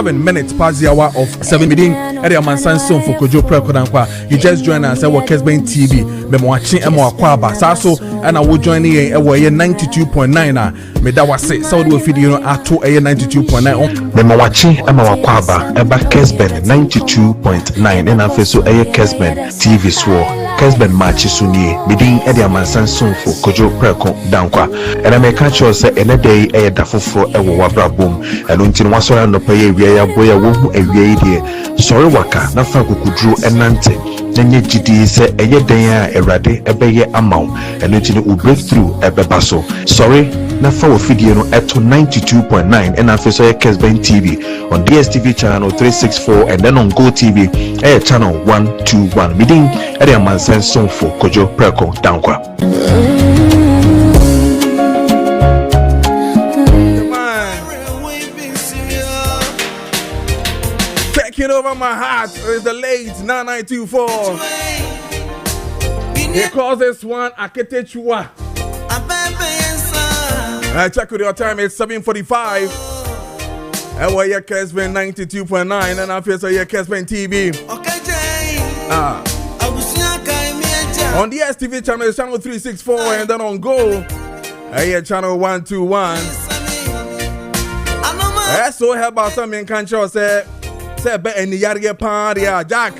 Minutes past the hour of 7 meeting at the Mansan Son for Kojo Preko Dankwah. You just joined us at Kessben TV. Me watching Emo Akwaba. Saso and I will join here at 92.9. Me that was it. So do video at 92.9. Me watching Emo Akwaba about Kessben 92.9 and I feel so Kessben TV swore. Kessben Maakye Sunye meeting at the Mansan Son for Kojo Preko Dankwah. And I make a choice say any day a dafo for a wabra boom and until was no pay ya boya wo ewie die sorry waka na fa kukudru enante nenye gidi se eye den a erade ebeye amaw eno ti no breakthrough ebeba so sorry na fa wo fidie no eto 92.9 and afi so Kessben TV on DSTV channel 364 and then on Go TV channel 121 meeting at the Mansan Son for Kojo Preko Dankwah. Over my heart is the late 9924. He calls this one Aketechua. I check with your time, it's 7:45. And we're here Kessben 92.9 and I feel so here Kessben TV. On the STV channel, it's channel 364 and then on Go, here channel 121. That's so help about some in country say be any yare party Jack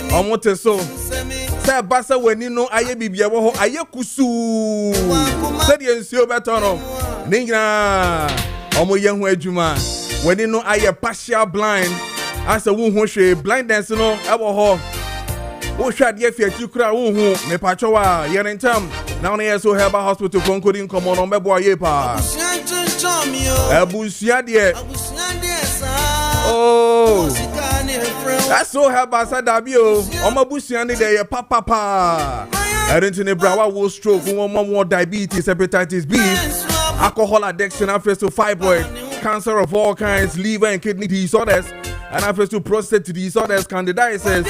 omote so say basa weni no aye bibia wo ho aye kusu say de nsuo beto no ninga omo ye hu adwuma weni no aye partial blind asa wo hu hwe blindness no e wo ho wo hwa de afiatu kura wo hu me pacho wa ye rentam na one ye so Herbal Hospital konkodi nkomo no mebo aye pa abusia de oh, that's so Herbal Sadabio. Omabusiani de papa. I didn't know Brawa will stroke, more diabetes, hepatitis B, alcohol addiction, affects to fibroid, cancer of all kinds, liver and kidney disorders, and affects to prostate disorders, candidiasis,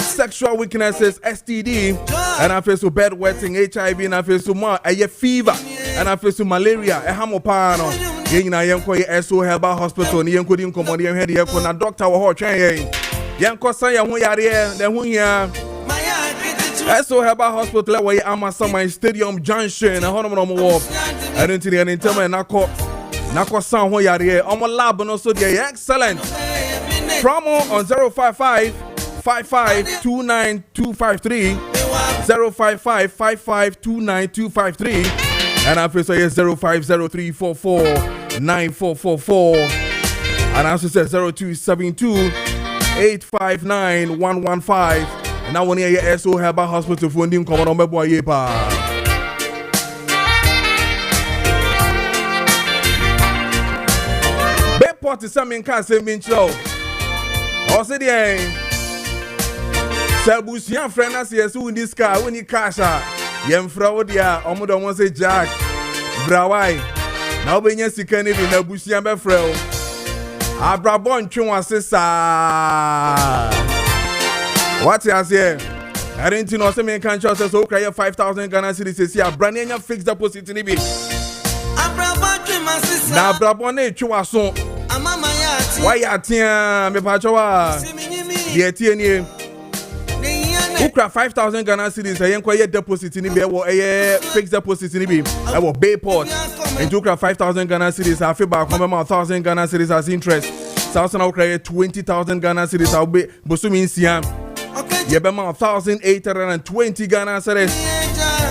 sexual weaknesses, STD, and affects to bedwetting, HIV, and affects to a fever, and affects to malaria, a hamopano. Yena yanko ye so Herbal Hospital ni yanko din komo ye hede yanko na doctor wo ho twen yanko san ya ho yare na hu hia so Herbal Hospital wo ye Amasama Stadium Junction na hono no mo wo enti ne ntem na ko san ho yare omo lab no so dey excellent promo on 055 5529253 055 5529253 and I feel so yes 0503449444 and I also said 0272 859 and now when you so Herbal Hospital funding come on mebo aye pa be port is some can say me show o say dey Sabusian friend as yes in this car when you cash yemfra wo dia omodo won say Jack Brawai na obenya sika ni na busian be frɛ abrabon twon asesa what you say I didn't know say me can choose so cry 5,000 Ghana cedis see abrane nya fixed deposit ni bi abrabon twon asesa na abrabon na etwa aso amama ya ati why atia me pa chowa de tie ni Ukra 5,000 Ghana cedis ayenko ye deposit ni be wo fixed deposit ni bi e wo Bayport and ukra 5,000 Ghana cedis afi ba ko 1,000 Ghana cedis as interest Southern ukra 20,000 Ghana cedis awo be bosumi nsia ye be 1,820 Ghana cedis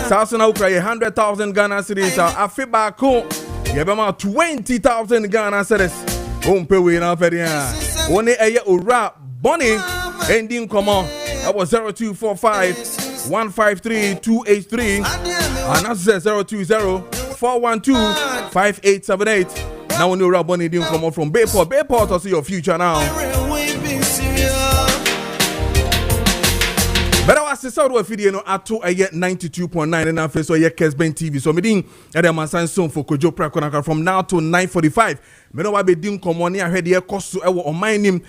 Southern ukra 100,000 Ghana cedis afi ba ko ye be 20,000 Ghana cedis ompe we na fedia woni eye ora boni ending common that was 0245 153 283 and that's 020 412 5878. Now when you're money didn't come out from Bayport to see your future now. But I was se sa do afidie no ato 92.9 na afi so Kessben TV. So me din e dey mansan so for Kojo Preko Dankwah from now to 9:45. Me no wa be din komo ne ahwede e koso e wo oman nim.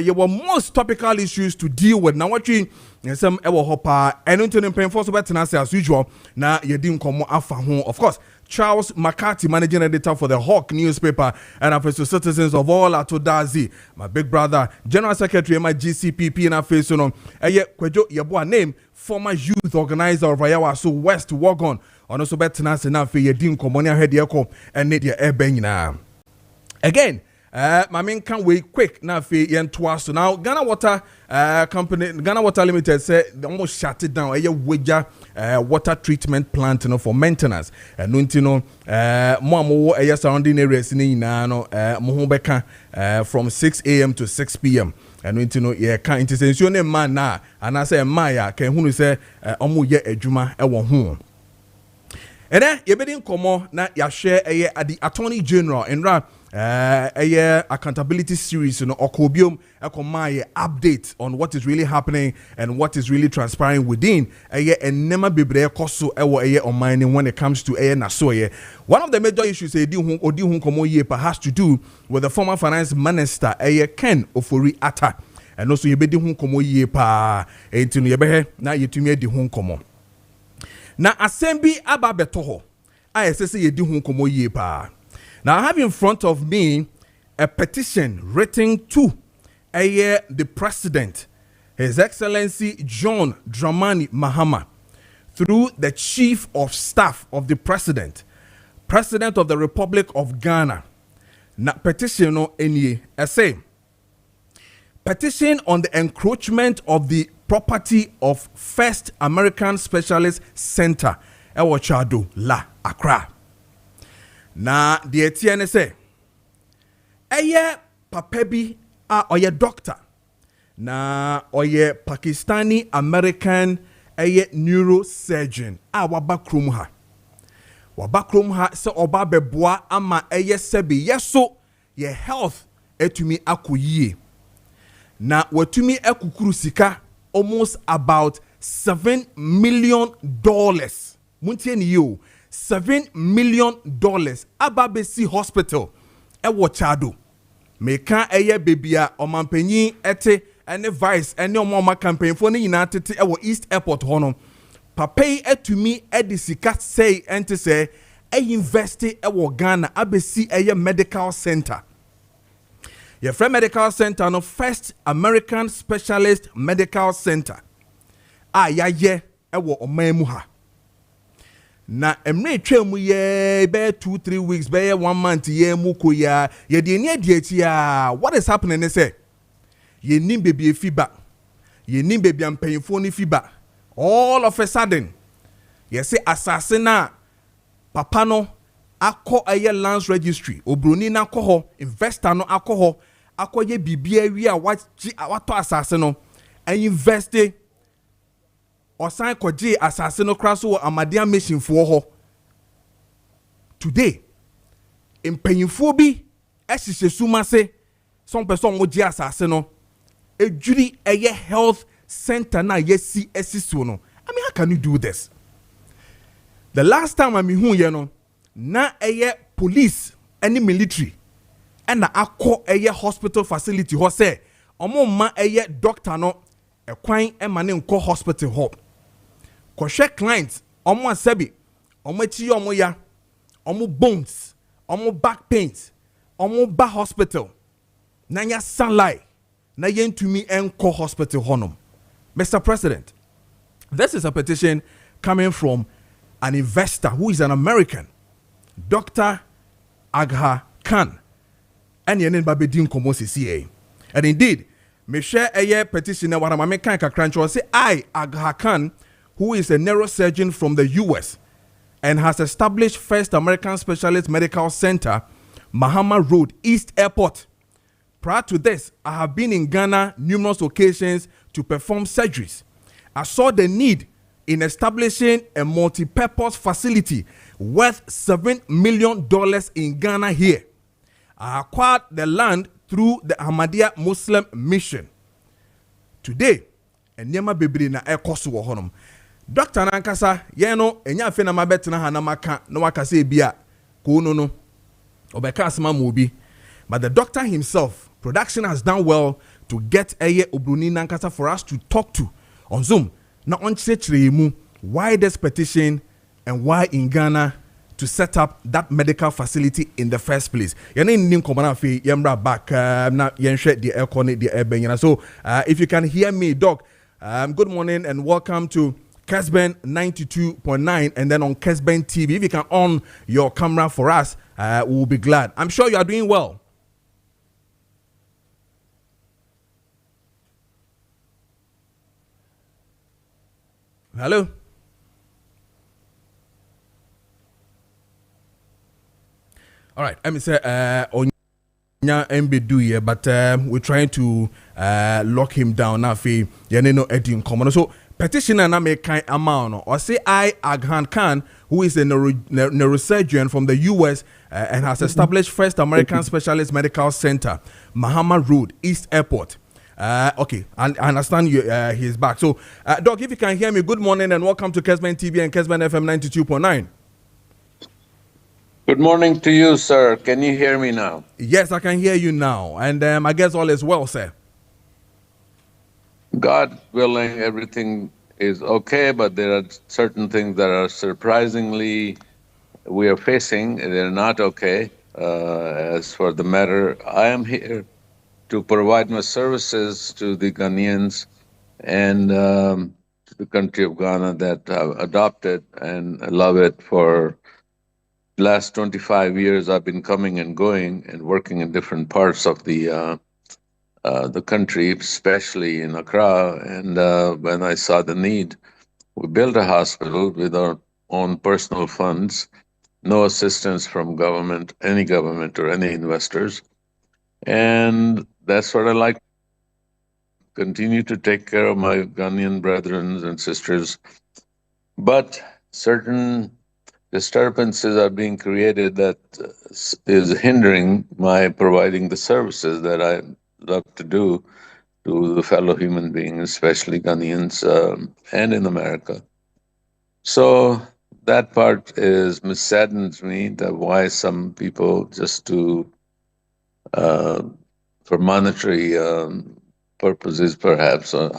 You were most topical issues to deal with. Now what you some e wo hopa eno to nim penfo so betena as usual na ye din komo afa ho. Of course, Charles Maakye, managing editor for the Hawk newspaper, and official citizens of all Atodazi. My big brother, General Secretary of my GCPP, and face on Kojo Yeboah name, former youth organizer of Ayawa, so West Wagon, on also Betnas and Nafi Yedim Komonia Hediako, and Nadia Ebenina. Again, my main can't wait quick now for yen twice. So now Ghana Water Company, Ghana Water Limited said they almost shut it down. A wager water treatment plant, for maintenance. And more surrounding areas in Mohobeka from 6 a.m. to 6 p.m. And can't intention man na and I say Maya can who say ye ejuma home. And then you bedding come na ya share at the Attorney General in accountability series, Okobium Ekomaye update on what is really happening and what is really transpiring within and never be koso on mining when it comes to nasoye. One of the major issues has to do with the former finance minister Ken Ofori Atta, and also you be komo ye pa entinu ye na yetumi di ho komo na assembly aba betoho ISS ye di ho komo ye pa. Now, I have in front of me a petition written to the President, His Excellency John Dramani Mahama, through the Chief of Staff of the President, President of the Republic of Ghana. Now, petition no any essay. Petition on the encroachment of the property of First American Specialist Center, Ewachado La Accra. Na the etienne say papa bi oye doctor na oye Pakistani American neurosurgeon wabakrom ha se oba beboa ama sebi yeso ye health etumi akoyie na watumi akukuru sika almost about $7 million. Muntie ni yo $7 million Ababesi Hospital ewo Chado meka bebia omampanyin ete ene vice ene omama campaign for ni nyina tete ewo East Airport hono papa yi etumi edisika say ente say invest ewo Ghana abesi medical center. Your friend medical center no First American Specialist Medical Center ye ewo omemu ha. Na emre twemu ye be 2-3 weeks be 1 month ye muko ya ye de ni adiati ya. What is happening is say ye nim baby fiba ye nim baby ampanyfo ni fiba all of a sudden ye say assassin papa no akọ lands registry obroni na akọ ho investor no akọ ho akọ ye bibia wi a wato assassin no invest Osan koje assassin no kraso amadia machine for ho. Today, in mpanyinfo bi ehihye suma se some person mo je assassin no ejuri health center na yesi esiso no. I mean, how can you do this? The last time I hu ye no na police any military and na akọ hospital facility ho say omo ma doctor no ekwan emane nko hospital ho. Koshe clients, omo asebi, omo chi omo ya, omo bones, omo back pains, omo ba hospital. Nanya sunlight, na yen to me enko hospital honum. Mr. President, this is a petition coming from an investor who is an American, Dr. Agha Khan, and yenen babedin komosi CA. And indeed, me share a petition na what I'm making kakrancho say Agha Khan, who is a neurosurgeon from the US and has established First American Specialist Medical Center, Mahama Road, East Airport. Prior to this, I have been in Ghana numerous occasions to perform surgeries. I saw the need in establishing a multi-purpose facility worth $7 million in Ghana here. I acquired the land through the Ahmadiyya Muslim Mission. Today, Enyema bebre na ekoso wo honom. Doctor nankasa ye no enya afi na mabetena ha na maka na wakasa ebia ko no obeka asema mo obi. But the doctor himself, production has done well to get Eye Obruni Nankasa for us to talk to on Zoom. Now on mu why this petition and why in Ghana to set up that medical facility in the first place. Yene nim komana fi yembra back na yenhwe the aircon the airben. So if you can hear me, Doc, good morning and welcome to Kessben 92.9 and then on Kessben TV. If you can on your camera for us, we'll be glad. I'm sure you are doing well. Hello. All right. Let me say Onya Mbedu here, but we're trying to lock him down now. Fi yeneno edin common. So petitioner na make kind amount or say I Aghan Khan, who is a neurosurgeon from the US and has established First American Specialist Medical Center, Mahama Road, East Airport. Okay, I understand you. He's back. So, Doc, if you can hear me, good morning and welcome to Kessben TV and Kessben FM 92.9. Good morning to you, sir. Can you hear me now? Yes, I can hear you now. And I guess all is well, sir. God willing, everything is okay, but there are certain things that are surprisingly we are facing. They're not okay. As for the matter, I am here to provide my services to the Ghanaians and to the country of Ghana that have adopted and love it. For the last 25 years, I've been coming and going and working in different parts of the country, especially in Accra. And when I saw the need, we built a hospital with our own personal funds, no assistance from government, any government or any investors. And that's what I like. Continue to take care of my Ghanaian brethren and sisters. But certain disturbances are being created that is hindering my providing the services that I love to do to the fellow human beings, especially Ghanaians and in America. So that part saddens me that why some people just to for monetary purposes, perhaps, or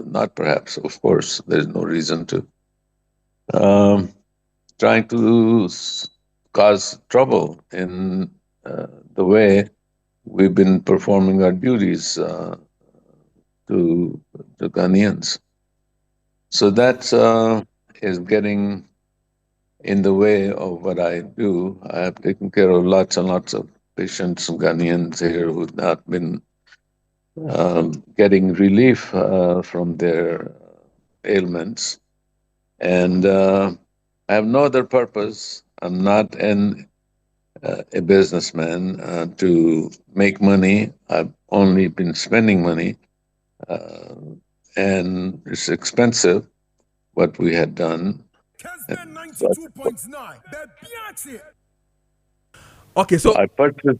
not perhaps, of course, there's no reason to, trying to cause trouble in the way we've been performing our duties to the Ghanaians. So that is getting in the way of what I do. I have taken care of lots and lots of patients, Ghanaians here who've not been getting relief from their ailments. And I have no other purpose. I'm not a businessman to make money. I've only been spending money. And it's expensive what we had done. Kessben 92.9. Okay, so I purchased.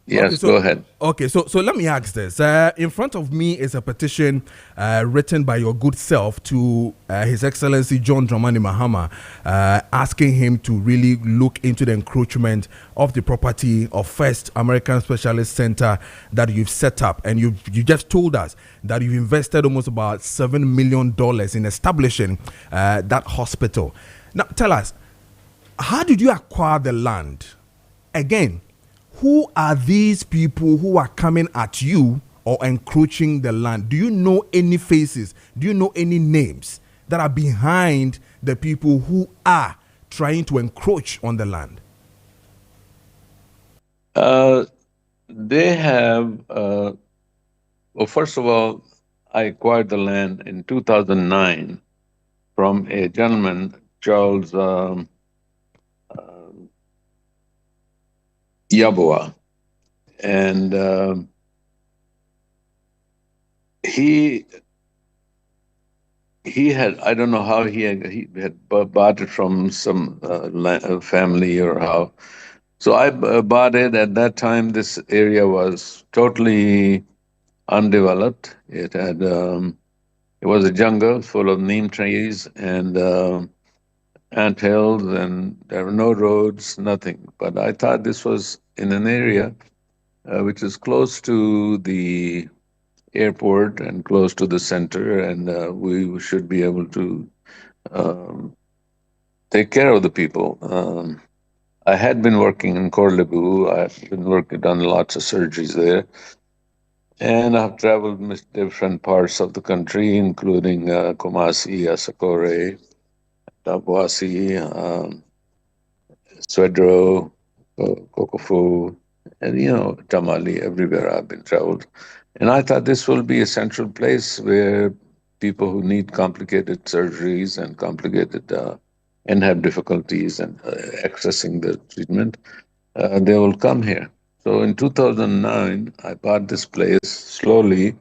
Yes, okay, so, go ahead. Okay, so let me ask this. In front of me is a petition written by your good self to His Excellency John Dramani Mahama, asking him to really look into the encroachment of the property of First American Specialist Center that you've set up. And you just told us that you've invested almost about $7 million in establishing that hospital. Now, tell us, how did you acquire the land? Again, who are these people who are coming at you or encroaching the land? Do you know any faces? Do you know any names that are behind the people who are trying to encroach on the land? They have, well, first of all, I acquired the land in 2009 from a gentleman, Charles Yaboa, and he had, I don't know how he had bought it from some family or how. So I bought it. At that time, this area was totally undeveloped. It it was a jungle full of neem trees and ant hills, and there were no roads, nothing. But I thought this was in an area which is close to the airport and close to the center, and we should be able to um, take care of the people. I had been working in Corlebu. I've been working, done lots of surgeries there, and I've traveled different parts of the country, including Kumasi, Asakore, Tabuasi, Swedro, Kokofu, and Tamale. Everywhere I've been traveled, and I thought this will be a central place where people who need complicated surgeries and complicated and have difficulties and accessing the treatment, they will come here. So in 2009, I bought this place, slowly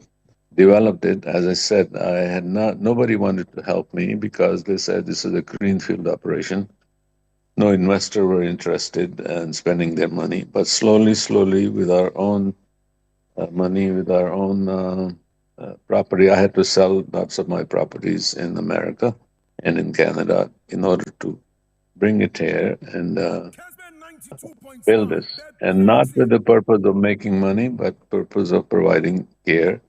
developed it. As I said, I had nobody wanted to help me because they said this is a greenfield operation. No investor were interested in spending their money, but slowly, with our own money, with our own property, I had to sell lots of my properties in America and in Canada in order to bring it here and build this, and not with the purpose of making money, but purpose of providing care.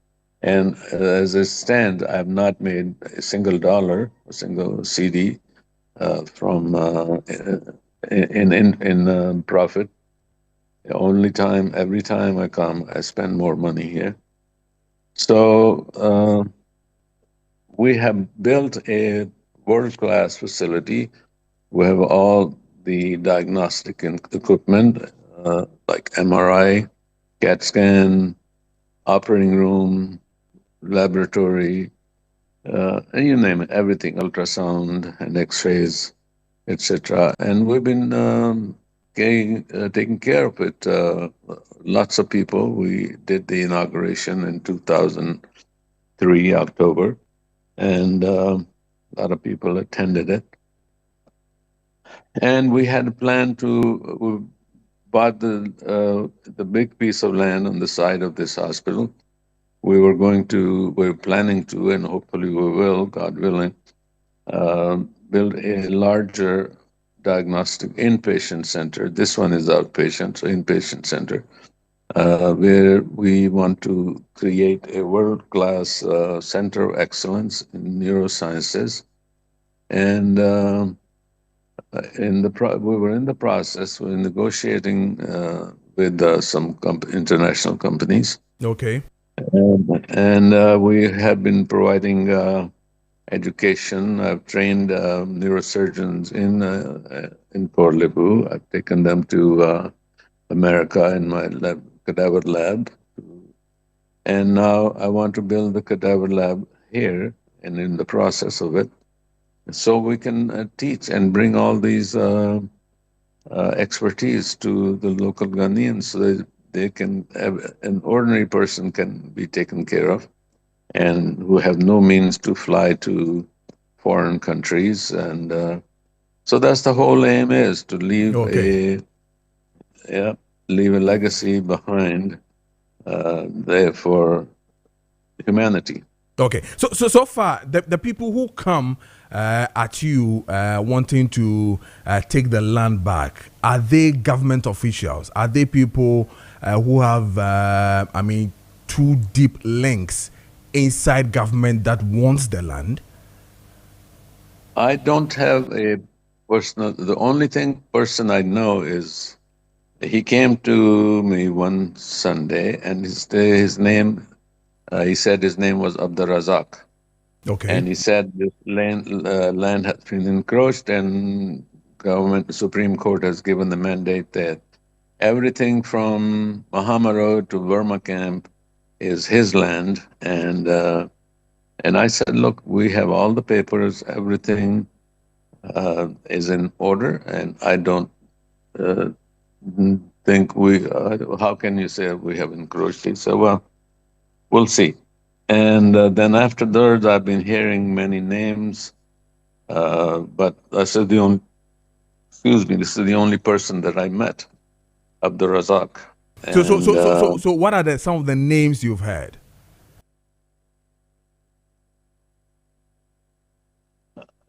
And as it stands, I have not made a single dollar, a single CD from in profit. The only time, every time I come, I spend more money here. So we have built a world-class facility. We have all the diagnostic equipment like MRI, CAT scan, operating room, laboratory, and you name it, everything, ultrasound and X-rays, etc. And we've been taking care of it. Lots of people. We did the inauguration in 2003 October, and a lot of people attended it. And we had a plan to we bought the big piece of land on the side of this hospital. We're planning to, and hopefully we will, God willing, build a larger diagnostic inpatient center. This one is outpatient, so inpatient center, where we want to create a world-class center of excellence in neurosciences. And we were in the process, we're negotiating with some international companies. Okay. And we have been providing education. I've trained neurosurgeons in Corlebu. I've taken them to America in my cadaver lab, and now I want to build the cadaver lab here, and in the process of it, so we can teach and bring all these expertise to the local Ghanaians, so that they can have, an ordinary person can be taken care of, and who have no means to fly to foreign countries. And so that's the whole aim, is to leave leave a legacy behind there for humanity. Okay, so far the people who come at you wanting to take the land back, are they government officials? Are they people who have too deep links inside government that wants the land? I don't have a personal. The only person I know is, he came to me one Sunday, and his name. He said his name was Abdur Razak. Okay. And he said this land has been encroached, and the Supreme Court has given the mandate that everything from Mahama Road to Burma Camp is his land. And I said, look, we have all the papers, everything is in order, and I don't think how can you say we have encroached? He said, well, we'll see. And then after that, I've been hearing many names, but I said this is the only person that I met, Abdur Razak. So what are some of the names you've heard?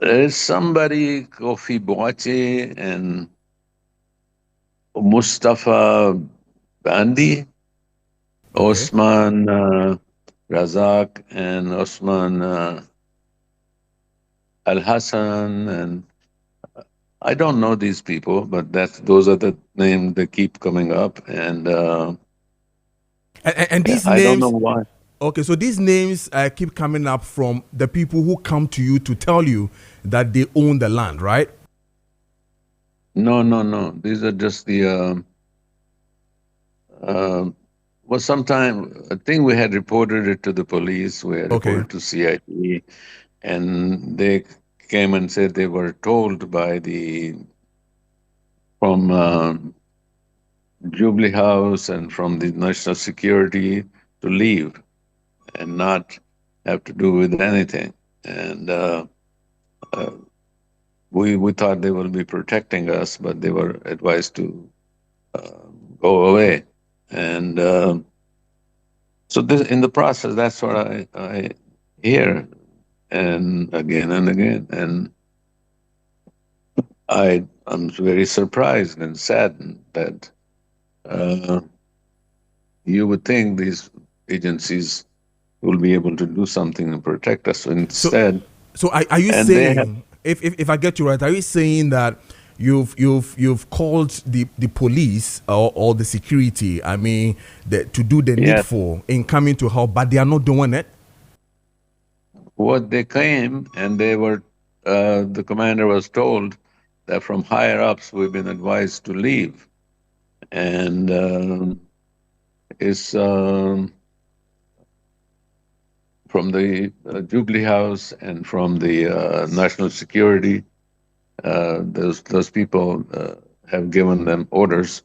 There's somebody, Kofi Boache and Mustafa Bandi, Okay. Osman Razak, and Osman Al Hassan, and I don't know these people, but those are the names that keep coming up, and And these I don't know names, why. okay, so these names keep coming up from the people who come to you to tell you that they own the land, right? No, no, no. These are just the. Well, sometime I think we had reported it to the police. We had Okay. reported to CID, and they came and said they were told by the from Jubilee House and from the National Security to leave and not have to do with anything. And uh, we thought they will be protecting us, but they were advised to uh, go away. And so this, in the process, that's what I hear and again. And I'm very surprised and saddened that uh, you would think these agencies will be able to do something and protect us. So So, instead, are you and they have, saying, if I get you right, are you saying that you've called the police or the security? I mean, to do the yeah, needful in coming to help, but they are not doing it. what they came and they were, the commander was told that from higher ups we've been advised to leave, and it's from the Jubilee House and from the National Security. Those people have given them orders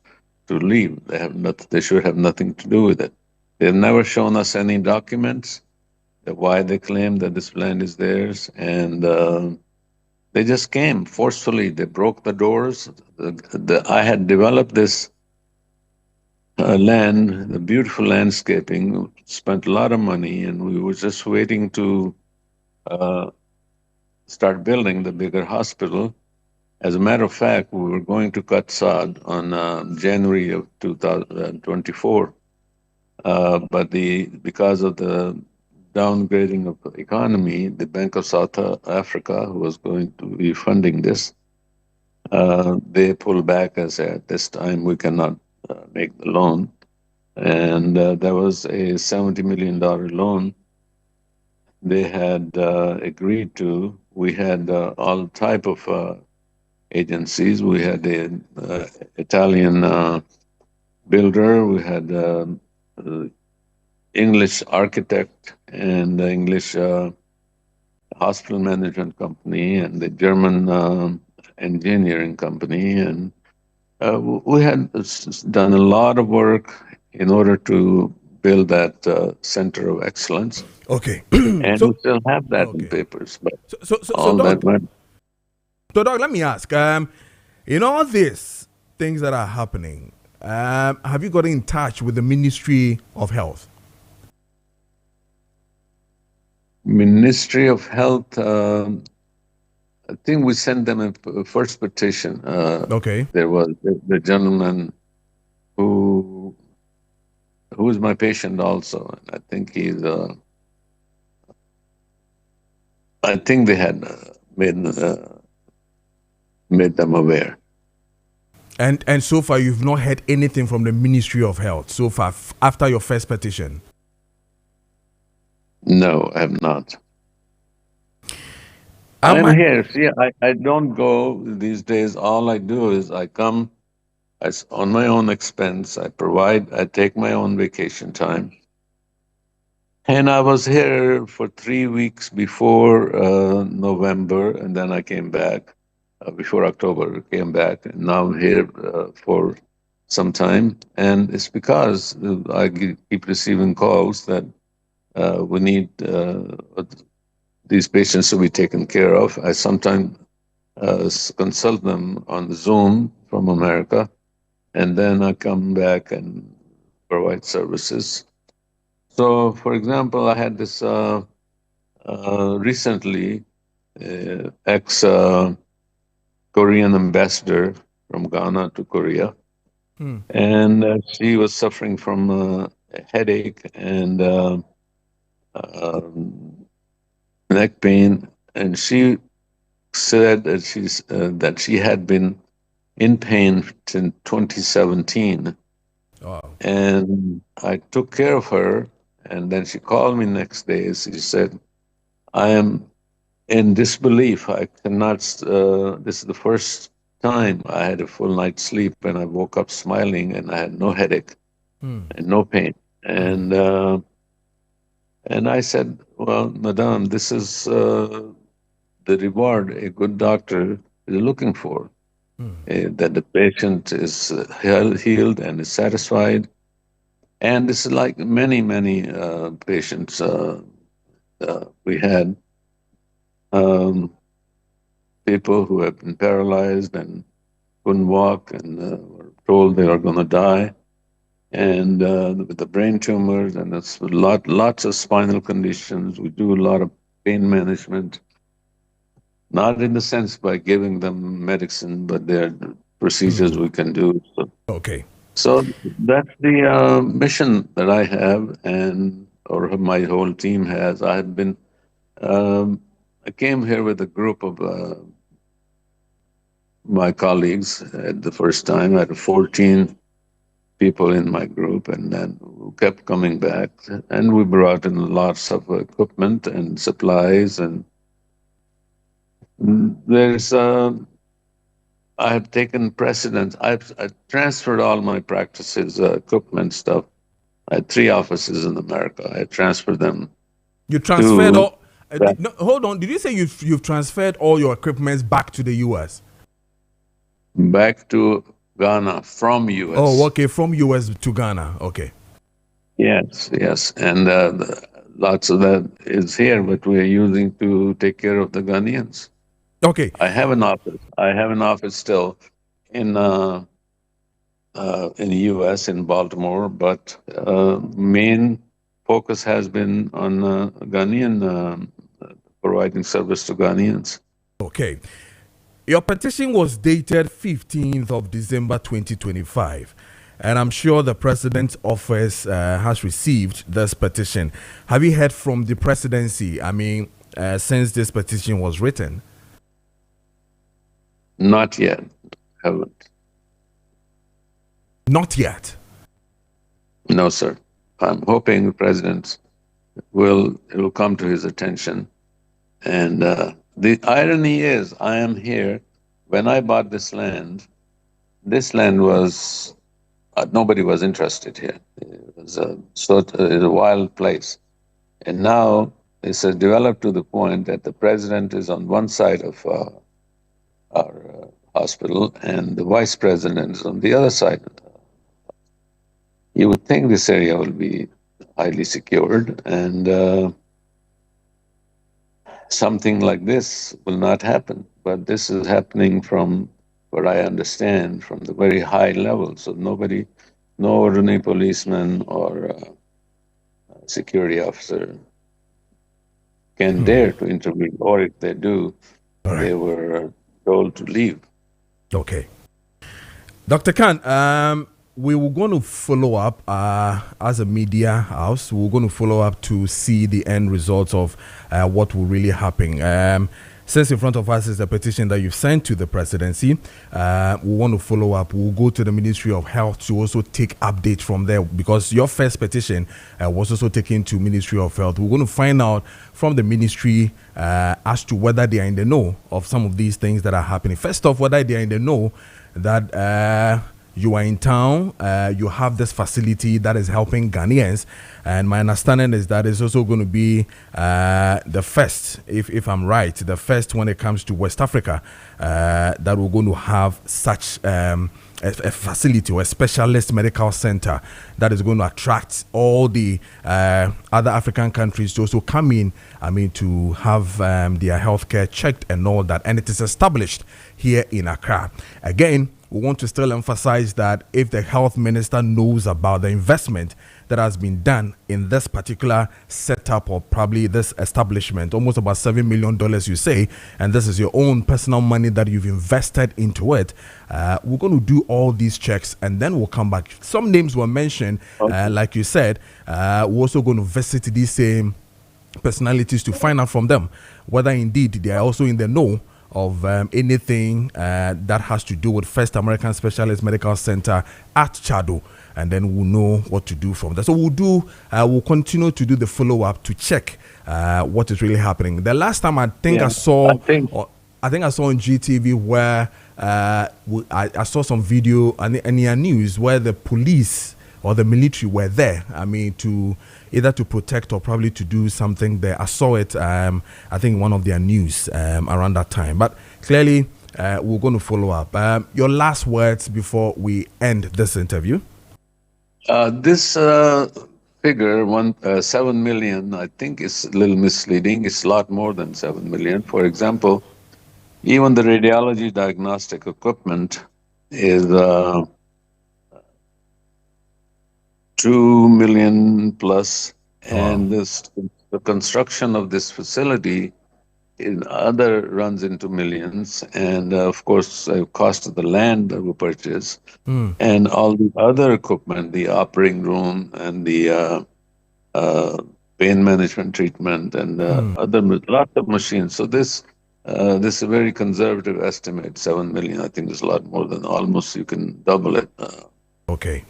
to leave. They have not. They should have nothing to do with it. They've never shown us any documents that why they claim that this land is theirs, and they just came forcefully. They broke the doors. I had developed this land, the beautiful landscaping, spent a lot of money, and we were just waiting to uh, start building the bigger hospital. As a matter of fact, we were going to cut sod on January of 2024, but because of the downgrading of the economy, the Bank of South Africa, who was going to be funding this, they pulled back and said, at this time we cannot make the loan. And there was a $70 million loan they had agreed to. We had all type of agencies. We had the Italian builder. We had English architect and the English hospital management company and the German engineering company. And we had done a lot of work in order to build that center of excellence. Okay. And we So, still have that in okay. papers, but So, all that Doc, went. let me ask. In all these things that are happening, have you got in touch with the Ministry of Health? Ministry of Health, I think we sent them a first petition. Okay. There was the gentleman who is my patient also, and I think I think they had made them aware. And so far, you've not heard anything from the Ministry of Health so far after your first petition. No, I have not. Am I'm I? here. See, I don't go these days. All I do is I come on my own expense. I take my own vacation time. And I was here for 3 weeks before November, and then I came back before October. Came back, and now I'm here for some time. And it's because keep receiving calls that we need these patients to be taken care of. I sometimes consult them on Zoom from America, and then I come back and provide services. So, for example, I had this recently. ex-Korean ambassador from Ghana to Korea. And she was suffering from a headache and neck pain. And she said that she had been in pain since 2017. Wow. And I took care of her. And then she called me next day. She said, I am in disbelief. I cannot, this is the first time I had a full night's sleep and I woke up smiling and I had no headache and no pain. And I said, well, madame, this is the reward a good doctor is looking for. That the patient is healed and is satisfied. And this is like many, many patients we had. People who have been paralyzed and couldn't walk and were told they are going to die. And with the brain tumors and it's lots of spinal conditions. We do a lot of pain management. Not in the sense by giving them medicine, but there are procedures we can do. So, Okay. so that's the mission that I have, or my whole team has. I have been. I came here with a group of my colleagues at the first time. I had 14 people in my group, and then we kept coming back, and we brought in lots of equipment and supplies and. There's, I have taken precedence. I've transferred all my practices, equipment stuff. I had 3 offices in America. I transferred them. You transferred all. No, hold on. Did you say you've transferred all your equipment back to the U.S.? Back to Ghana from U.S. Oh, okay. From U.S. to Ghana. Okay. Yes, and lots of that is here, but we are using to take care of the Ghanaians. Okay. I have an office still in the U.S. in Baltimore, but main focus has been on Ghanaian providing service to Ghanaians. Okay. Your petition was dated 15th of December 2025, and I'm sure the President's office has received this petition. Have you heard from the presidency? I mean, since this petition was written? Not yet. Haven't. Not yet? No, sir. I'm hoping the president it will come to his attention. And the irony is, I am here. When I bought this land was, nobody was interested here. It was a wild place. And now it's developed to the point that the president is on one side of our hospital, and the vice president is on the other side. You would think this area will be highly secured, and something like this will not happen. But this is happening from what I understand from the very high level. So no ordinary policeman or security officer can dare to intervene, or if they do, they were told to leave. Okay. Dr. Khan, we were going to follow up as a media house. We're going to follow up to see the end results of what will really happen. Since in front of us is the petition that you've sent to the presidency, we want to follow up. We'll go to the Ministry of Health to also take updates from there, because your first petition was also taken to Ministry of Health. We're going to find out from the ministry as to whether they are in the know of some of these things that are happening. First off, whether they are in the know that you are in town, you have this facility that is helping Ghanaians, and my understanding is that it's also going to be the first, if I'm right, the first when it comes to West Africa, that we're going to have such a facility or a specialist medical center that is going to attract all the other African countries to also come in, to have their healthcare checked and all that, and it is established here in Accra. Again, we want to still emphasize that if the health minister knows about the investment that has been done in this particular setup or probably this establishment, almost about $7 million, you say, and this is your own personal money that you've invested into it, we're going to do all these checks and then we'll come back. Some names were mentioned, like you said, we're also going to visit these same personalities to find out from them whether indeed they are also in the know of anything that has to do with First American Specialist Medical Center at Chado, and then we'll know what to do from there. So we'll continue to do the follow-up to check what is really happening. The last time I saw on GTV where I saw some video and news where the police or the military were there. I mean, to either to protect or probably to do something there. I saw it, I think, in one of their news around that time. But clearly, we're going to follow up. Your last words before we end this interview? This figure, 7 million, I think is a little misleading. It's a lot more than 7 million. For example, even the radiology diagnostic equipment is 2 million plus, and the construction of this facility runs into millions, and of course the cost of the land that we purchase, and all the other equipment, the operating room and the pain management treatment and other lots of machines. So this is a very conservative estimate. 7 million, I think, is a lot more than almost you can double it. Okay.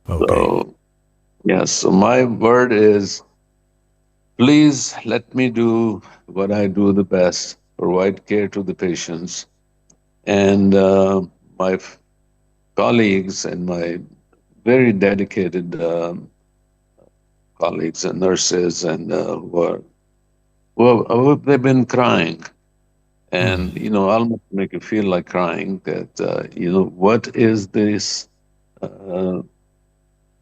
So, yes, so my word is, please let me do what I do the best, provide care to the patients. And my colleagues and my very dedicated colleagues and nurses and they've been crying. And, almost make you feel like crying that, what is this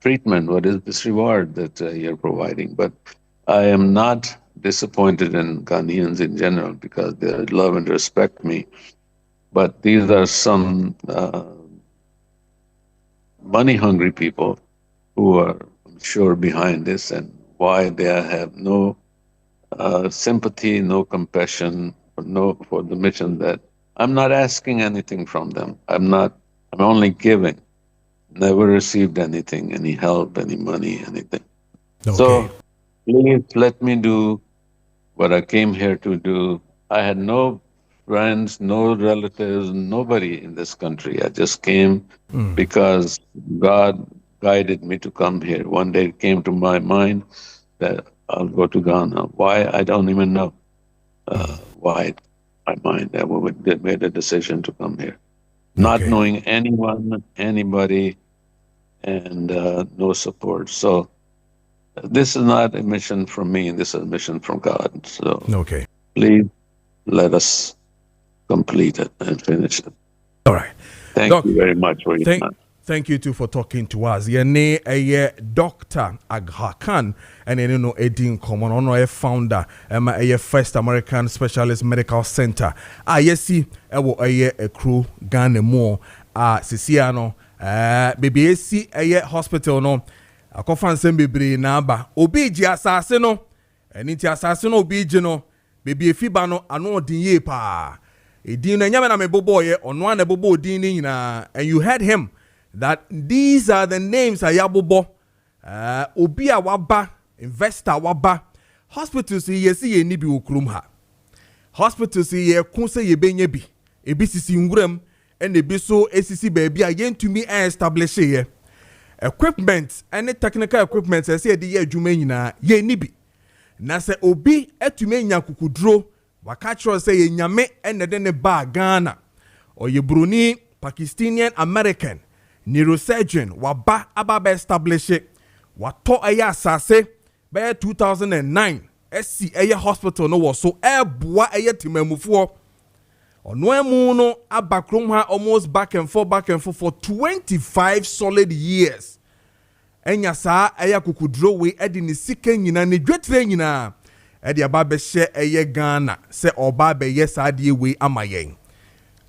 treatment? What is this reward that you're providing? But I am not disappointed in Ghanaians in general because they love and respect me. But these are some money-hungry people who are, I'm sure, behind this, and why they have no sympathy, no compassion, for the mission that I'm not asking anything from them. I'm only giving. Never received anything, any help, any money, anything. Okay. So please let me do what I came here to do. I had no friends, no relatives, nobody in this country. I just came because God guided me to come here. One day it came to my mind that I'll go to Ghana. Why? I don't even know why my mind. I made a decision to come here. Not knowing anyone, anybody, and no support. So this is not a mission from me. This is a mission from God. So please let us complete it and finish it. All right. Thank you very much for your time. Thank you too for talking to us. Your name is Dr. Agha Khan, and you know Edin Common, a founder, a First American Specialist Medical Center. Yes, a crew Ghana more. Sisiano, BBAC, a hospital no. A coffin sembibri naba. Obiji assassino, and it's assassino obijino. Baby Fibano, ano dinye pa. Edin Yamana me boboye, on one a bobo dini na, and you heard him. That these are the names ayabobo obia waba investor waba hospitals yesi ye nibi okrum ha hospitals ye kunse ye benye bi ebi sisi nwuram and ebi so esisi baby a yentumi establish ye equipment and technical equipment say ye de adwuma nyina ye nibi na se obi etumi nya kukudro waka tro say ye nyame ene de ne ba Ghana or ye Bruni Pakistanian American neurosurgeon waba ababa establish it wato aya asase by 2009 SC aya hospital no was so eboa aya timamufuo ono emu no abakrom ha almost back and forth for 25 solid years enya saa aya kukudro we edi ni sika nyina ne dwetre nyina edi ababa hye aya Ghana se oba be yes ade we amayen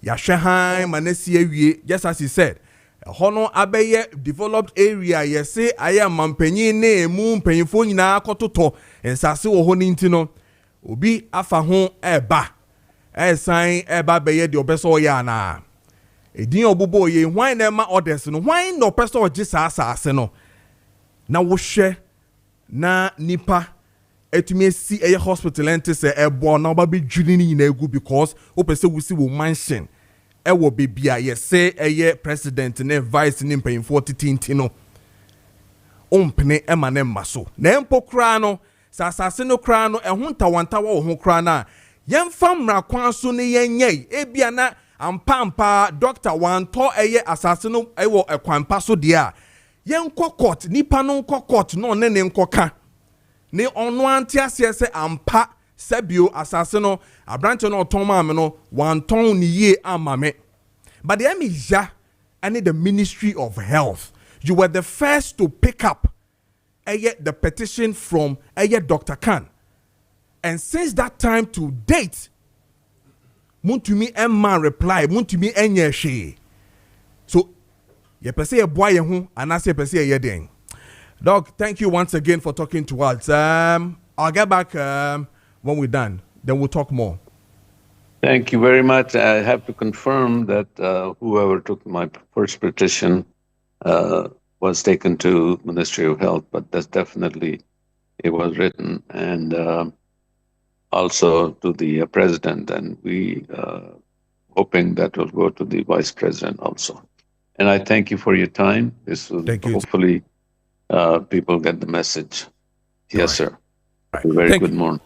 ya hwehan manesi awie just as he said hono abeye developed area yese aya mampanyin na emu mpanyifo nyina akototo ensase wo ho nintino obi afa ho eba esan eba beye de obeso ya na edin obobo ye hwan na ma orders no hwan no person ogi saasase no na wo hwe na nipa etumi esi eye hospital ente se ebo na oba be dwuni ni nyina egu because opese wusi wo mansion ewo bebia yese eye president ne vice ne mpanyimfo titinti no ompene ema ne maso na empokra no sasase no kra no ehuntawantawa wo ho kra na yemfa mra kwan so ne yenyei ebia na ampa doctor wanto eye asase no ewo ekwanpa so de a yenkọ court nipa no nkọ court no ne nkoka ne ono antiase se ampa sabio asase no abrante no oton maame no wanton ni ye amame but the emija and the Ministry of Health you were the first to pick up the petition from Dr. Khan, and since that time to date muntumi emma reply muntumi enye hwe so ye pese ye boy ye ho anase pese ye den. Doc, thank you once again for talking to us. I'll get back when we're done. Then we'll talk more. Thank you very much. I have to confirm that whoever took my first petition was taken to Ministry of Health, but that's definitely it was written, and also to the president, and we hoping that will go to the vice president also. And I thank you for your time. This will hopefully people get the message. Yes, sir. Very good morning.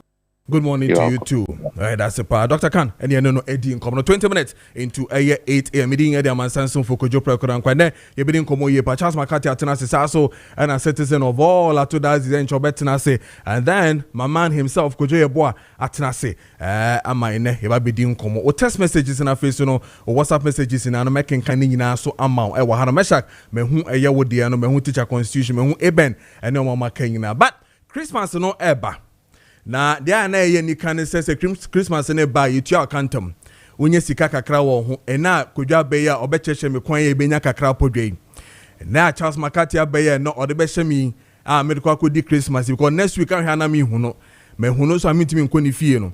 Good morning to you too. That's a part. Dr. Khan, and you know, Eddie in 20 minutes into 8 a.m. meeting at the Amansanson for Kojo Preko Dankwah. You been in Komo ye, but Charles Maakye Atenase also and a citizen of all Atodas in Chobetenase. And then my man himself, Kojo Yeboah Atenase. Amaine, he be doing Komo. Or text messages in our face, you know, or WhatsApp messages in an American Kanina so amount. Wahana Meshak, me who a Yawodiano, me who teach a constitution, me who Eben, and no Mama Kenina. But Christmas no eba. Na dia na ye nika ne se Christmas ne ba yitu akantam wonye sika kakra wo ho ena kodwa be ya obechehye me kwan ye benya kakra podwei na Charles Maakye abaye no ode be hye me de kwa kodi Christmas because next week ahwa na me hu no me hu no so amitimi nkoni fie no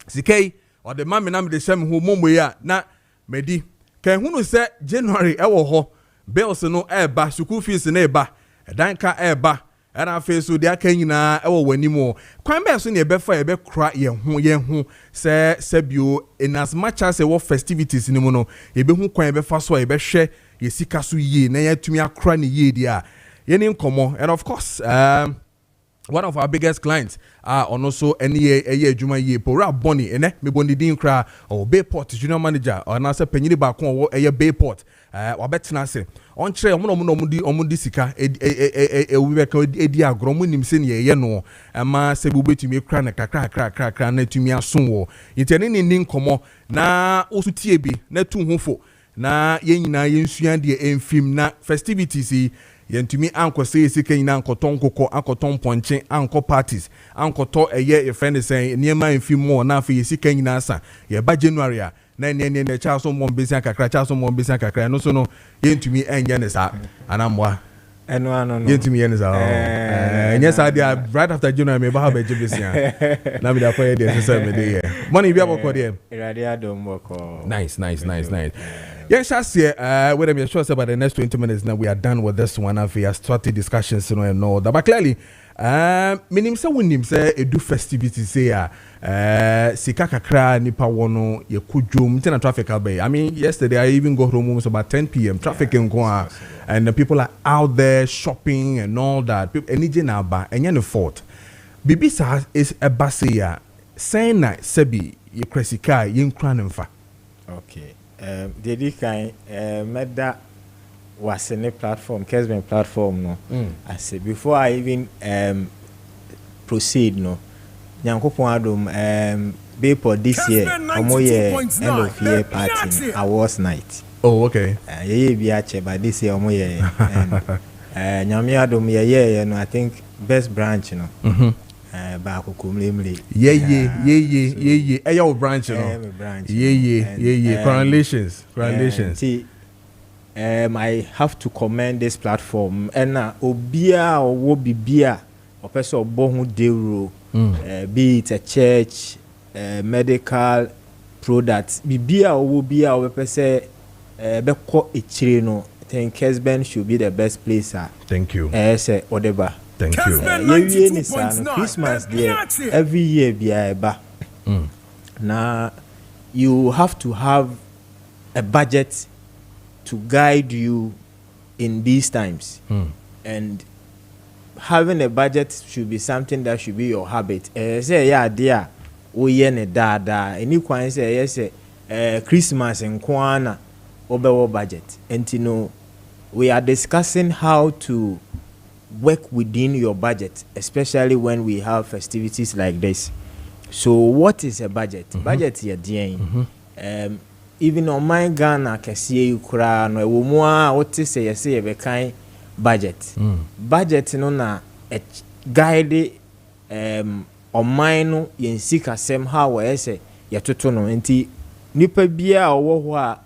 sikai ode ma me na me de hye me ho momo ya na medi kan hu no se January e wo ho bills no eba school fees na eba danka eba ana face so dia kan nyina ewo wanimo kwan be so ne ebefa ebekra ye ho se sebio in as much as what festivities ni mu no ebehu kwan ebefa so ebehwe ye sika so yie na yatumi akra ne yie dia ye ni nkomo. And of course one of our biggest clients on also any adwuma yie pora boni ene me boni din kra o Bayport junior manager or na se panyini ba kon wo Bayport wabetena se on kire omudi sika wibeka edi agro mu nim se ne ye no ama se bu betumi kra na kakra na tumi aso wo yitene ni nkomo na osutie bi na tu hofo na yenyina yensuan de enfim na festivities yentumi ankose sika nyina ankoton kokko ankoton ponche anko parties ankoto ye friend say niema enfim mo na afa sika nyina asa ye ba January a na ne cha so mo mbesi kakra no so no yentumi enye ne sa anamwa no yentumi ye ne sa enye sa dia right after January me ba ha be jibisia na me da for ye dey say me dey money bi aboko dey radio adom boko. Nice. Yes, I see. Wait a minute. Sure, about the next 20 minutes now we are done with this one. We have started discussions, you know, and all that. But clearly, minim say winim say edu festivities say sika kakra nipa wono ye kudwum tina traffic abay. I mean, yesterday I even got home almost about 10 p.m. Traffic in Goa, and the people are out there shopping and all that. People enije na ba enye no fault. Bibi sa is a basia saying na sebi ye kresika ye nkra nemfa. Okay. Dedi kan meda was in a platform, Kessben platform no. I say before I even proceed no. Nyankopon adom Bayport this year omo ye end of year party awards night. Oh, okay. Ye bi ache but this year omo ye nyame adom ye no I think best branch no. back kumlemle. Yeah. Your branch, you know. Branch. Yeah. Congratulations. I have to commend this platform. And obia or bibia or person born deuro, be it a church, medical products. Bibia or bia or person beko ichirino. I think Kessben should be the best place. Thank you. Say whatever. Thank you. Christmas there every year be a Now you have to have a budget to guide you in these times. And having a budget should be something that should be your habit. Say yeah dear ne da any kwan say yes Christmas in kwana obewo budget. And you know we are discussing how to work within your budget, especially when we have festivities like this. So what is a budget? Budget is a even on my Ghana kesiye ukura no ewomua what say you say be kind budget. Budget no na a guide on mine no yensi kasem how we say yetoto no enti nipa bia owo ho a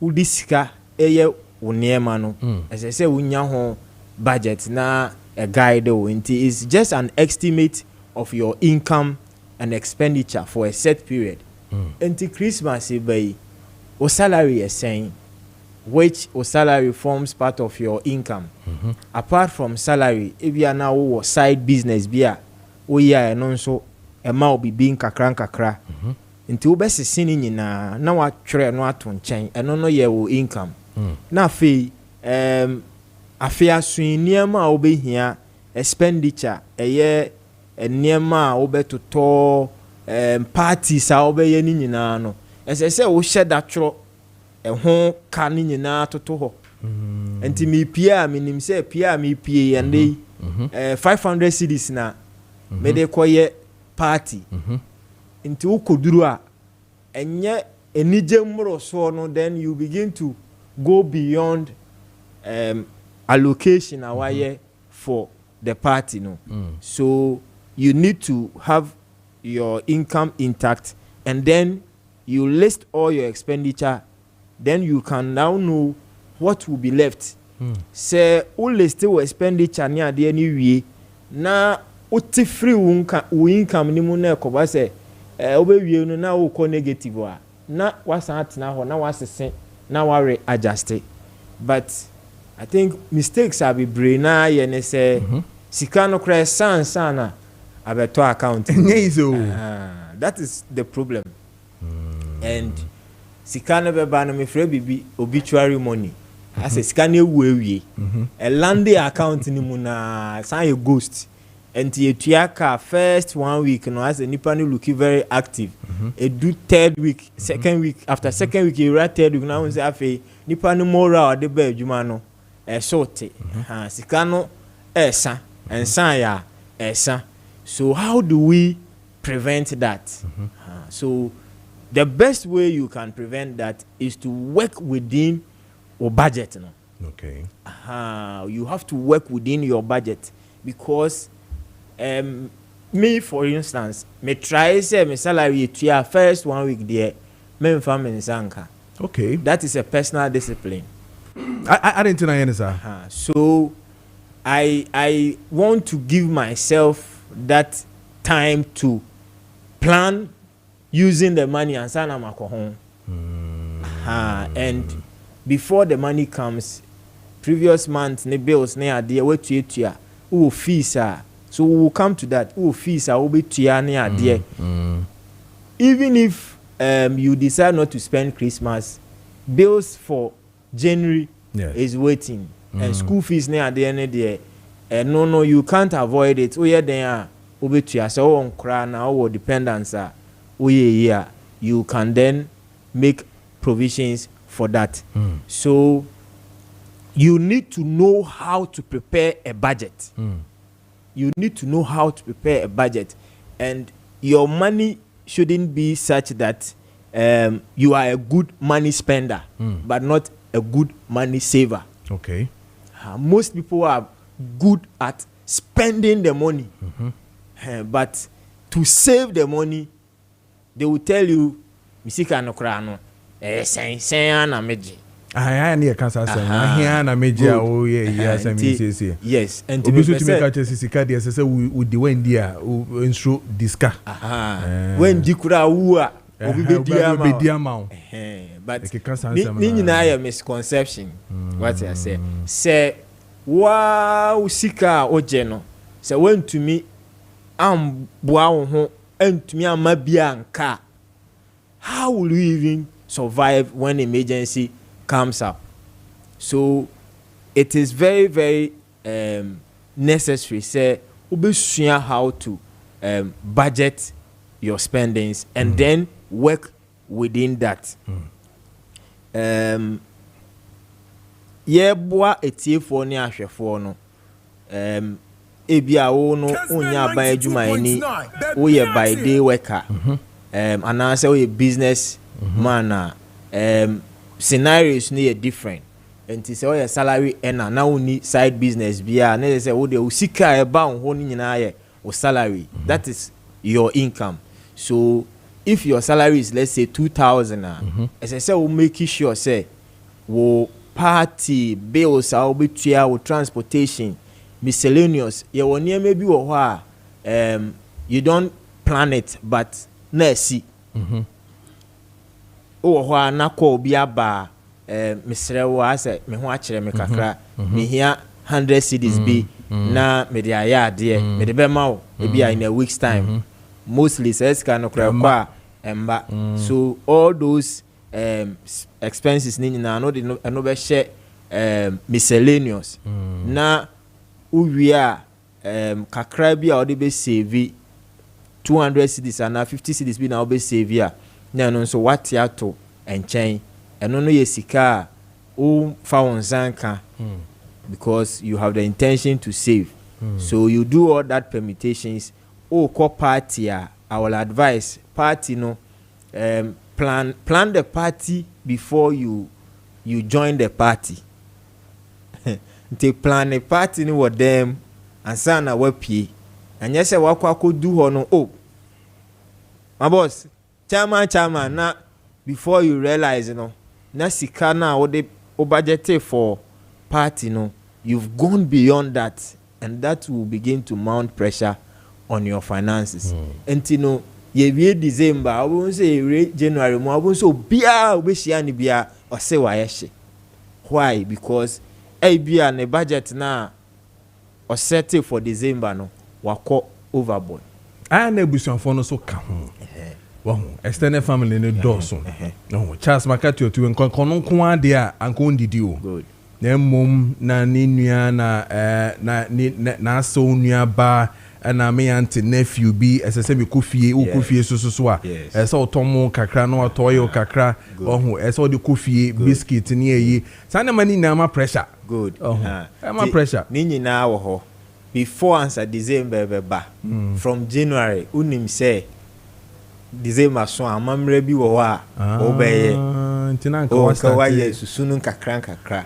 udi sika eye woniema no as I say wunya ho budget na a guide enti is just an estimate of your income and expenditure for a set period. Enti Christmas be o salary is saying which o salary forms part of your income. Apart from salary, if you are now side business bia o ya no so e ma obi bin kakra nti obese sini nyina na wa twere no ato nchen eno no ye wo income. Na fe afia suiniema obehia expenditure eye eniema obetoto parties a obeye ni nyina no ese wo hye da tworo ho ka ni nyina toto ho enti mi pia minim se pia mi pie yande 500 cedis na me de koye party enti wo koduru a enye enije mro so no then you begin to go beyond allocation awaye for the party no. So you need to have your income intact and then you list all your expenditure, then you can now know what will be left. Say all list your expenditure near the anyway na uti free income ni mu na ko ba say obewie no na wo ko negative a na wasat na ho na wasese na ware adjust it. But I think mistakes are be brain na ye ne say sika no cry sana abeto account. That is the problem. And sika no be ba no me free bibi obituary money. I say sika no ewie a land account ni mu na san a ghost. And the first 1 week, you know, as a nipa no looking very active. Do third week, second week, after second week, you write third week. Now we say, "Afe nipa no more or the bed, jumano, sorte, sikano, esa, and saya, esa." So how do we prevent that? So the best way you can prevent that is to work within your budget. No? Okay. You have to work within your budget because. Me for instance, me try say my salary to first 1 week there, me family sanka. Okay. That is a personal discipline. I didn't know sir. So I want to give myself that time to plan using the money and sign am home. And before the money comes, previous month ne bills ne ade we tuatua who fees are. So we will come to that. Fees are be there. Even if you decide not to spend Christmas, bills for January is waiting, and school fees near the end there. No, you can't avoid it. There so on crown or dependence. You can then make provisions for that. So you need to know how to prepare a budget. You need to know how to prepare a budget, and your money shouldn't be such that you are a good money spender, but not a good money saver. Okay. Most people are good at spending the money, But to save the money, they will tell you, misika no kra no, sen na meji. I near cancer, here na meji. Oh yes, I mean, yes, and to be to make a sisika, yes, I say we the when dear who disca. When dikura ua, obi be amount. But ni na ya misconception. What I say wow sika ojeno. Say when to me boa wo ho entumi amabia nka. How will you even survive when emergency comes up? So it is very, very necessary say obesua how to budget your spendings and then work within that. Yeboa etiefo ne ahwefo no ebia wo no onya ban adwuma ani wo ye by day worker and now say we business man scenarios no different and say we salary earner now we need side business bia na say wo de usika e ba ho ni nyina ye wo salary that is your income. So if your salary is let's say 2,000 as I say we make sure say wo party bills are obitua wo transportation miscellaneous ye won maybe wo ho you don't plan it but na see o ho na ko obi aba misre wo ase me ho akere me kakra me hia 100 cedis bi na me de aya de me de be ma wo e bi in a week's time mostly says can no kwa emba. So all those expenses ni na no de no be share miscellaneous na uwia kakra bi a o de be save 200 cedis and 50 cedis bi na o be save ya na no so what ya to enchen eno no ye sika o fa won zanka because you have the intention to save. So you do all that permutations. O call party I will advise party no plan the party before you join the party. They plan a party ni with them and sana wapie and yes say wakwa do ho no oh my boss chairman na before you realize na sika na o budget for party no you've gone beyond that and that will begin to mount pressure on your finances. And ye wie December I won't say January mo I won't so bia obehia ni bia or say why why because bia ne budget na or set it for December no wako overboard. I na ebusuafo no so ka ho extended family no doso no Charles Makati otu nkono nko ade a anko ndidi o good na mom na ni nua na so nua ba na me auntie nephew bi esese me kofie so a ese otomo kakra no atoyo kakra ohu ese odi kofie biscuit ni eyi sana mani na ma pressure good ma pressure ni nyina wo ho before answer December ba from January unim say December so amamre bi wo a obeye ntina nka wa yesusunu kakra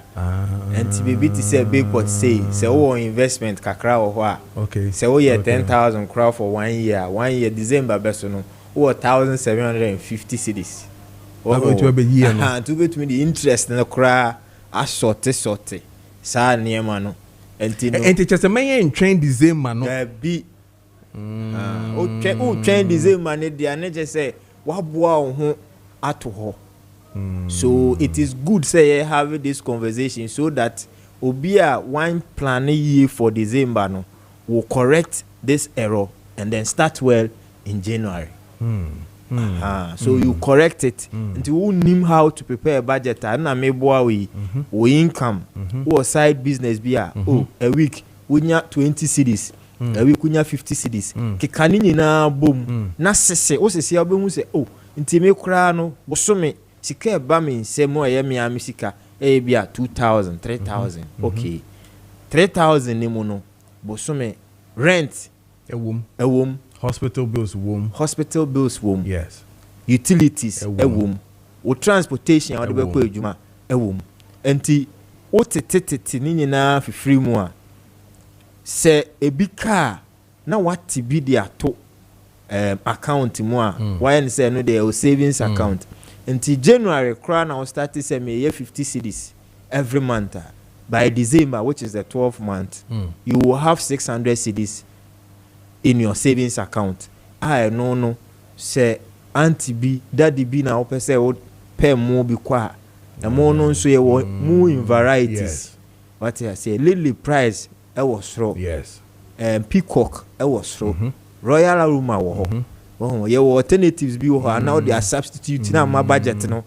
enti bibi ti say big pot say wo investment kakra wo ho a okay say wo ye 10,000 crowd for 1 year December beso no wo 1,750 cedis o to be year no to be to me the interest na kra a sorte sa niema no enti chese men train December no bi o train December ne dia ne je say waboa wo ho ato ho. So it is good say have this conversation so that obia one plan year for December no will correct this error and then start well in January. So you correct it until you know how to prepare a budget and na meboa we income or side business bia a week unya 20 cedis a week unya 50 cedis kekani nyina bom na sese o sese obehu se nti me kra no bosome sika ba me nsemo ye me amisika bia 2,000 3,000 okay 3,000 ni mu no bosome rent ewom hospital bills wom yes utilities ewom o transportation ade be kwa adwuma ewom enti o tetete ni nyina fifiri mu a se ebi car na what to be the ato account more. Why and say no there savings account. Until January, crown now started say me 50 cedis every month. By December, which is the 12th month, you will have 600 cedis in your savings account. I no say auntie B, daddy B now say pay more be kwa. And more no so you more in varieties. Yes. What I say, Lily Price, I was raw. Yes. Peacock, I was raw. Royal Aroma, oh, your alternatives be and now they are substituting now my budget. No,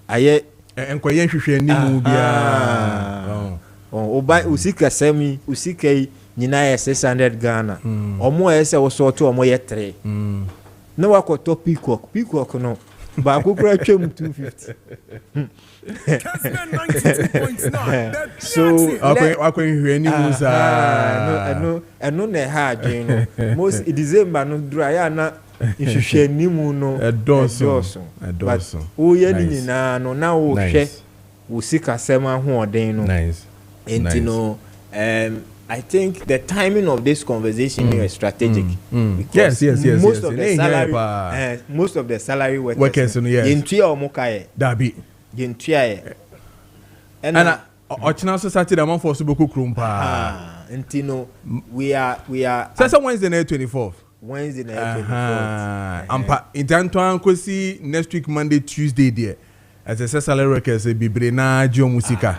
I and Koyen should ni mubia. Oh, buy Usika semi, Usika, Nina 600 Ghana, or more as I was sort to a more 3. No, I could top Peacock, no, but I could grab 250. So, I couldn't hear any news. I know they had, you know, most December no dry, not if you share Nimuno, a dozen. Oh, yeah, no, now Usika Sema who are they no. Nice. And you know, I think the timing of this conversation is strategic. Yes. Most of the salary, most of the salary workers, Dabi. And Ochina Society, I'm for Subuku Krumpa. And you know, we are. Sasa Wednesday night 24th. Wednesday night 24th. In Tantuan Kosi next week, Monday, Tuesday, dear. As a salary workers, a bibrena Joe Musica.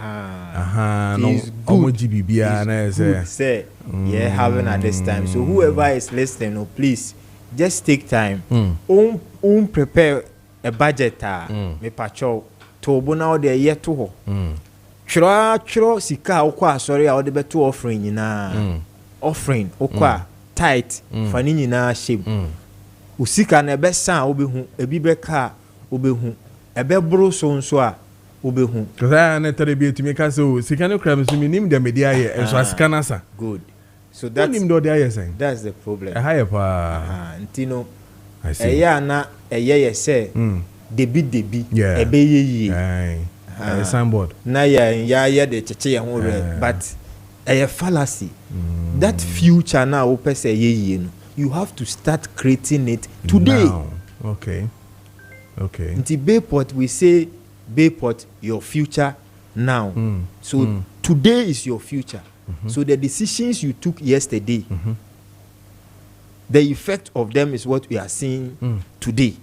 No, good say, yeah, having at this time. So whoever is listening, please just take time. Prepare a budget. Me pacho to now the year to Chro sika okwa sorry I would be to offering na offering okwa tight fani na shape. Usika na be san obehu ebi be ka obehu ebe bro so a obehu. Because I enter be to make us so sikano crabs to me the media here and so askanasa. Good. So that's that's the problem. A higher pa Ntino I see. Na say debi yeah. Ebe ye. Signboard. Na ya de cheche ya ho but a fallacy. That future now open say ye you have to start creating it today. Now. Okay. Until Bayport we say Bayport your future now. So today is your future. So the decisions you took yesterday, the effect of them is what we are seeing today.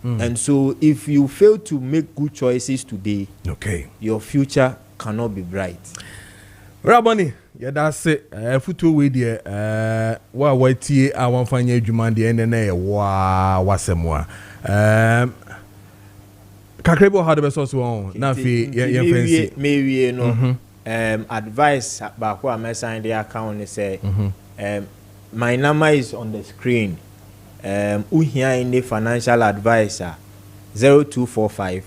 And so if you fail to make good choices today, your future cannot be bright. Rabani, yeah, that's it. Futu we there. Wa tie a wan fanya adwuma de ene wa wasemwa. Kakrebo had the best one. Na fi ye me no. Advice back where I sign the account and say my number is on the screen. Who here in the financial advisor 0245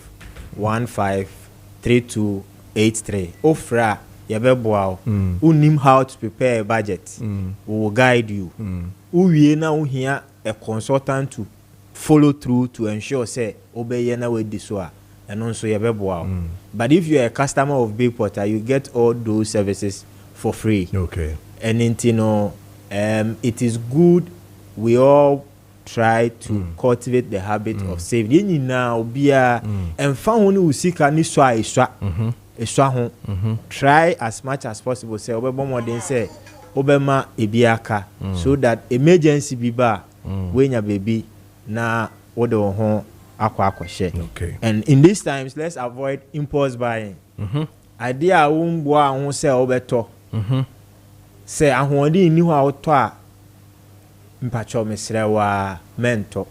153283. Ofra yabeboa. Who know how to prepare a budget. We will guide you. Who we now here a consultant to follow through to ensure say obey na with this one. And also yabeboa. But if you are a customer of Bayport, you get all those services for free. And you know, it is good we all try to cultivate the habit of saving. Yen now be and found who usika ni iswa try as much as possible say obebo modern say obema ebiaka so that emergency biba when your baby na odo ho akwa share. And in these times let's avoid impulse buying. Idea umbo ho say obeto say ahodi ni ho auto a mpacho mesrewa mento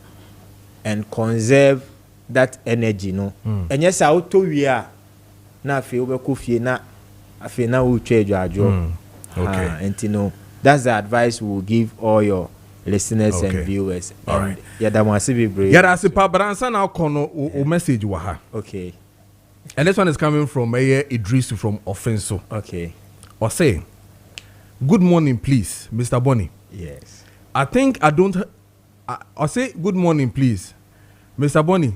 and conserve that energy no. And yes auto we are na afi obeko fie na afi na wo twa adwo. And you know that's the advice we will give all your listeners and viewers. All right. Yada mo asibi brave. Yada asipa bransa na kono o message wa ha. Okay. And this one is coming from Idris from Offenso. Okay. Or say, good morning, please, Mr. Bonnie. Yes. I think I don't. I'll say good morning, please, Mr. Bonnie.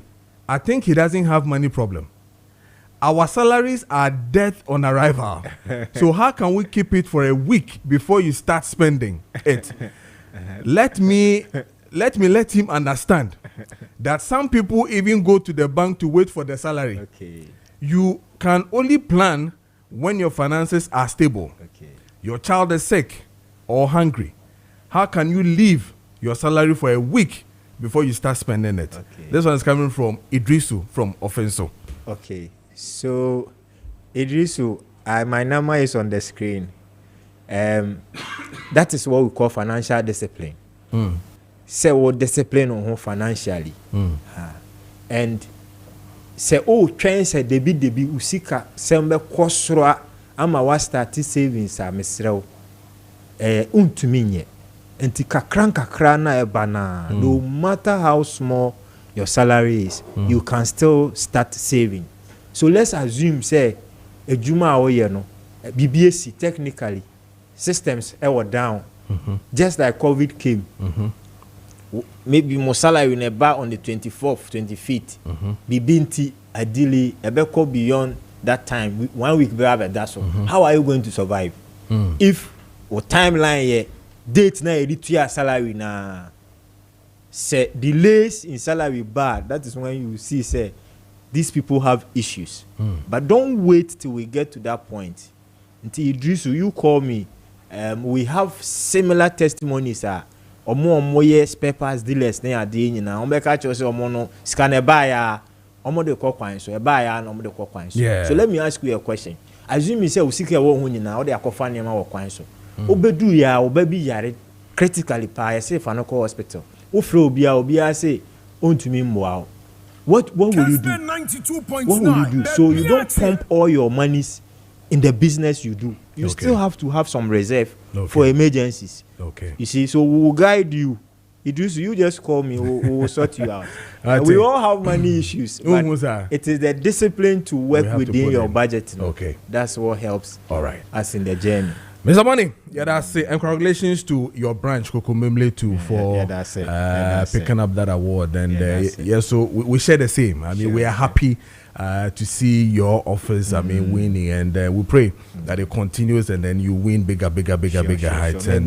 I think he doesn't have money problem. Our salaries are death on arrival. So how can we keep it for a week before you start spending it? let him understand that some people even go to the bank to wait for the salary. Okay. You can only plan when your finances are stable. Okay. Your child is sick or hungry. How can you leave your salary for a week before you start spending it? Okay. This one is coming from Idrisu from Offenso. Okay. So, Idrisu, my number is on the screen. That is what we call financial discipline. Say what discipline on financially. And say trends say debi usika sembe kosra ama wa start savings a mesrew untumi nye enti kakra na ebana no matter how small your salary is you can still start saving. So let's assume say ejuma oye no BBAC technically systems were down just like COVID came. Maybe my salary in a bar on the 24th, 25th. Bibinti ideally ebeko beyond that time 1 week be have that so. How are you going to survive? If your timeline here date na edit your salary na say delays in salary bad, that is when you see say these people have issues. But don't wait till we get to that point. Until Idrisu, you call me. We have similar testimonies. Omo ye spare parts dealers na ade nyina omo ka cho say omo no scanner buy ya omo de kokwan so e buy ya na omo de kokwan so. So let me ask you a question. Assume say usika wo hu nyina o de akofa nema wo kwan so obedu ya obabi yare critically pa say fa no ko hospital wo fro obi a say ontumi mmoa. What will you do? What will you do? So you don't pump all your monies in the business you do. You still have to have some reserve for emergencies. Okay. You see, so we will guide you. You just call me, we will sort you out. We all have money issues, but it is the discipline to work within your budget. Okay. That's what helps us in the journey. Mr. Money, that's it. And congratulations to your branch, Kokomemle, too, for picking up that award. And so we share the same. I mean, we are happy to see your office, winning, and we pray that it continues and then you win bigger heights. And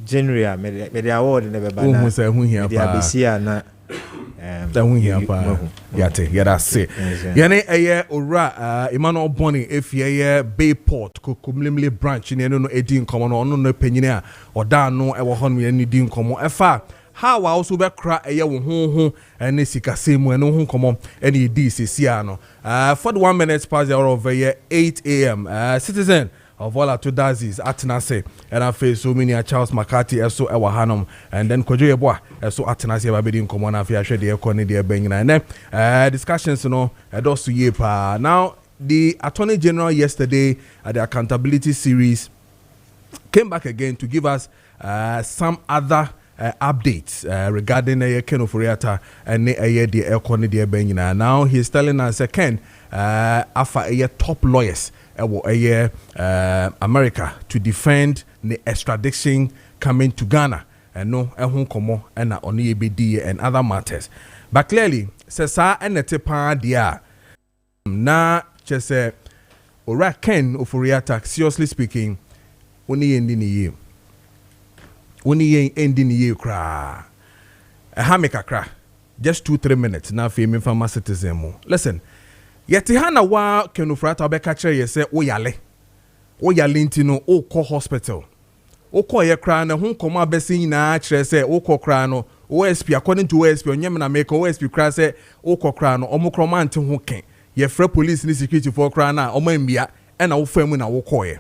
January, the award never bad. That's it. Yane eye ora Emmanuel Bonny if ye Bayport Kokomlemle branch ni no edi nkomo no no panyine a oda no e wo ho no ni di nkomo efa how also be kra eye wo ho ene sikasemu ene ho nkomo ene di sesia no 41 minutes past the hour of 8 a.m. Citizen of all our two dazis atenase and I face so many Charles McCarthy so ewa hanom and then Kojo Preko so atenase ba be di nkomo na afia hwe de ekoni de bengina and then discussions no edosu ye pa. Now the Attorney General yesterday at the accountability series came back again to give us some other updates regarding Ken Oforiatta and the ekoni de bengina. Now he's telling us Ken afa top lawyers America to defend the extradition coming to Ghana and no ehun komo and oni ebedi and other matters. But clearly sesa enete pa dia na chese ora Ken Oforiatta seriously speaking oni endi ni ye kra hamekakra just 2-3 minutes na fe me fama citizen mo. Listen, yeti hana wa Ken Oforiatta obeka kire ye se oyale ntino o ko hospital o ko ye kra na hu komo abesi nyina kire se o ko kra no OSP according to OSP onyem na make OSP kra se o ko kra no omokroma ante hu ken ye fra police ni security for kra na omambia e na wo famu na wo ko ye.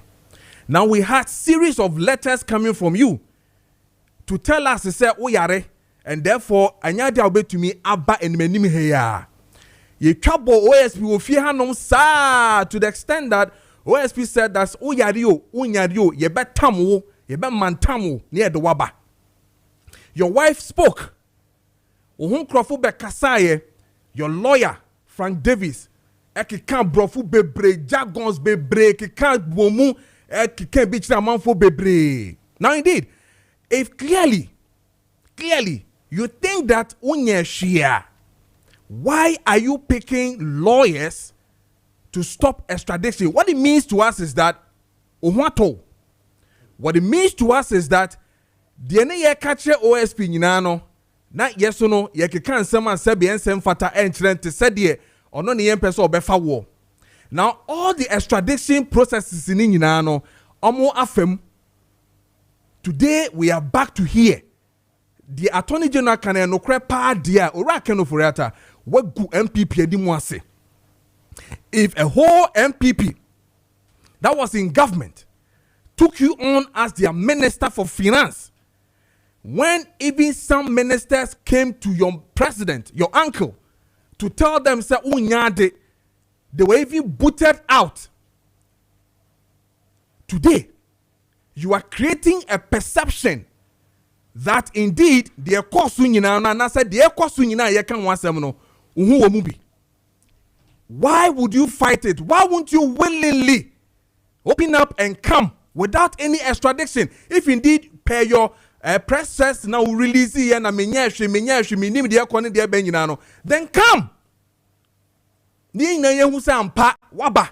Now we had series of letters coming from you to tell us say oyare and therefore anya dia obetumi aba enmanim he ya ye twabo OSP wo fie hanom sa to the extent that OSP said that unyari ye betam ye be mantam ne de waba. Your wife spoke. Ohun krofo be kasaye. Your lawyer Frank Davis ekika brofu bebre jargons bebre ekika bomu ekika bichira manfo bebre. Now indeed, if clearly you think that unye shia, why are you picking lawyers to stop extradition? What it means to us is that de ne ye catch OSP nyina no na yeso no ye keka nsem asabi ensem fata enchirente sede ono ne yempe so obefa wo. Now all the extradition processes in nyina no omo afem. Today we are back to here. The Attorney General can no cre pa dia ora keno forata wagu MPP edi mu ase. If a whole MPP that was in government took you on as their minister for finance, when even some ministers came to your president, your uncle, to tell them say unyade, they were even booted out. Today you are creating a perception that indeed the ekosu nyina na say the ekosu nyina ye kan wasem no uhu wo mu bi. Why would you fight it? Why won't you willingly open up and come without any extradition? If indeed per your process now release here na menyahwe minim de ekone de ben nyina no, then come. Ni na ye hu say ampa waba.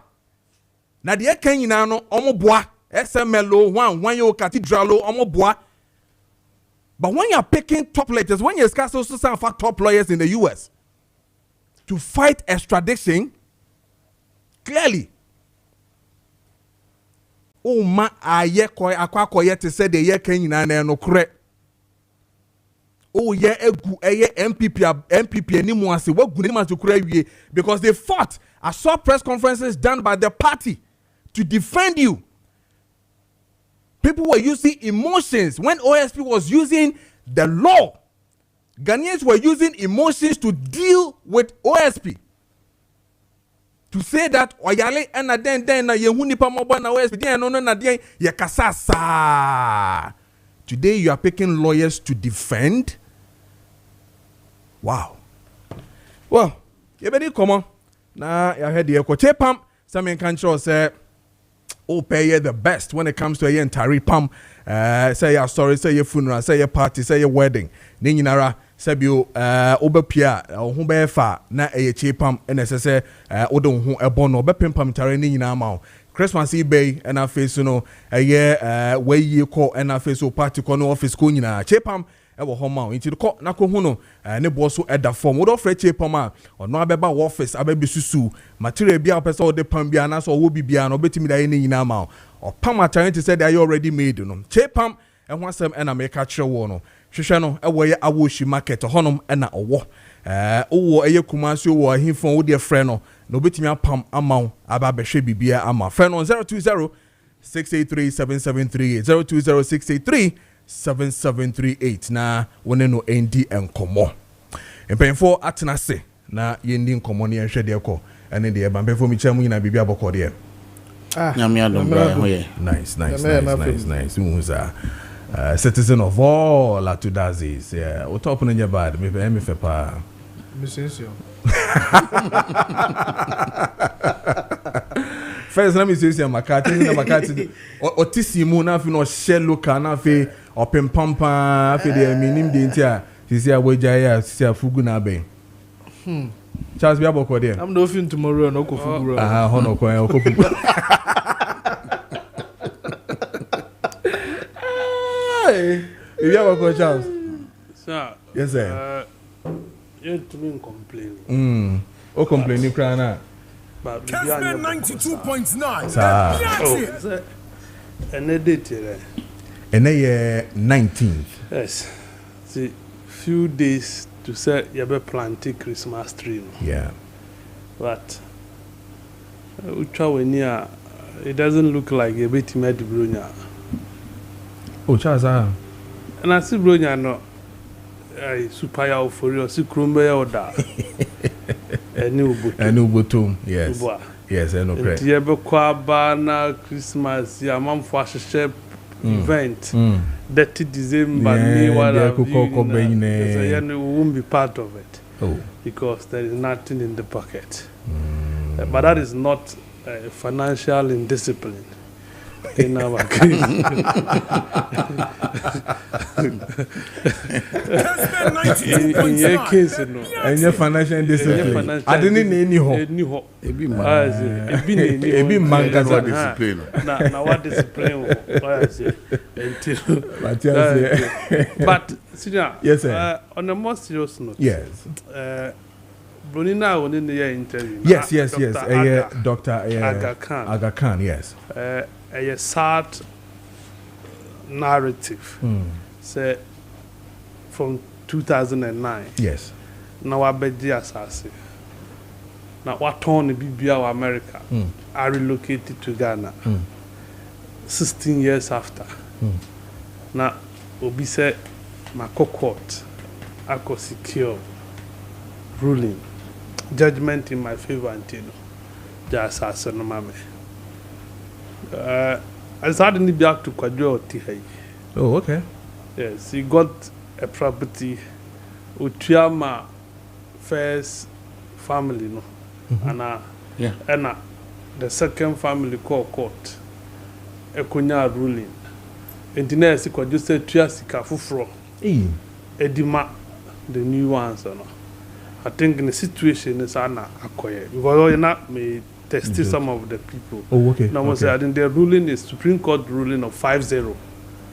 Na de kan nyina no omoboa SMLO one yo cathedral omoboa. But when you're picking top letters, when you're scarce also some top lawyers in the US to fight extradition, clearly, oh ma aye koi akwa koye te say the ye ken nyina no kure. Oh ye egu eye MPP animu ase wagu ni ma to kure wie because they fought. I saw press conferences done by the party to defend you. People were using emotions when OSP was using the law. Ghanaians were using emotions to deal with OSP. To say that oyale and then na yehuni pa moba na OSP den no na den ye kasasa. Today you are picking lawyers to defend. Wow. Well, you better come on. Na ya head ye ko chepam some country say oh, pay the best when it comes to a entire pam. Say your story, say your funeral, say your party, say your wedding. Ninara, say you obepia, humbefa, na a chipam, and as I say, odon who a bono, bepim pam tare ninama. Christmas Bay and our face, you know, a year way you call and our face, so party corner office kunina, chipam. Ewo homa into the court na ko huno ne boso eda form wodo frɛ che pama ono abeba office abebi susu material bia pesa wo de pam bia na so wo bibia no betimi da ye nyina ma o pam atare to say they are already made no che pam ho asem na make kire wo no hwehwe no ewo ye awoshi market honom na owo owo eye kumasi wo ahimfo wo de frɛ no no betimi apam amaw aba behwe bibia ama frɛ no 020 683 773 020 683 7738 na wone no endi enkomo empenfo atena se na yendi nkomo ne ehwe de ko ene de ba mpefo mi chamu nyina bibia bokọ de nyame adom ho ye nice umuza citizen of all Latudazis o top no nya bad me fe pa misensio first let me say Maakye otisimu na fi no shell local na fi open pampa fi de minim de ntia sisi awoja ya sisi afugu na ben Charles bia bokọ de I'm no fin tomorrow no ko fugu hono ko fugu bia bokọ Charles sir yes sir you to me complain o complain ni kra na Kessben 92.9. Sir. And a date here. And a 19th. Yes. See, few days to say you have planted Christmas tree. Yeah. But it doesn't look like a bit made Brunya. Oh, Charles. And I see Brunya no. I super for you, see Crumbe or da. A new bottom, yes. Yes, I know. Kwabana Christmas, yeah, mom for a event. 30 December, me won't be part of it. Oh. Because there is nothing in the pocket. But that is not financial indiscipline. in our case. In your case, no. And your financial discipline. I didn't need any hope. Ebi manga what discipline. Now what discipline? But yes, sir. On a more serious note, yes. Brunina on in the interview. Yes. Dr. Aga Khan. Aga Khan, yes. A sad narrative. Say from 2009. Yes. Now I bet the assassin. Now what town BBA America I relocated to Ghana 16 years after. Now Obi said my court I could secure ruling judgment in my favor until the assassin mame. I suddenly back to Kojo Preko. Oh, okay. Yes, he got a property Utiama first family, no. And the second family called court. A Konya ruling. And the next could just say Triasika Fufro. Edima the new ones, no. I think in the situation is Anna Akoye. Because you're not may test some of the people. Oh, okay. Now, I think the ruling is Supreme Court ruling of 5-0.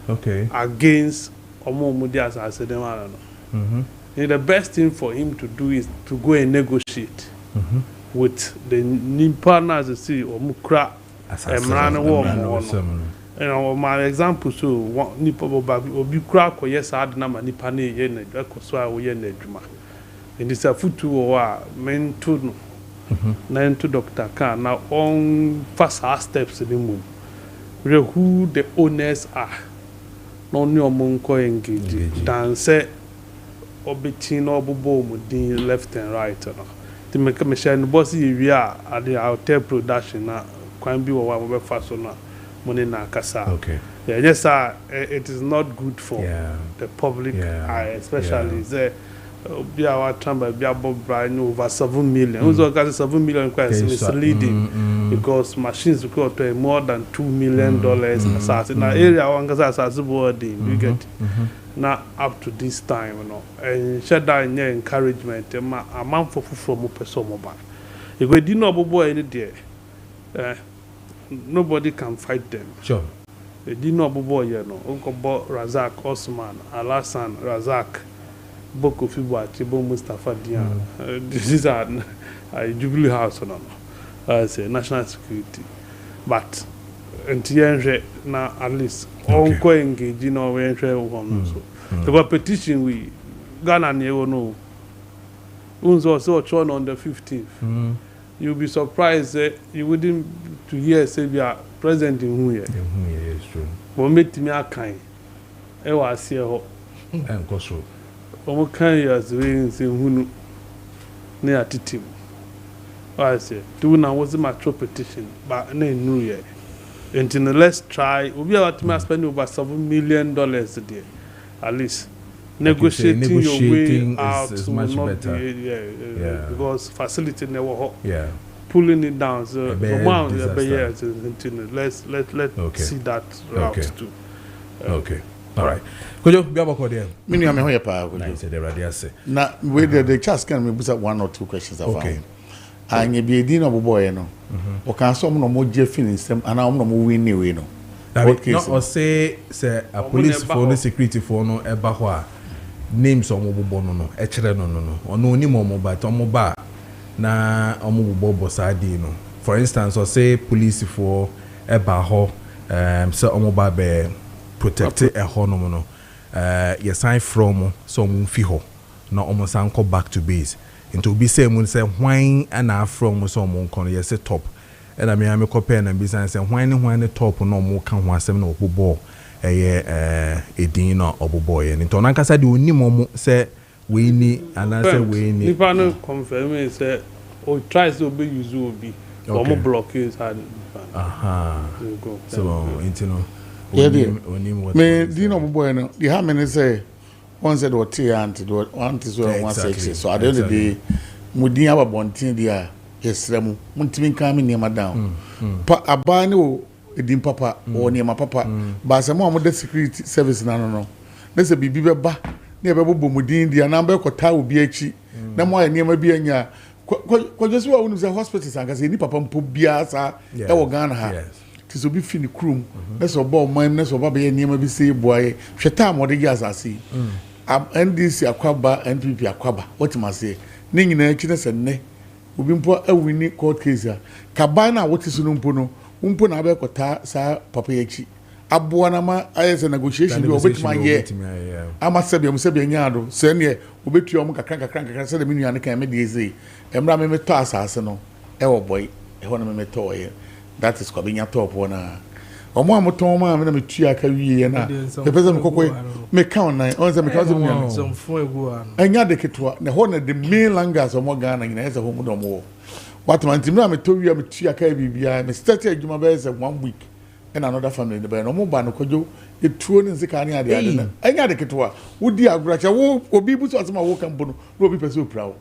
Okay. Against Omo Mudias as a demand. The best thing for him to do is to go and negotiate with the Nippana as a see or Mukra and Rana War. My example so Nipo Obi crack or yes, I had number Nipani yen a Koswa yen a Juma. And it's a futu or men to nine to Dr. Khan now on first steps in the moon. Who the owners are. No new monko engage. Dan say Obitin or Bobo Mudin left and right. To make a machine bossy we are at the hotel production now. Can be one fast on money na kasa. Okay. Yeah, yes, sir. It is not good for the public eye, especially there. Be our chamber, be about brand over 7 million. Who's got 7 million quite misleading because machines will pay more than $2 million. In the area, one gets as a wording. You get now up to this time, you know, and shut down your encouragement. A man for from person mobile. If we did not boy any day, nobody can fight them. Sure. They did not boy, you know. Uncle Razak Osman, Alasan Razak. Boko Fiba, Chibo Mustafa Dian. This is a Jubilee House, no, as a national security. But until now, at least, all engaged, you know, we enter one. So the petition we Ghana never know. Also, shown on the 15th. You'll be surprised that you wouldn't to hear say we are present in Huye. Yes, true. But make me a kind. I was here. And Koso. Omo kan years we say hunu na atitim. I say do na was my petition but na new year. Until let's try we are to spend over $7 million a day at least. Negotiating your way out is much better. Because facility never pulling it down. So let's see that route too. Okay. All right. Kojo, be able to there. Many am here pa. Nice, the radio say. Na we the chance can me put up 1 or 2 questions of okay. And you be din of boy no. O can some no more jeffing sem and am no win we no. Not or say a police for the security for no eba ho a names on obobo no e kire no ono ni mo ba to mo ba na omobobo bosadi no. For instance, or say police for eba ho so omo ba be protect a hono no yes sign from some fi na almost anko back to base into be say mun say hwan ana from some kono yes top and I mean compare na business say hwan top no mo kan ho asem na obobo edin na obobo ye into na kasa de onimo mo say we ni ana say we ni if I no confirm say o try to be use obi or mo block is hard so into no me do no boy no the how many say one said what and one is 160 so at the end of the day mudin aba bontin dia yesremu muntimi kan me niam down pa abani o edim papa or near my papa but some more the security service no there's a bibi ba near bebo mudin the number kota will be echi na mo near ma bi anya ko just wa unu say hospitals and say ni papa mpo bia sa e wo Ghana ha ti so bi fini krum na so ba o man na so ba be near ma bi say boy hweta mo de gas asi NDC akwaba NPP akwaba what must say ni nyina echi na se ne obi mpo awini court case a kabana what is no mpo no mpo na be kota sa papa echi aboa na ma ayese negotiation bi obetima ye ama sebia nyaado se ne obetua om kakran se de menu ane kan me de eze emra me to asase no e wo boy e ho na me to ye that is kwabenya top na omo amoton ma me na metua aka wie na pepese me kokoi me count na on se me count me some fun egu an anya de ketwa na ho na the main langas omo Ghana nyina ese ho mu do mo what man timra me to wie me tua aka bibia me start adwuma be se 1 week and another family the no mo ba no Kojo etuo ni nzika ani ade ade na anya de ketwa wodi aguracha wo obi bu so asema wo kan bo no obi pese opra wo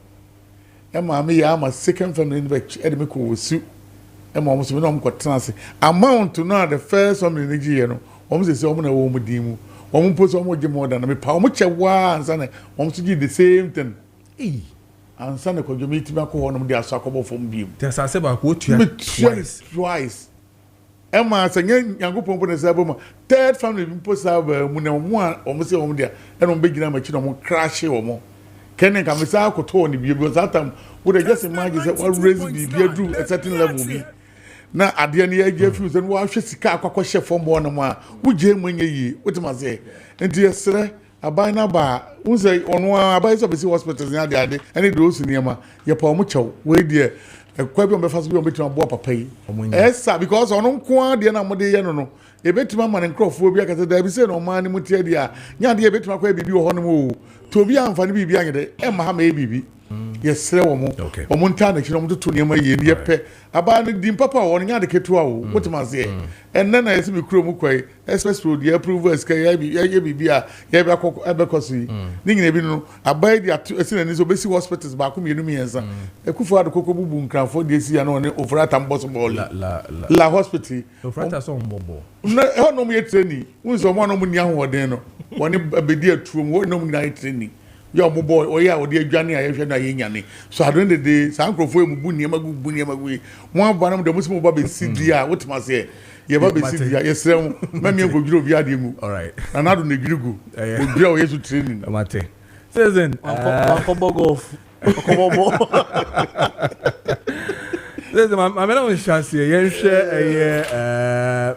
e ma me ya ma second family ni be e de me ko wosu e ma mo so me no mo ko transe amount no the first family ni giye no o mo se o mo na wo mo din mu o mo poso o mo je mo da na me pa o mo che wa ansa na o mo so gi the same thing ansa na Kojo me tiba ko ho no mo de aso akobo fom biem te asase ba ko otua twice Emma saying Yankopon put a saboma, third family post out one or Monsieur Omedia, and on beginning machine crash or more. Can I come with our cotton because that time would I just imagine that what raising the beer drew a certain level be. Now at the end of Jeffreys and why should Sika chef from one of my would Jim when ye, what am I say? And dear sir, I buy now bar, who say on one I buy some hospitals in the other and it goes in Yama, your poor mucho, wait dear. A question be fast be on between boa pay. Yes, because on kwa de na mode ye no. E betima man nkrofo bi akase da bi se no man ni mutie dia. Nya de e betima kwa bibi wo ho no mo. To bi amfani bibi anyede e ma ha ma e bibi. Yes, wo mo. O mo nta na kire mo to ne ma ye ne pe. Aba ni dim papa wo nya de ketua wo. What ma say? En na yesi bi kuro mu kwai. Express road ye approve as ka ye bibi a ye bi akoko e be kosi. Ni nyina bi no aba di esi na ni so besi hospitals ba ko mienu miensa. Ekufo ado koko bubu nkranfo de esi ya na one ofrata mboso ball. La hospital. Ofrata so mbombo. Na e no mo ye training. Unso mo no mo ni ahoden no. Woni abedi atuom wo no mo ni training. Your boy, or yeah, or the Johnny, I have any. So I don't the day, Sanko for Bunia Magu, one banam the Muslim Bobby Sidia, what must say? Ye Bobby Sidia, yes, sir, Mammy will grow Yadimu. All right, and I don't agree. Will grow yes to training. Mate. Says in Listen, I'm not sure.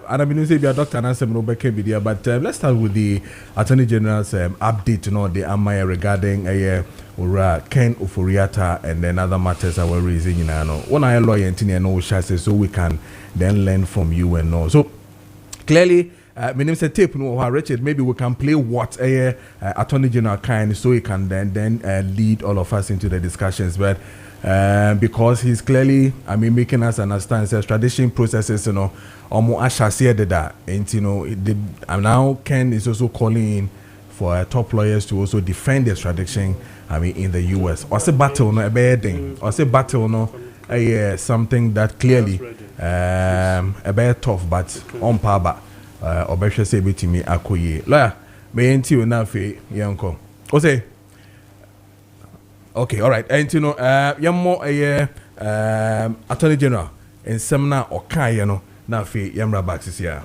And I mean, say be a doctor and answer no KPD, but let's start with the Attorney General's update, you know, the Amaya regarding Ken Oforiatta and then other matters that were raising, you know. One I lawyer and no chassis, so we can then learn from you and know. So clearly, my name is tape. No, Richard. Maybe we can play what Attorney General can, so he can then lead all of us into the discussions, but. Because he's clearly, I mean, making us understand extradition processes, you know, almost that, and you know, and now Ken is also calling in for top lawyers to also defend the extradition. I mean, in the U.S. Or say battle, no, a bad thing. Or say battle, no, something that clearly, a bit tough, but on power. Or better say, to me, akoye. Lawyer, may you now fe yanko. O say. Okay, all right. And you know, yammo Attorney General in Semna or Kayano, now fe Yamra Baxis here.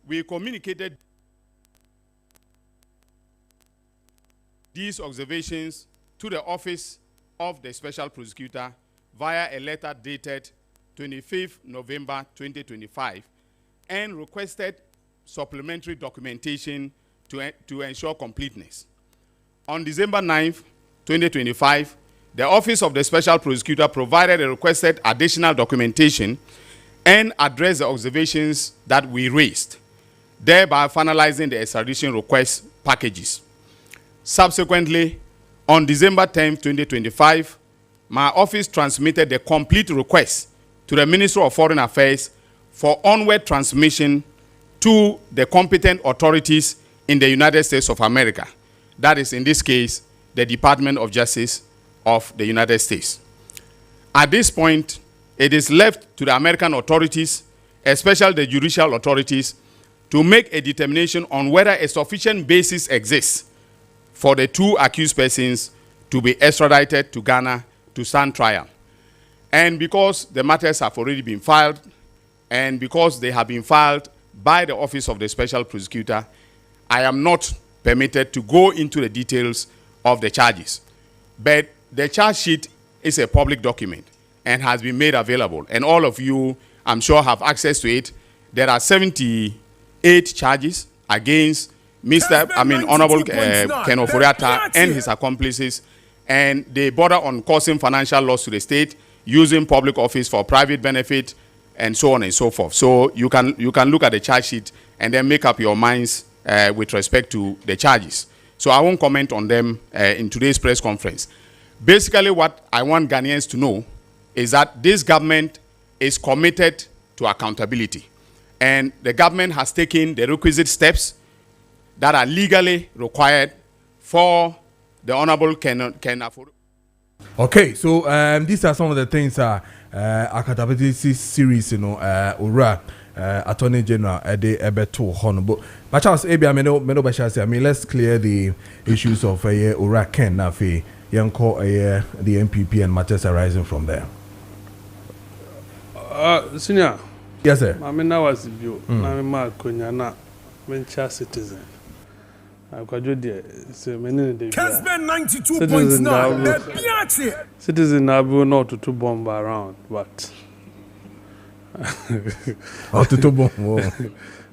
We communicated these observations to the Office of the Special Prosecutor via a letter dated 25th November 2025 and requested supplementary documentation to ensure completeness. On December 9th, 2025, the Office of the Special Prosecutor provided a requested additional documentation and addressed the observations that we raised, thereby finalizing the extradition request packages. Subsequently, on December 10th, 2025, my office transmitted the complete request to the Ministry of Foreign Affairs for onward transmission to the competent authorities in the United States of America. That is, in this case, the Department of Justice of the United States. At this point, it is left to the American authorities, especially the judicial authorities, to make a determination on whether a sufficient basis exists for the two accused persons to be extradited to Ghana to stand trial. And because the matters have already been filed, and because they have been filed by the Office of the Special Prosecutor, I am not permitted to go into the details of the charges. But the charge sheet is a public document and has been made available. And all of you, I'm sure, have access to it. There are 78 charges against Honorable Ken Ofori-Atta and his accomplices. And they border on causing financial loss to the state, using public office for private benefit, and so on and so forth. So you can look at the charge sheet and then make up your minds with respect to the charges. So I won't comment on them in today's press conference. Basically, what I want Ghanaians to know is that this government is committed to accountability. And the government has taken the requisite steps that are legally required for the Honorable Ken Ofori. Okay, so these are some of the things accountability series, Ura Attorney General Ede Ebeto Honorable. But Charles Abia let's clear the issues of Ura Ken Nafi, Yanko the MPP and matters arising from there. Senior. Yes, sir. I mean, now as you, I'm Maakye, venture citizen. Kessben 92.9. Citizen Abu not to bomb around, but to bomb.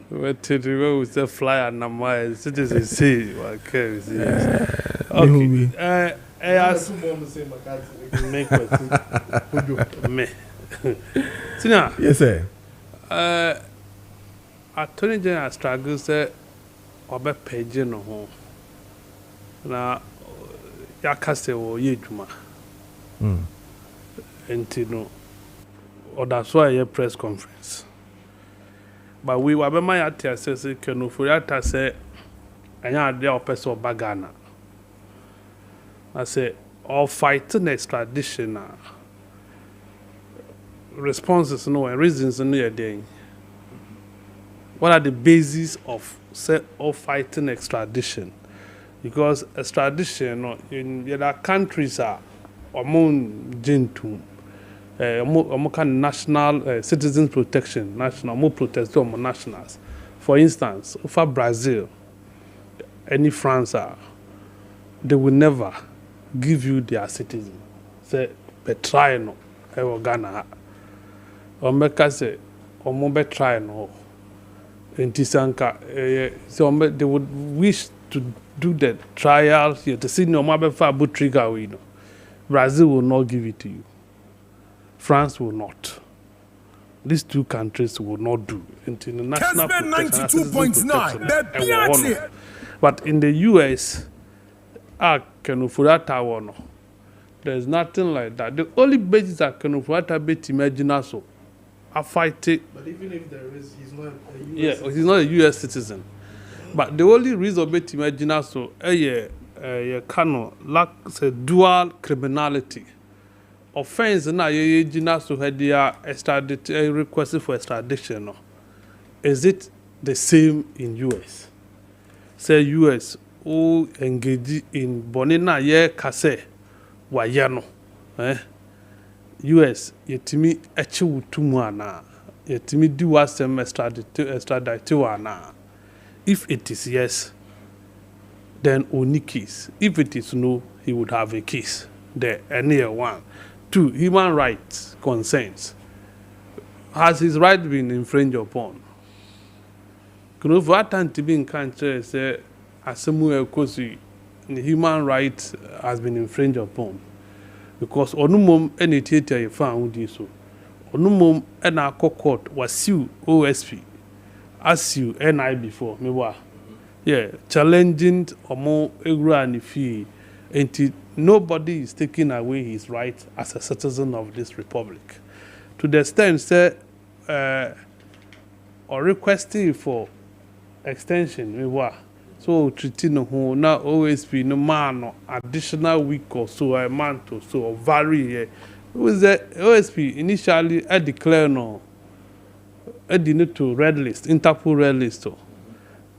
What to do with the flyer number? Citizen see what cares. Okay. I ask make me. Sina. Yes, sir. Attorney General struggle say obe page no ho na yakase wo yedwuma enti no or that's why a press conference, but we were my at say Ken Ofori-Atta say anya ade opeso bagana I say all fighting extradition responses no and reasons no your day. What are the bases of of fighting extradition? Because extradition in the countries are among gentle, national citizens protection, national more protest nationals. For instance, for Brazil, any France, they will never give you their citizen. Say, try no, Ghana, or make us say, or more try no. In Tisanka, so they would wish to do the trial here to see no matter for trigger. We know Brazil will not give it to you. France will not. These two countries will not do international protection. 92.9. But in the US, Ken Ofori-Atta there's nothing like that. The only basis that Ken Ofori-Atta bet imagine so. I fight it. But even if there is, he's not a US citizen. He's not a US citizen. But the only reason bet imagine so, lacks a dual criminality. Offense na ye so had their request for extradition. No. Is it the same in US? Say US who engage in bonina ye kase wa yano. US yetimi echi wutumu ana yetimi do wasem extradite ana. If it is yes, then only case. If it is no, he would have a case. There, any one. 2, human rights concerns. Has his right been infringed upon? Ken Ofori-Atta to be in country say asemu ekosi the human rights has been infringed upon. Because onumom any theater you found this so onumom ena court was sue OSP as you NI before me wa challenging omo egura and fee until nobody is taking away his right as a citizen of this republic to the extent say or requesting for extension me wa. So treating no OSP no man additional week or so a month or so or vary was the OSP initially declared no need to red list, Interpol red list.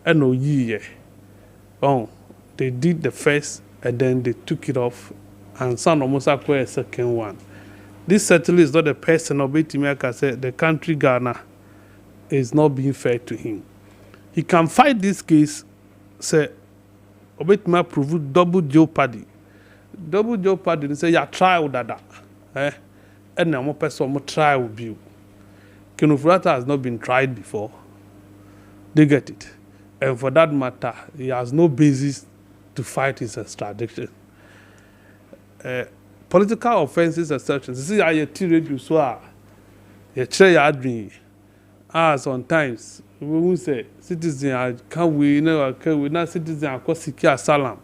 And no year. Oh, they did the first and then they took it off and some almost acquired a second one. This certainly is not the person of Betimeka said the country Ghana is not being fair to him. He can fight this case, say Obetima proved double jeopardy. Double jeopardy, they say, yeah, trial that. And now more person more trial with you. Kenufurata has not been tried before. They get it. And for that matter, he has no basis to fight his extradition. Political offenses exceptions. You see, I tirade you so you try your dream. Sometimes we will say citizen can we not citizen across secure asylum.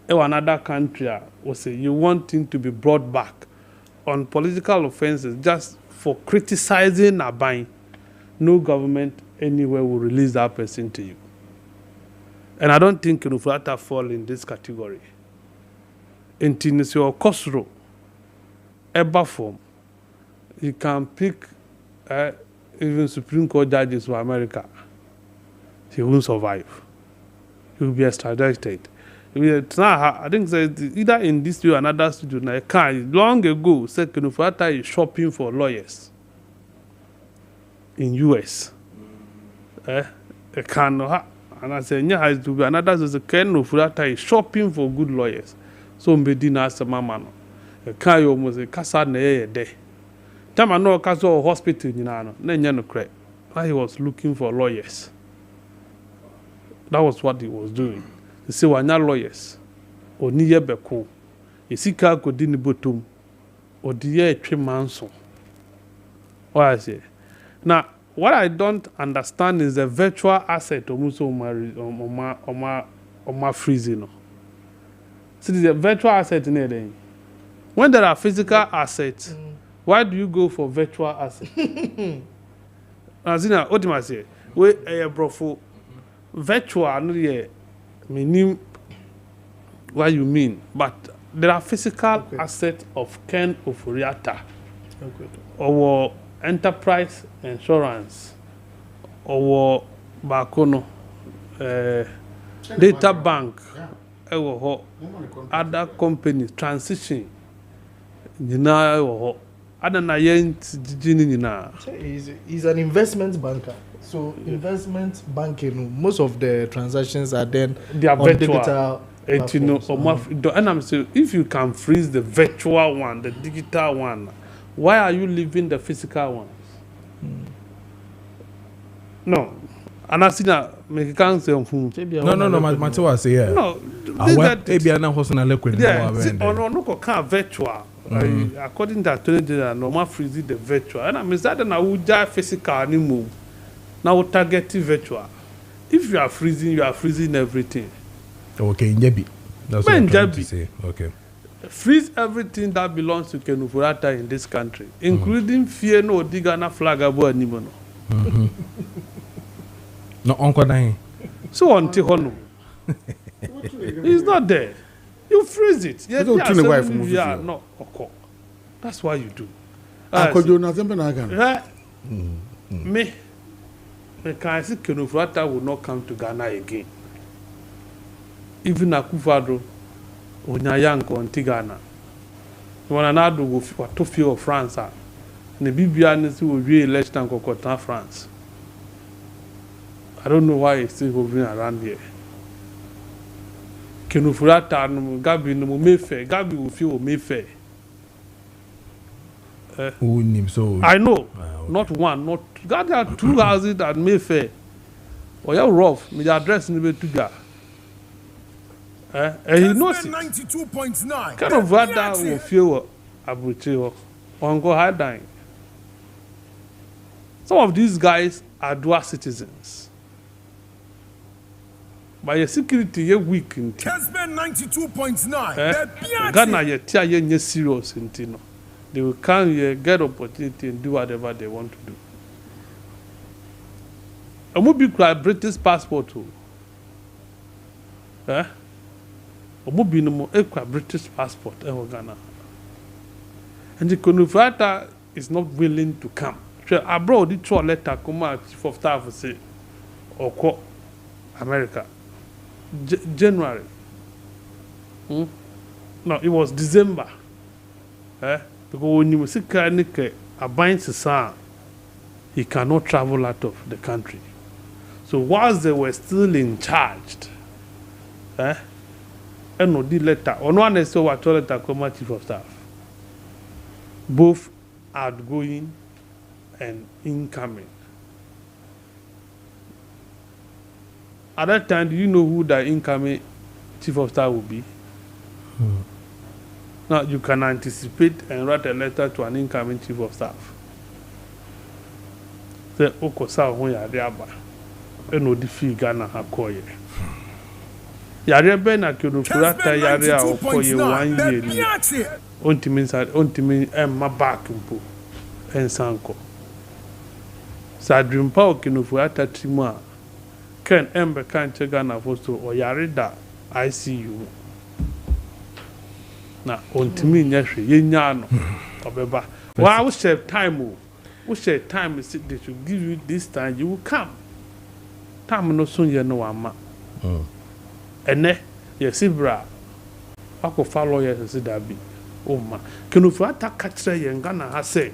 Another country will say you want him to be brought back on political offenses just for criticizing a buying. No government anywhere will release that person to you. And I don't think Kenufurata fall in this category. In Tinisio Kosro, Eba form, you can pick even Supreme Court judges for America. He won't survive. He will be extradited. I think either in this studio or another studio, long ago, said Kenufurata is shopping for lawyers in US. And I said, yeah, it will be another Kenufurata is shopping for good lawyers. So Medina as a mama. A car almost a casa near a day. Time I know a castle hospital in Nano, then crack. He was looking for lawyers. That was what he was doing. He said, we're not lawyers. Or near Beko. You see, car could dini bottom. Or the year 3 months. What I say. Now, what I don't understand is the virtual asset of my freezing. So the virtual asset in there. When there are physical assets, why do you go for virtual assets? As in, what do I say? We a brofo virtual, no, meaning what you mean, but there are physical assets of Ken Ofuriata, or enterprise insurance, or Bakono, data bank. Other companies transition he's an investment banker, so investment banking, most of the transactions are then on digital and I'm saying, if you can freeze the virtual one, the digital one, why are you leaving the physical ones? No. And I see that make say on phone. No, Matewa say yeah. No, maybe na hoso na lekwe no can virtual. According to the normal freeze the virtual. And I mean that na uja physical anymore. Now we target virtual. If you are freezing everything. Okay, Njebi. That's what I'm trying to say. Okay. Freeze everything that belongs to Kenufurata in this country, including fear no digana flag abo animono. No, Uncle Dane. So until Hono. He's not there. You freeze it. Yeah, no, okay. That's why you do. Kojo nothing benagan. Me can see Kenufurata will not come to Ghana again. Even Akufo-Addo, Onyayanko on Ghana. When another go to feel France, the BBN will be election and Cocotan France. I don't know why he's still hovering around here. Kenufurata and Gabi no Mayfair. Gabi will feel Mayfair. I know. Okay. Not one, not two. God, there are 2 houses at Mayfair. Oh, you're rough. Me address in the Tuga. And he knows it. 92.9. Kenufurata will feel Abucheo. Ongo high dying. Some of these guys are dual citizens. By your security, you're weak in Kessben 92.9. Ghana, you're serious in Tino. They will come here, get opportunity, and do whatever they want to do. And we'll be British passport too. We'll be no more British passport in Ghana. And the Konufata is not willing to come. So abroad, the two letter come out chief of staff say, or call America. January. No, it was December. Because when you see Kanike, a bind son, he cannot travel out of the country. So whilst they were still in charge, and no the letter, or no one saw what letter come out chief of staff. Both outgoing and incoming. At that time, do you know who the incoming chief of staff will be? Now you can anticipate and write a letter to an incoming chief of staff. Say, Okosa ho ya riaba. Eno di fi Ghana hakoye. Yare be na Konofurata yare a okoye 1 year. Ontimi emma back mpo ensanko. Sadrimpa o Konofurata timu a Ken embe kan che Ghana fosto o yare da ICU. Na ontimi nyahwe yenya no obeba. Wa we share time o. We share time they should give you this time you will come. Time no soon ye no ama. Ene ye sibra. Ako follow ye se dabi. Oh ma. Konofurata kachre ye Ghana ha say.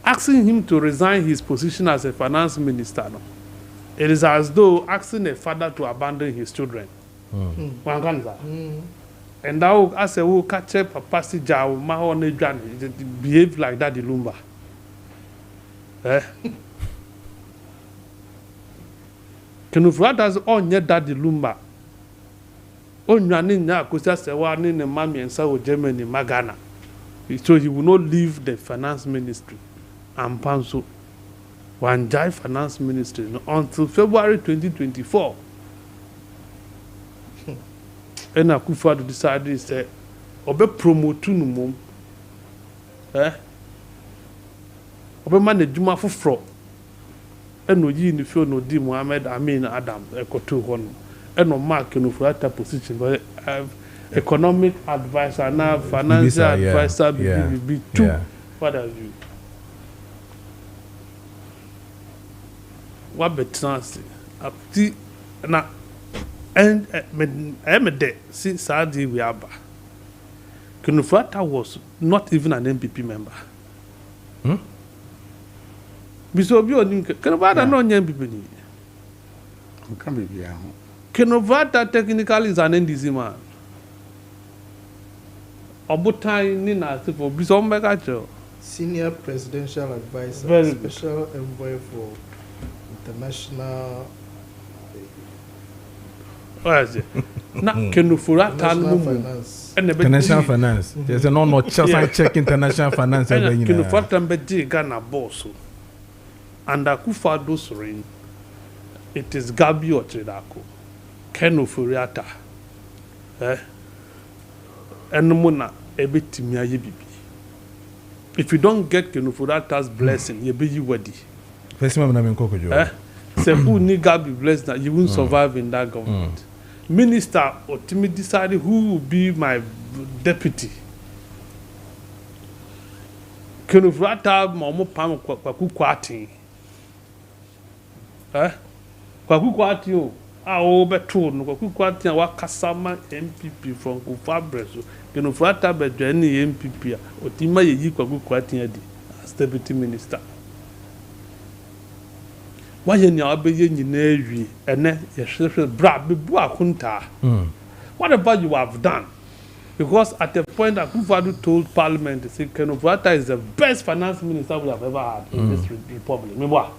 Asking him to resign his position as a finance minister no. It is as though asking a father to abandon his children. And now, as a who catch up a passage, behave like that, the Lumba. Konofurata has on yet that the Lumba. On Yanina, because the one in the Mammy and South Germany, Magana. So he will not leave the finance ministry and Panso. One Jai finance ministry until February 2024. And Akufo-Addo decided say obe promote no mom obe man adwuma foforo eno yi ni fi no di Mohammed Amin Adam ekoto ho no eno mark Konofurata position economic advisor na financial advisor be two what have you what betrans apti na and Emede since Saudi we are back. Konofurata was not even an MPP member. Bisobi oni Konofurata no MPP. Konofurata technically is an NDC man. Obutai ni na for Bisombeka Senior Presidential Advisor, Special Envoy for International. Na Konofurata international finance. There's a no check international finance. Konofurata mbeji Ghana boss. And Akufo-Addo's reign, it is Gabi Ochedako, Konofurata, Enumuna ebitimia yebibi. If you don't get Konofurata's blessing, you be you ready. First time I'm in Kojo. Say who need Gabi blessed that you won't survive in that government. Minister ultimately decided who will be my deputy. Konofurata momo pam kwaku kwati. Kwaku kwati o. O beto no kwaku kwati wa kasama MPP from Kufabreso. Konofurata be join MPP otima yeyi kwaku kwati adi as deputy minister. Why you are being in a and then you bra be kunta. Whatever you have done, because at the point that Akufo-Addo told Parliament, to say Konofurata is the best finance minister we have ever had in this republic. Remember,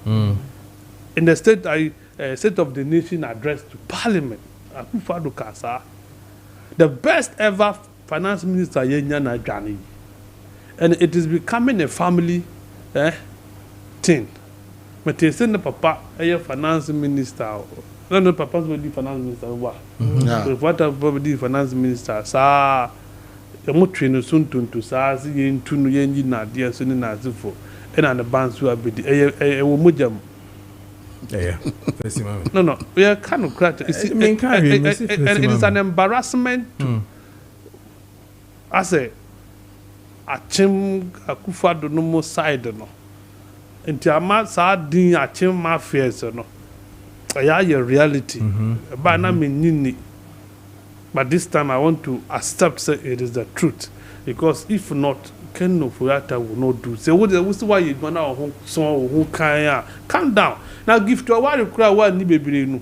in the State of the Nation address to Parliament, Akufo-Addo Kasa, the best ever finance minister Yenya Najani, and it is becoming a family thing. But they send the papa a finance minister. No, papa's will be finance minister. What about the finance minister? Sir, the more train soon to SARS in two yen nadia soon in Azufo, and the bands will be a mujam. No, we are kind of cracked. It is an embarrassment. I say, achim Akufo-Addo no mo side no nti ama saa din achim mafias no a reality ba na menini but this time I want to accept say it is the truth because if not Ken Ofori-Atta will not do say what why you na ho so who kan calm down now give to why you cry why ni bebere nu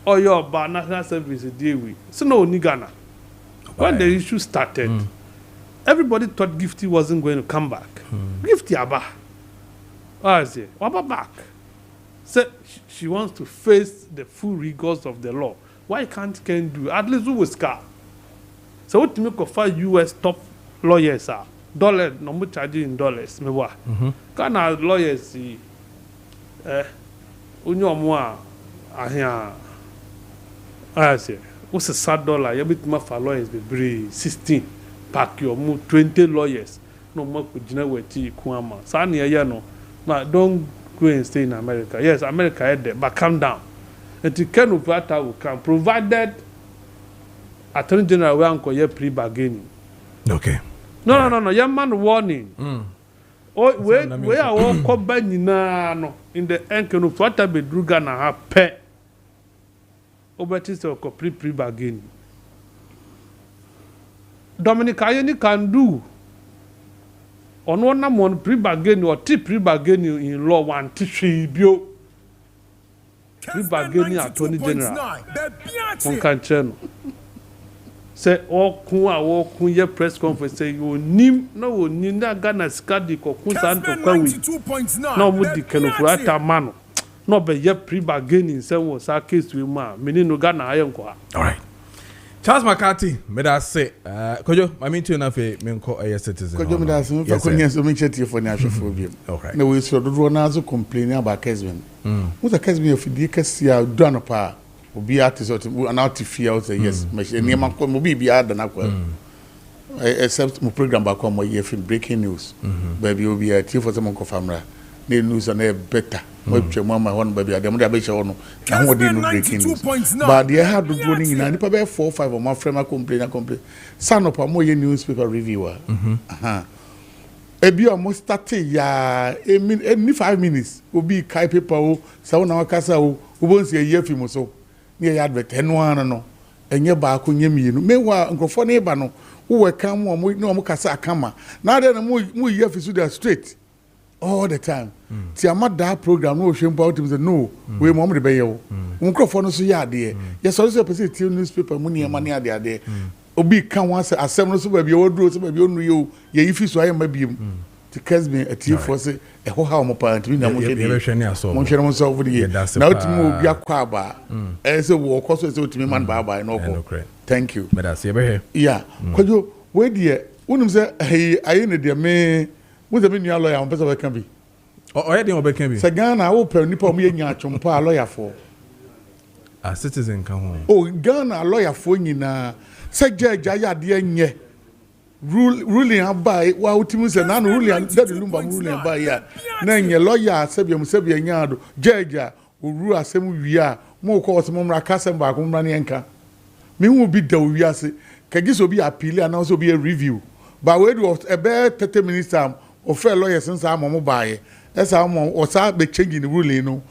or your ba national service deal with so no ni Ghana when the issue started everybody thought Gifty wasn't going to come back Gifty aba I say aba back so she wants to face the full rigors of the law why can't Ken do at least who was car so what to make of US top lawyers are dollars no more charging in dollars me wa Ghana lawyers onyo mo ahia I say what's a $1 you bit ma for lawyers be 16 pack your mu 20 lawyers no more could jina weti kuama sa na ya no but don't go and stay in America yes America head there but calm down and to Ken Ofori-Atta will come provided Attorney General will anko pre-bargaining okay no young man warning oh we are all cover nyina no in the end Ken Ofori-Atta be druga na ha pe Obertis or pre-bargaining Dominic Ayeni can do on one pre-bargaining or pre-bargaining in law one tissue bio pre-bargaining Attorney General on can channel say all kun ye press conference say you nim no ni na Ghana skadi ko kun san to kwawi no mu di Ken Ofori-Atta mano no be ye pre-bargaining say wo sa case we ma meni no Ghana ayen ko all right Charles McCarthy me da say Kojo I mean to na fe me nko a citizen Kojo me da say me fa konya so me cheti for na hwefo bi okay na we so do na so complain about Kessben who the Kessben of the Kessia do anopa obi artist and out fear out say yes me niam ko mo bi ada na kwa except mo program ba ko mo ye film breaking news baby obi a tia for some ko famra the news na better mo twem ma hon baby adem da be che hono na ho dey no breaking news but they had do ni na nipa be 4 5 o ma frame complain sanopa mo ye newspaper reviewer ebi o mo start ya any 5 minutes obi kai paper o sa na wakasa o obonsi ye film so ni ya advert no enye ba ko nyemienu mewa nkrofo ne ba no wo ka mo mo kasa akama na dey na mo ye fisu there straight all the time ti amada program no hwempa out say no we mo de be ye wo nkrofo no so ya ade ye so person ti newspaper mu ne ma ne ade obi ka wan say asem no so ba bi wo duro so ba bi onu ye fisu aye ma biem ti Kessben atie for say e ho ha mo parent bi na mo hwene mo so over the na otimi obi akwa aba say wo koso say otimi man ba ba no ko thank you me da say be here yeah Kojo we die unum say aye ne de me wo say me nua lawyer mo pese we kan bi o ye de we kan bi say Ghana wo pe nipa mo ye nya atwompa lawyer for a citizen kan ho oh Ghana lawyer for nyina say judge aya de nye ruling abai wa ultimu se na ruling that lumba ruling abai ya na nye lawyer sebia nyaado judge uru asem wia mo ko osemo mra kasem ba ko mra ne enka me hu bi da wia se kagiso bi appeal and also be a review but we do about 30 minutes time of fair lawyer since am bae esa mo o sa be change the ruling no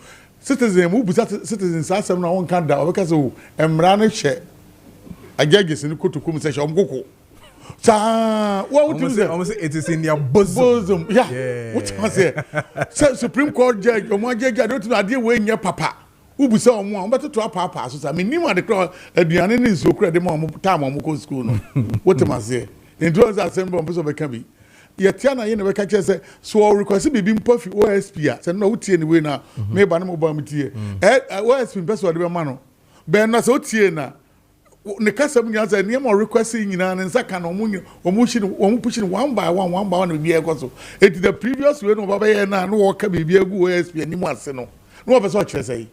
citizen mu busa citizens asem na won kan da o be so emra ne hye ajages ni kotokum se hye omkoko sa what would you say almost it is in your bosom yeah what I say Supreme Court judge o mo judge I don't know ade we nya papa ubusa omo o beto to papa so sa me nim ade kro aduane ni nso kro de mo time mo ko school no what I say in those assembly on person be can be yetia na ye na be ka che say so o request bibi mpofi OSP a say no utie ni we na me ba na mo ba mtie OSP person de be ma no be na so utie na ne Kessben nyanza ne mo request nyina ne nsaka na omu push one by one be so it the previous way no baba ye na no wo ka bibia gu OSP ani mu ase no no person kire say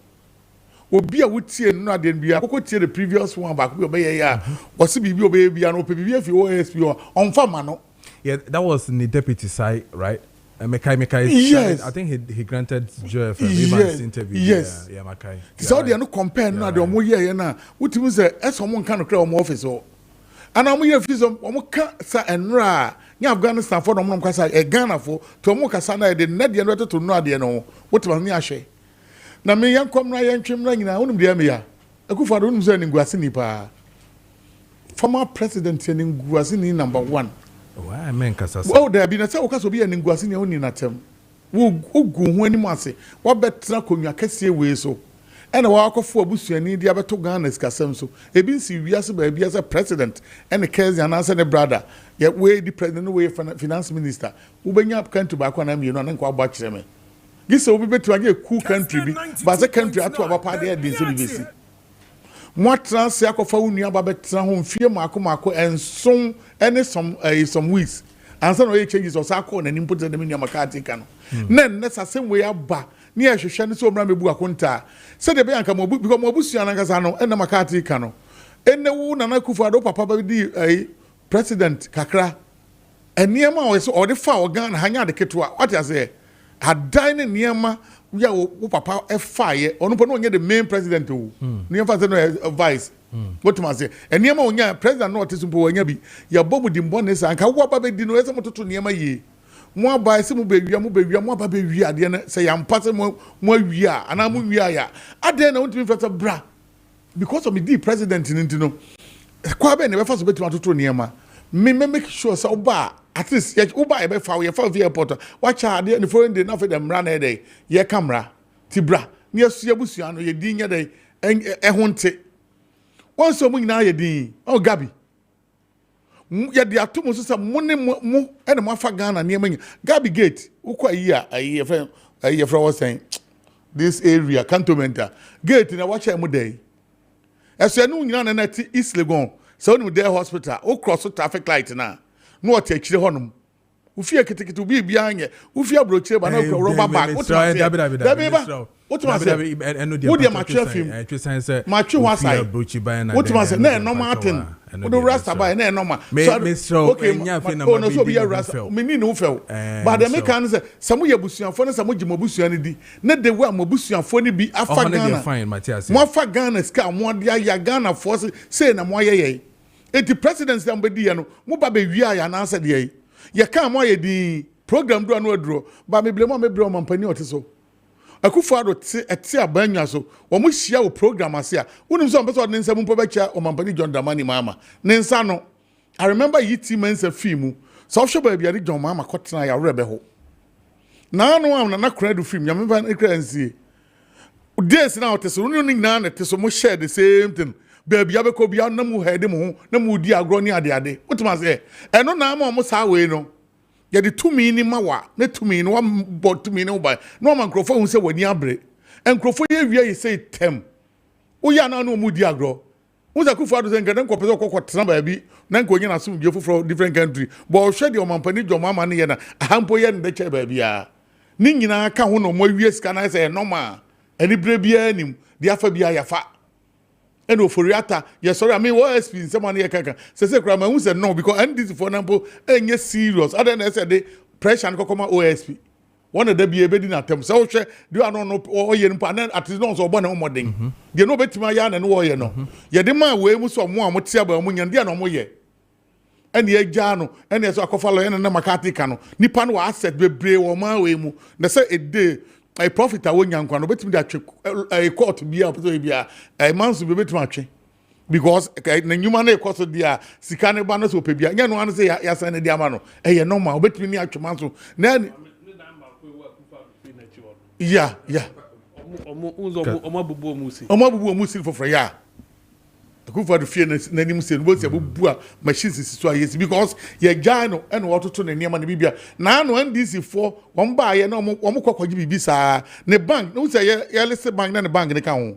obi a wutie no ade bia kokko tie the previous one ba ko be ye ya wo se bibia obe bia no pe bibia fi OSP on fama no yeah that was in the deputy side right Maakye yes I think he granted Joe for Evans interview yes yeah Maakye so they no compare no ade omo ye na wutimi say eso mo nka no kra omo office o ana omo ye fi so omo ka sa enra Ni Afghanistan for no kasa e Ghana for to mo kasa na de na de no to no ade no what ma ni ahwe na me yankom na yentwem na nyina wonum de me ya Akufo-Addo wonum so ninguase ni pa former president ninguase ni number 1 why men kasa oh there be na say okaso bi ninguase ni oni natem wo gu ho anim ase wo betra konwa kase we so ena wa akofo abusuani dia beto Ghana sikasem so ebi nsi wiase ba bia as president ena Kessben na say ne brother ye we the president we finance minister wo benya country ba kwa na mienu na nko aba kire me gise obi betu age cool country bi ba say country ato abapa de de nso bibesi mo trans akofa wonu aba betra ho mfie mako enson ene some weeks ansa no ye changes o sa ko na nimpo de me nyama ka atika no na sasem we aba ni ehwehwe ne so omra mebu akonta se de be anka mo because mo busuan ankasa no ena makati ka no ene wu na Akufo-Addo papa ba di president kakra eniema o so o de fa organ hanya de ketwa what you say adan ne niema ya wo papa e fa ye ono po no onye the main president o niema say no vice what you say eniema onya president no otisumpo onya bi ya bobu di mbone sa anka wo baba di no ese mototo niema ye mo aba se mo bewia mo aba bewia ade na se ya mpase mo awia ana mo wia ya ade na wontimi fata bra because of me the president no kwa be ne be fa so betima toto niema me make sure say oba at least oba e be fa we fa via airport wa cha ade ne foreign day na fa dem ra na dey ye camera ti bra ne asu abusua no ye din nya dey ehonte won so mo nyina ye din o Gabi ya di atomo so say mo ne mo ene mo afa Ghana ne manyi Gabi gate ukwa yi fra was saying this area cantonment gate na watch mo dey eso enu nyina na ti East Legon so no dey hospital o cross traffic light na no ot akire honum ufie kitikiti bi bia anye ufie abrochire ba na rubber bag Dabi eno dia matwe film twisense matwe wasai otumase na normal thing do rasta by na normal so okay nya fe na no so be rasta me ni no fel but the make can say samu ye busuanfo na samu gimo busuan di na de we amobusuanfo ni bi afa Ghana mo afa Ghana ska mo dia ya Ghana force say na mo ye eti president dem be di ye no mo ba be wi aya na asa de ye kan mo ye di program do anu aduro ba me blemo mampani otiso Akufo-Addo eti abanya so wo mo hia wo program ase a wonim so ampeso de nsam mpo becha o mampani John Dramani Mama ne nsa no I remember yiti mensa film so hwe ba bia de John Mama kotena ya rebe ho na no am na kradu film ya memba ekransie days na oteso no nyina na teso mo share the same thing baby abeko bia na mu head mu na mu di agro ni ade wotima se eno na ma mo sa we no ya de tumi ni mawa na tumi ni wa bot tumi ni ba no man krofo hu se wani abre enkrofo ye wi ye say tem wo ya na no mu di agro wo za Akufo-Addo se ngan ko pese ko tena ba bi na nko nyina sum bi from different country but hwe de o mampani John Mama ne ye na ahampo ye ne che ba bia ni nyina ka ho no mo wi sika na se normal eni bre bia nim di afa bia ya fa eno foriata yes sorry I mean what experience someone here kaka say kra ma hu say no because NDC for example enye serious other than say the pressure and kokoma OSP one of the be ebedi na tem say wo hwe do ano no oye npa and at least no so obo na omodin de no betima ya na no oye no ye de ma we mu so mo amoti aba mu nya de na mo ye ene agya no ene so akofa lo ene na makati ka no nipa no asset bebre wo ma we mu na say a day a profit a wonya nkwa no betimi da atwe a court bia opeso bia a manso be betimi atwe because na nyuma na ekoso dia sika ne ba no so pe bia nya no an say ya san ne dia ma no e normal betimi ni atwe manso na yeah omo bubu omusi for ya Akufo-Addo fie na nim se no bo se bubu a machines so yes because ye gya no e no wototo na niam na bibia na no NDC for won ba ye na won kokwaji bibi saa ne bank no say ye list bank na ne bank ne ka ho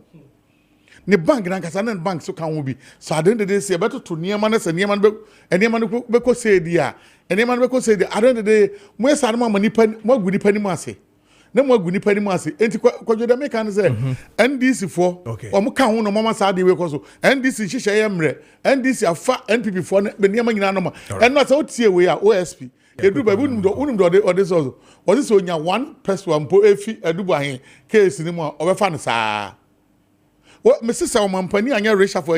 ne bank na nkasa na bank so ka ho bi so ade de se beto to niam na se niam no be ko se dia niam no be ko se dia ade de mo yesa no ma nipa mo agu nipa ni mo ase na mo agu nipa ni mo ase enti Kojo de make an say NDC for o mo ka ho no mama sa de we ko so NDC hihye ye mre NDC afa NPP for be niam nyina no ma eno say otie we a OSP edu ba unum do de so o se onya 1+1 po efi edubu ahen case ni mo o be fa no saa Mrs. Sa mampani anya Richard for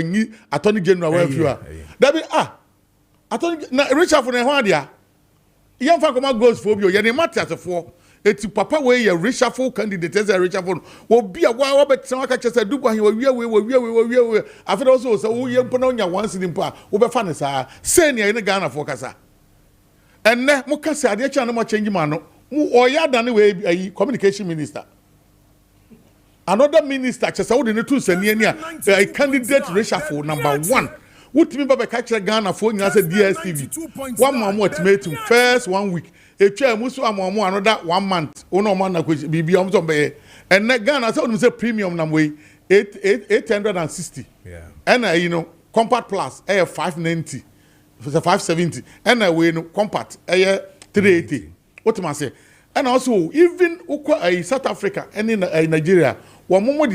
Attorney General wa fiwa. Dabi attorney na Richard for ne ho adia. Young Fakoma goes for you, Yanni Matters for. It's papa way a reshuffle candidate as a reshuffle. Will be a while, but some catches a dupe and we after also, so we young Pononia once in pa, over Fanasa, send in a Ghana for Casa. And then Mokasa, the channel change mano, or ya done away a communication minister. Another minister, Chesaud in the two Senia, a candidate reshuffle number 1. What me Baba catch Ghana phone as a DSTV. 1 month ultimatum, first 1 week. A chair musu amomo another 1 month. Ono man na bibi omzombe. And that Ghana so say premium number 860. Yeah. And you know compact plus 590. 570. And we know compact 380. What am I say? And also even South Africa and in Nigeria, one more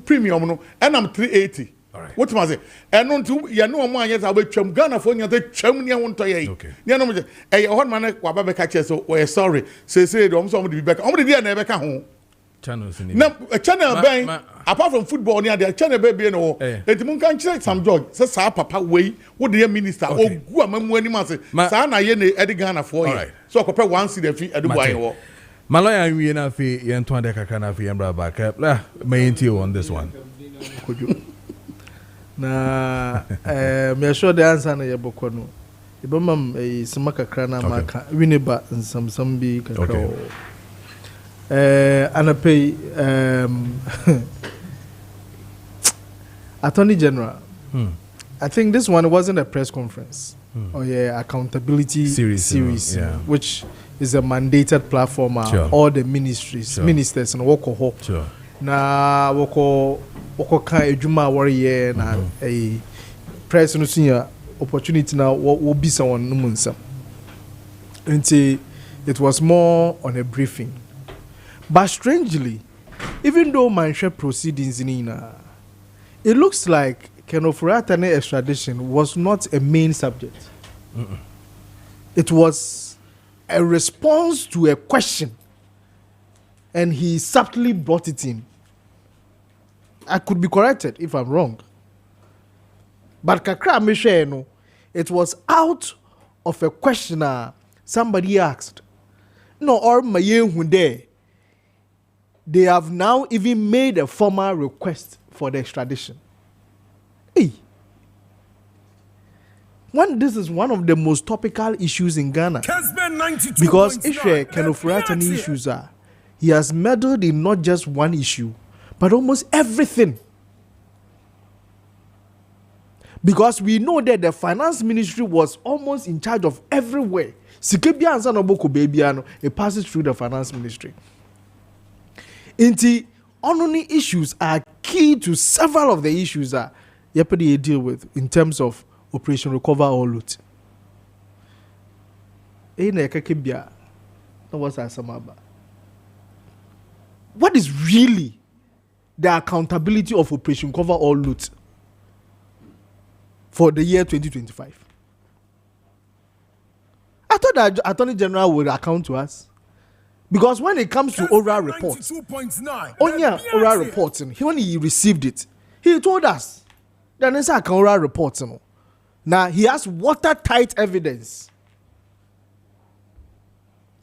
premium no and I'm 380. Right. What am I say? And on to ya no man yes about chum Ghana for you the chum near one to ye. Okay. Ya no a hot man wababa catch so we're sorry. Say somebody be back. Somebody there never come home. Channels in Now a channel bang apart from football near the channel baby no. Et mun can check some joy. Say sa papa way what the minister oh go am when man say sa na ye na Eddie Ghana for you. So compare one see the fee at the boy. My lawyer we na fi yen to de kaka na fi embra back up. May you on this one. Na me sure the answer na yeboko no ibamam sima kakra na maka winiba nsam bi kakra anapay Attorney General. I think this one wasn't a press conference or accountability series which is a mandated platform all the ministries ministers and woko ho na woko kan ejuma warrior na a press no senior opportunity now will be someone numunsa until it was more on a briefing. But strangely, even though Manche proceedings in it looks like Kenofratane extradition was not a main subject. It was a response to a question, and he subtly brought it in. I could be corrected if I'm wrong. But Kakra Michel, it was out of a questioner somebody asked. No, or Maye Hunde. They have now even made a formal request for the extradition. Hey. This is one of the most topical issues in Ghana. Kessben because Ishe Kenofratani issues are, he has meddled in not just one issue, but almost everything. Because we know that the finance ministry was almost in charge of everywhere. Sikebia and Sanoboko Babiano, it passes through the finance ministry. Inti, only issues are key to several of the issues that Yepadi deal with in terms of Operation Recover or Loot. What is really the accountability of Operation Cover or Loot for the year 2025? I thought that Attorney General would account to us. Because when it comes to oral reports, oral reporting, when he received it, he told us that it's a oral report. Now he has watertight evidence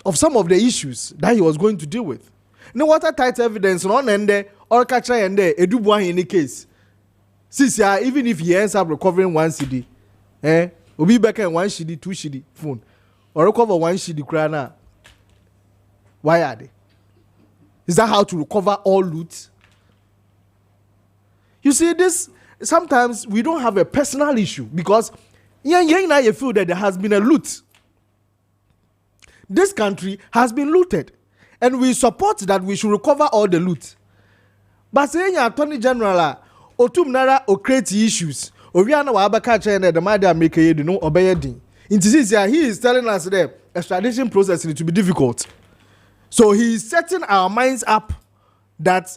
of some of the issues that he was going to deal with. No watertight evidence on ende or catch ende edubwa in the case. Since even if he ends up recovering 1 CD, will be back in 1 CD, 2 CD phone, or recover 1 CD crana. Why are they? Is that how to recover all loot? You see, this sometimes we don't have a personal issue because you feel that there has been a loot. This country has been looted, and we support that we should recover all the loot. But saying Attorney General, Otum Nara or create issues, Oriana Wabaka China, the Madam Maakye, no obeying. In this he is telling us that the extradition process needs to be difficult. So he is setting our minds up that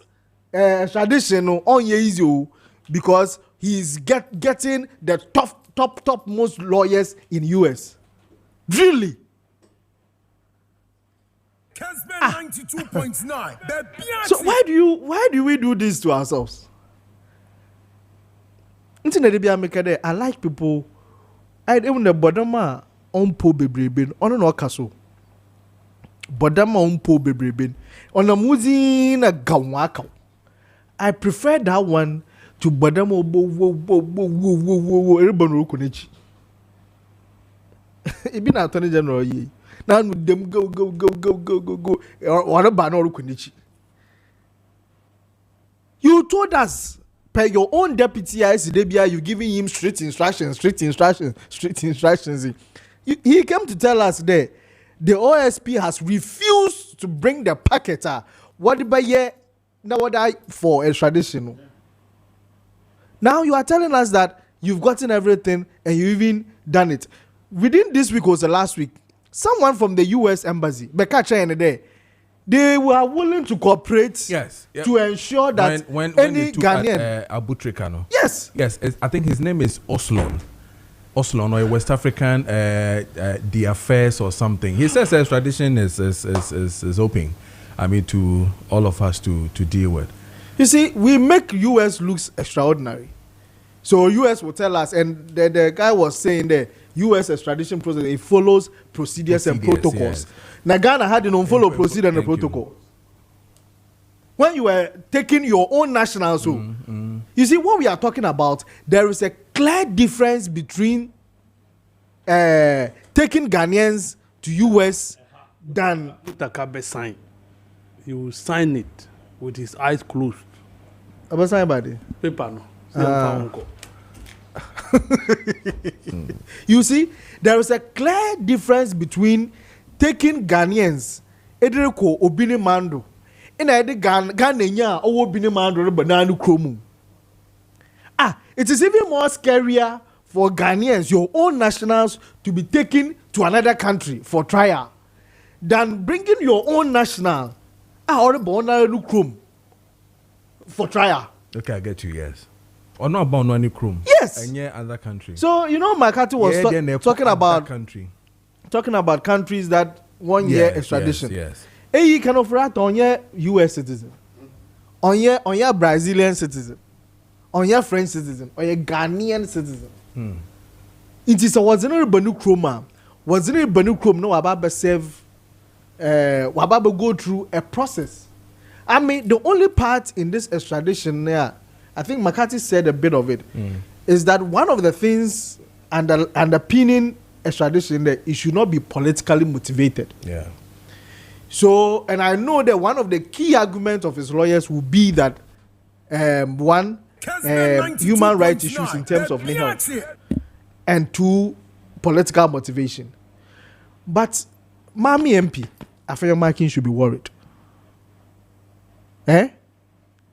extradition on easy because he is getting the top most lawyers in US. Really? Kessben 92.9. So why do we do this to ourselves? I like people. I even the bottom ompo bebreben ono no kaso bodama ompo bebreben ona muzi na gawaka. I prefer that one to bodama wo everybody konechi ibi na attorney general yi na no dem go or ba na konechi. You told us per your own deputy ICDBI, you giving him strict instructions. He came to tell us that the OSP has refused to bring the packet. What for extradition? Now you are telling us that you've gotten everything and you even done it. Within this week was the last week, someone from the US embassy, they were willing to cooperate to ensure that when any Ghanaian Abu Trikano. Yes, I think his name is Oslon or a West African the affairs or something. He says extradition is open. I mean, to all of us to deal with. You see, we make US looks extraordinary. So US will tell us, and the guy was saying the US extradition process, it follows procedures and protocols. Yes. Now Ghana had to follow procedure and protocol. When you were taking your own nationals, you see what we are talking about. There is a clear difference between taking Ghanaians to US than Takabe sign. He will sign it with his eyes closed. About somebody Paper no. You see, there is a clear difference between taking Ghanaians, Edreko Obini Mando, and I did Ghanaian or Obini Mando banana kromu. It is even more scarier for Ghanaians, your own nationals, to be taken to another country for trial than bringing your own national or banana krom for trial. Okay, I get you, yes. Or not about any chrome. Yes. And yeah, other country. So Makati was talking about country. Talking about countries that 1 year extradition. Yes. You can offer that on your US citizen, on your Brazilian citizen, on your French citizen, or your Ghanaian citizen. It is a wasn't Banu Chroma. Wasn't it Banu Chrome? No, Wababa serve. Wababa go through a process. I mean, the only part in this extradition there, I think McCarthy said a bit of it, is that one of the things underpinning extradition that it should not be politically motivated. Yeah. So, and I know that one of the key arguments of his lawyers will be that one, human rights issues in terms of health, and two, political motivation. But Mami MP, Afenyo Makin should be worried.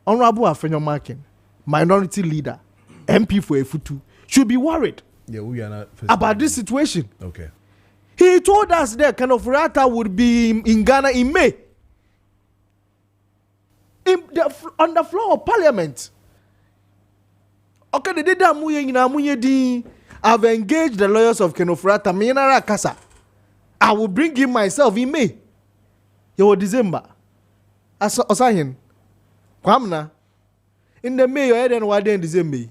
Honorable Afenyo Makin, minority leader, MP for Efutu, should be worried about this situation. Okay. He told us that Kanofurata would be in Ghana in May. On the floor of Parliament. Okay, the data I've engaged the lawyers of Kanofurata, Mienara Kasa. I will bring him myself in May. Yo, December. As Osahin. Kwamna. In the May, you're in December.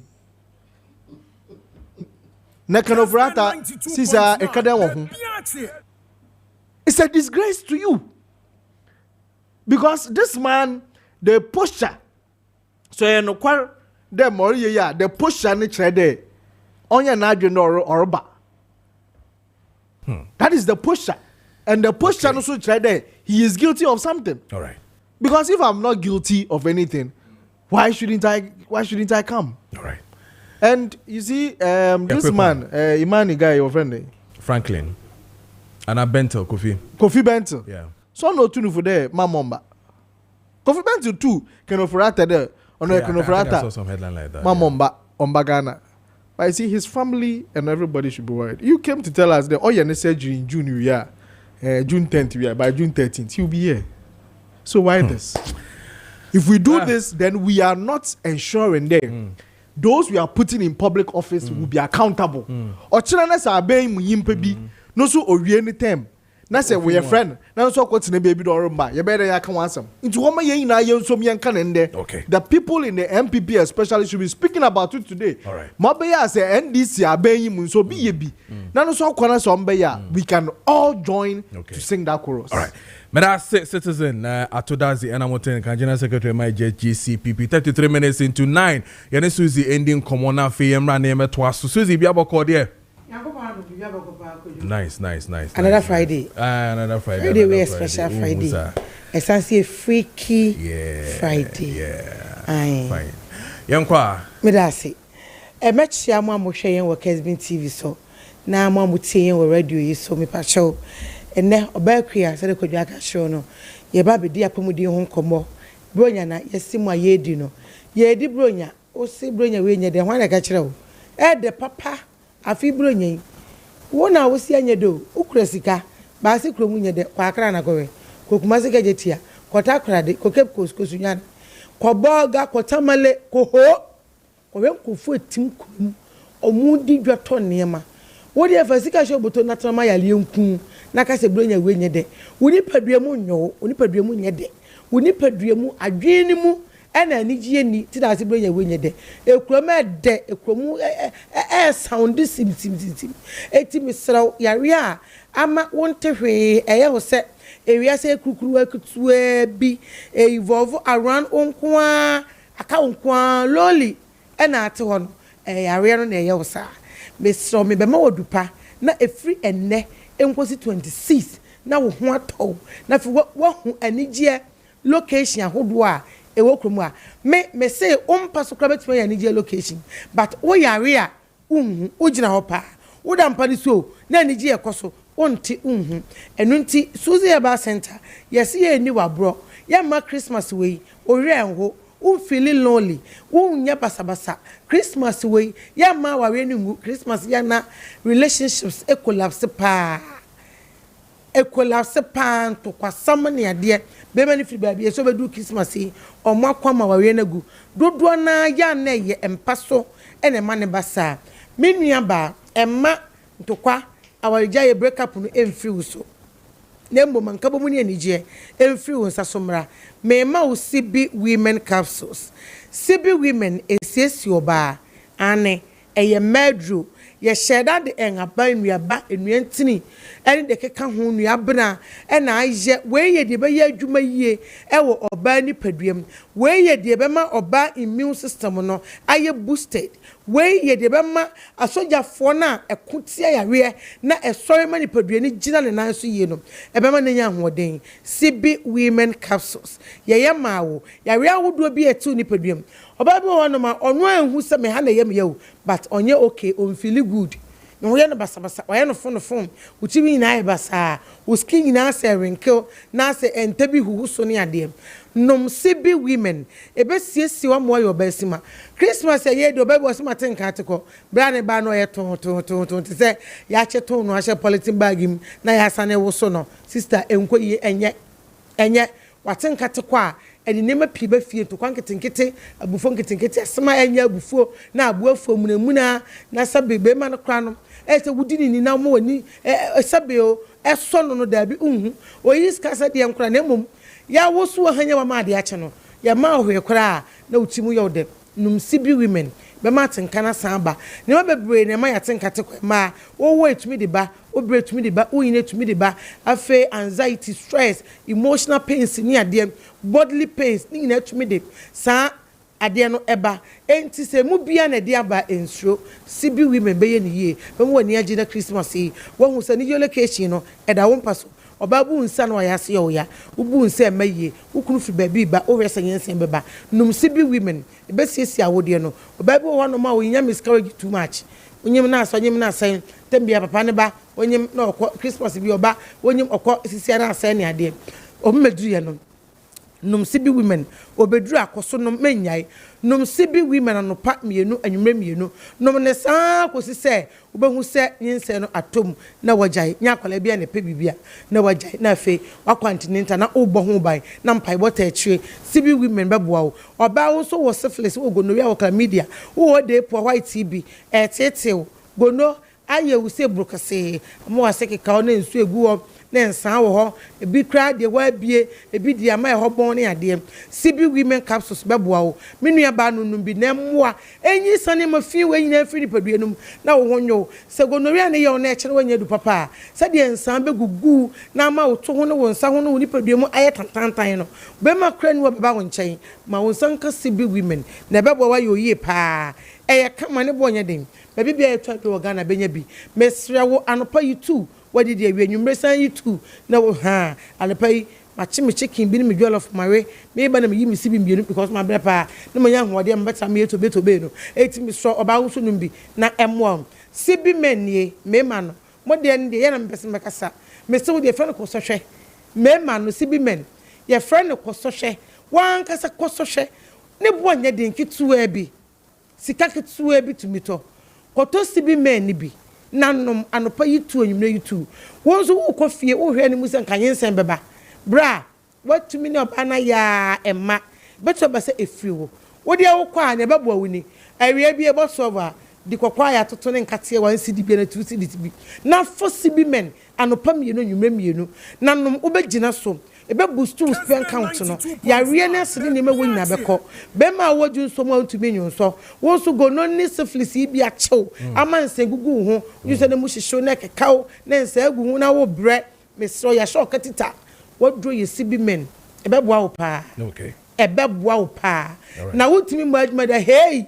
Nekanofrata, Sisa, Ekademo. It's a disgrace to you. Because this man, the posture, so you know, the Moria, the posture, the on your Nigerian or ba. That is the posture. And the posture also tried there. He is guilty of something. All right. Because if I'm not guilty of anything, why shouldn't I come? All right. And you see, this man, Imani guy, your friend, Franklin, and a Bento, Kofi Bento. Yeah. So no tunu for there, Mamomba. Kofi Bento too, Kenofurata there, or no Kenofurata. I saw some headline like that. Mamomba, Ombagana. But I see his family and everybody should be worried. You came to tell us that your surgery in June, June 10th, by June 13th, he'll be here. So why this? If we do this, then we are not ensuring them. Those we are putting in public office will be accountable. Or children are being no so or any time. na say we a friend na so ko tene baby do remba ye better ya kan wansam into wo ma yen na yen so me kan nde the people in the MPP especially should be speaking about it today. All right. Ma be ya say NDC abenyi mu so bi ye bi na no so kwana so mbe ya we can all join to sing that chorus. All right. Meda citizen Atodazi Enamoten Kanjina Secretary my GCPP 33 minutes into 9. Yene Suzy ending common fe yemra name twaso Suzy bi aboko there. Nice. Another Friday. Another Friday. Friday we special Friday. Essentially freaky Friday. Yeah. Aye. Fine. Yankwa. Me da say. E match ya mo hwe yen wo Kessben TV so. Na mo tie yen wo radio yi so me pa show. Ene obakua se de Kojo aka show no. Ye ba be di apamudi ho nkomo. Bronya na yesimu ayedi no. Ye di bronya. O si bronya we nye de hwan na ka kire wo. E de papa afi bronya wona wo si anye do ukura sika ba se kuro mu nye de kwa akra na kowe kokuma se kejetia kota krade kokep kosunya ko boga kota male ko ho kowe nkufu etim kurum omudi dwato niema wo de fa sika sho boto na trama ya lenku na ka se bronya we nye de woni padua mu nyo woni padua mu nye de woni padua mu adwene mu ena anigye ni ti da se bronya we nye de ekroma de ekromu sound sim eti misraw yare a ama wonte hwe eye wo se ewia se kurukuru akutua bi evolve around onkoa aka onkoa loli ena ate ho no yare no na eye wo sa misraw me be ma wodupa na efri enne enkosi 26 na wo ho atɔ na fi wo ho anigye location ahodo a ewo kromu a me say umpa so kra betime ya nigye location but wo yare a wo gina ho pa wo da mpa ni so na nigye ekoso onti enu nti Suzy Eba Center yes ye ni wabro ya ma Christmas we ori enho wo feel lonely wo nya basabasa Christmas we ya ma wawe ni ngu Christmas ya na relationships collapse pan to kwasam ne ade be mani fi baabi so be do Christmas yi omo akwama wawe na gu dodo na ya na ye empaso ene ma ne basa menua ba emma ntokwa awarija ye break up no emfiri so nembo mankabo mu ne anije emfiri wo nsa so mra me ma wo CB women capsules CB women esiesi oba ane eye medro ye sheda de enaba nuaba enuantini ene de keka ho nuabna ena aye we ye de be ye adwuma yie ewo oba ni paduam we ye de be ma oba immune system no aye boosted we ye de be ma asojafo na ekotia yare na esori ma ni padua ni gina ne nan so yie no e be ma nanya hoden CB women capsules ye ma wo yare awodo bi etu ni paduam oba bi wo no ma ono anhu se me ha na ye me ye but onye okay on feel good no ye no basabasa oye no fon uchibi na ye basa uski na se wrinkle na se entabi huhu so ne ade nom CB women ebe siesi wa mo yo basima Christmas ye do baby wasima tenka atiko bra ne ba no ye ton se ya che ton no ahye polythene bag im na ya sane wo so no sister enko yi enye watenka atiko a eni nema piba fie to kwanketenkete abufo nketenkete asema enya abufo na abuafo munamuna na sabebe ma no kra no ese wudini ni na mo wani sabeo eso no dabi oyis kasa de nkra na mom ya wosu hanya ma ade ache no ya ma hwe kra na utimu yode num CB women be ma tenka na samba ne ma bebre ne ma ya tenka te ma wo wait me de ba o break me de ba o yin to me de ba afa anxiety stress emotional pains ni ade bodily pains ni na to me de sa ade no eba enti se mu bia na de aba ensuro CB women be ye ni ye be mo ni agina Christmas yi wo hu se ni yo location no eda wo mpaso obabu nsa no ya se yo ya ubu nsa emaye ukunu fi baby ba o resa yensen beba num CB women be siesi awode no obabu wo no ma wo nya miscarriage too much onyem na asan tembia papa ne ba onyem na okọ Christmas bi oba onyem okọ sisi na asan ne ade o mmeduru ye no num CB women obeduru akoso no manyai num CB women anopa mienu anwumre mienu num ne saa kosi se obehu se yinse no atom na wajai nya akwala bia ne pe bibia na wajai na fe wakwantinenta na obo ho bai na mpai bota achire CB women beboa wo oba wo so wo syphilis wo gonorrhea wo chlamydia wo de po white TB etetew gono aye wo se brokase mo waseke ka ona nsu egu wo na nsan wo ho ebi kra de wa bie ebi de ama ho bon ne ade CB women capsules beboa wo menua ba no no bi na mmoa enyi sane ma fi we nyina fi nipadua num na wo ho nyo se gonoria ne ye wo na e kire wanya du papa se de nsan begugu na ma wo to ho ne wo nsa ho no wo nipadua mu aye tantantan no be ma kra ni wo beba wo nkyɛn ma wo nsan ka CB women na beboa wa yo yie pa eye kama ne bo nya den baby bia etwa do Ghana benya bi mesrɛ wo anopa yi tu wadi de awie nwumre san yi tu na wo ha anopa yi machi me chicken bi ni me jollof mawe me ba na me yi me sibi mbienu because my brepa na me nya hoode me beta me to be no eti me so oba wo so num bi na emwo sibi menie me ma no mo de ne ye na me pese me kasa me se wo de friend ko so hwe me ma no sibi men ye friend ko so hwe wan kasa ko so hwe ne bo anya de nkitu bi sika kitu bi to me to koto sibi men ni bi nanom anopa yitu onwumre yitu wonso wo kofie wo hwe ne musa kanyensen beba bra what me no ana ya emma beto ba se efiri wo de wo kwa na bebo awuni awie bi e bo sova di kokwa ya toto ne nkate wan sidi bi na 2 cedi bi na fo sibi men anopa mienu onwumre mienu nanom wo begina so ebe boost to spend count no ya wie na sidi ne mewo nyina beko be ma woju nso mo ntumi nyu nso wo so go no ni syphilis bi a chew amanse gugu ho you say ne mu hihyo na kekaw na nsa agu ho na wo bre mesro ya sho katita wodro ye sibi men ebe boa wo pa okay ebe boa wo pa na wotumi mo adwuma da hey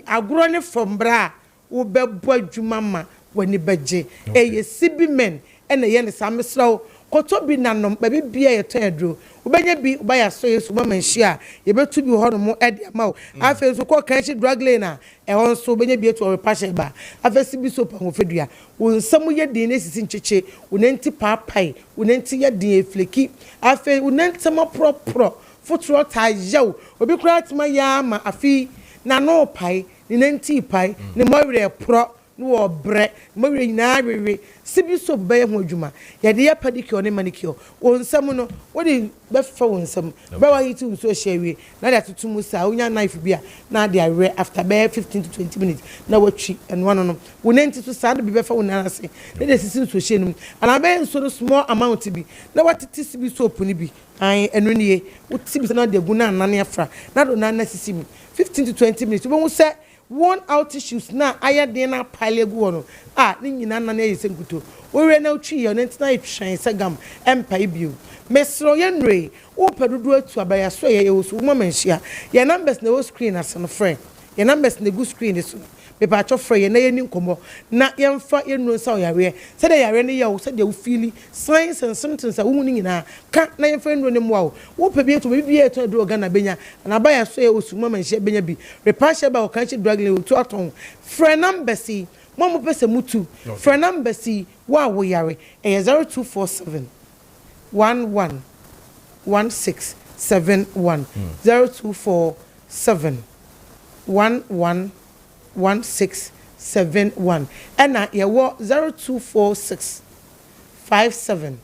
agro ne from bra wo be boa adwuma ma wani beje ye sibi men ene ye ne samesro koto bi nanom ba bibia ye to edro ubenya bi ubaya so yesu mama nhia ye betu bi ho no mo ede ama o afa so ko kan chi drug lane na e won so ubenya bi etu o repashe ba afa si bi so pa ho fedua wo nsam ye din na sisi ncheche unenti papai unenti ye din efleki afa unenti ma pro futuro ta yaw obi kura tima ya ma afi na no pai ni nenti pai ni mo were pro no obre mo were nyina wewe sibi so be ho adwuma ye de ya pedicure ne manicure wo nsam no wo de be fa wo nsam be wa yitu so hyewe na da tutu sa onya knife bia na de awe after be 15 to 20 minutes na watchi and one no wo nenti to sa de be fa wo na ase na de sisi so hye num ana be so no small amount bi na watiti sibi soap ni bi an enu nie wo sibi na de gu na nane afra na do na sisi 15 to 20 minutes wo hu se one out issues na aya de na pile gu wono ni nyina na yese nkuto wo we na utwi ye ntina itwan sagam empa ibiu mesro ye nre wo pedudu atu abaya so ye wo so wo manhia ye numbers na wo screen as no friend ye numbers na go screen so be pa cho frɛ ye na ye ni nkomo na ye mfa ye nu nsa yare se de yare ne ye wo se de wo feeli signs and symptoms a wo ni nyina ka na ye fa nu ne mo wo pe bi to bi bi eto do Ghana benya na ba ya so ye wo su mama nhia benya bi repashe ba wo kan chi drug le to aton frɛ number si mo mo pese mutu frɛ number si wa wo yare 0247 11 1671 0247 11 1671 and yewo 0246 57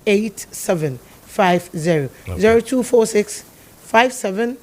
8750 0246 57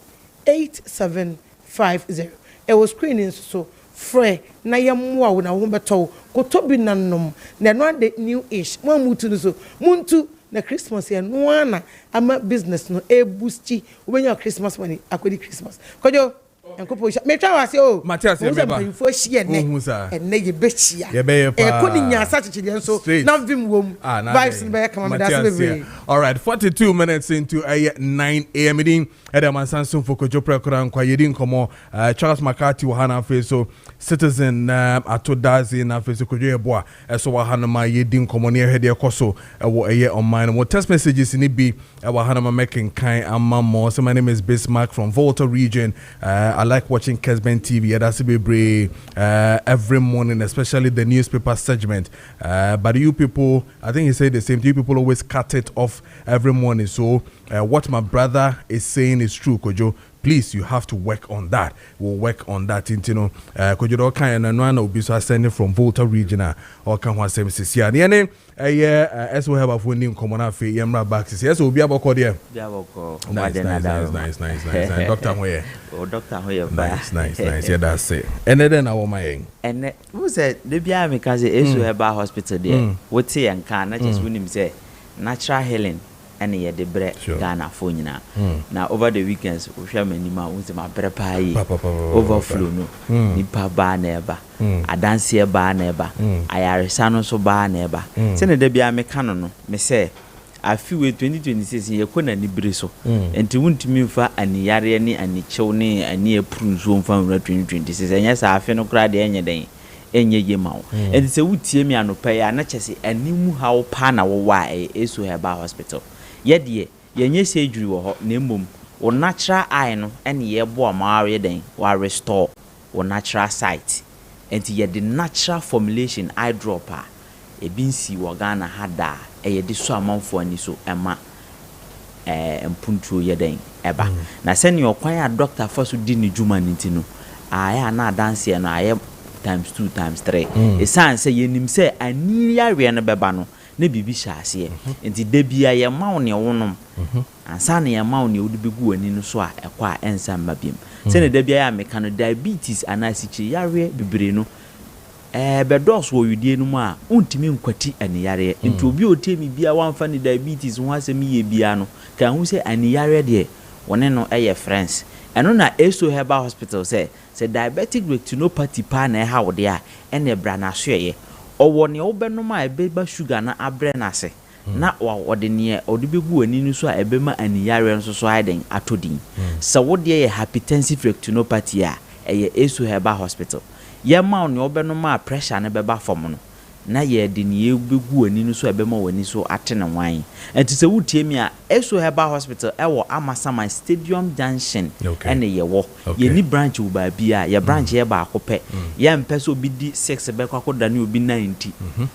8750 it was screening so frɛ na ye mmoa wo na wo beto ko tobi nanom na no ade new ish mo mutu no so muntu na Christmas ya no ana ama business no e boosti wo benya Christmas money akodi Christmas kojo enkopo me twa wase o Matthias ye beba info hie ne enne ye bechia ye be pa e ko ni nyasa chichide nso na vim wom vibes be come me das be all right 42 minutes into 9 am din Edema Sansun for Kojo Preko Dankwah yedin komo Charles Makati wa hana fe so citizen atodazi na fe so Kojo Eboa so wa hana ma yedin komo ne hede ekoso wo eye online mo text messages ni bi wa hana ma making kind amamo. So my name is Bismarck from Volta region. I like watching Kessben TV. That's bebre every morning, especially the newspaper segment. But you people, I think he said the same. You people always cut it off every morning. So what my brother is saying is true, Kojo. please, you have to work on that. We'll work on that. You know, Kojo do kind and no be so sending from Volta region or can one services here. The name as we have a funding common fee yamra back. Yes, we'll be able to there. Nice. Doctor Hoye. Oh, Doctor Hoye. Nice. Yeah, that's it. And then our my and who said the Bia because it is to a hospital there. What say and can not just when him say natural healing. And ye the bread Ghana phone now over the weekends we share many with my pie overflow no nipa bar never a dance here bar never I are sano so bar never send the bia me canon me say I feel 2026 ye kona ni breso enti wuntimi mfa ani yare ni ani chew ni ani epru so mfa 2026 enya sa afi no kra de enye den enye ye mawo enti se wutie mi anopa ya na chese animu hawo pa na wo wa eso heba hospital ye yenye surgery wo ho na emom wo natural eye no ene ye bo ma are den wa restore wo natural sight enti ye the natural formulation eye dropper e binsi wo Ghana hada ye de so amanfo ani so ema mpuntuo ye den eba na se ne okwan a doctor for so di ni juma nti no aya na dance ye no aye times 2 times 3 e san se ye nim se ani ya we no beba no na bibi hyase enti da bia ye mawo ne wonom ansa na ye mawo ne wodi begu ani no so a ekwa ensa mabiem se ne da bia ya meka no diabetes anasichi yare bibire no be dos wo widie no mu a untimi nkwati ani yare enti obi otemi bia wamfa ne diabetes ho asem ye bia no ka hu se ani yare de wone no eye friends eno na eso herbal hospital se diabetic retinopathy pa na ha wo de a ene bra na so ye owo ne obenoma ebeba sugar na abre na se na ode ne ode begu ani no so a ebema ani yare nso so aiden atodin se wo de ye hypertensive retinopathy a eye eso herbal hospital ye ma ne obenoma pressure na beba fom no na ye de ne ebegu ani no so ebema wani so atene wan enti se wutie mi a eso herbal hospital ewo Amasama Stadium Junction ene ye wo ye ni branch wo ba bia ye branch ye ba akope ye mpeso bi di 6 be kwako da ne obi 90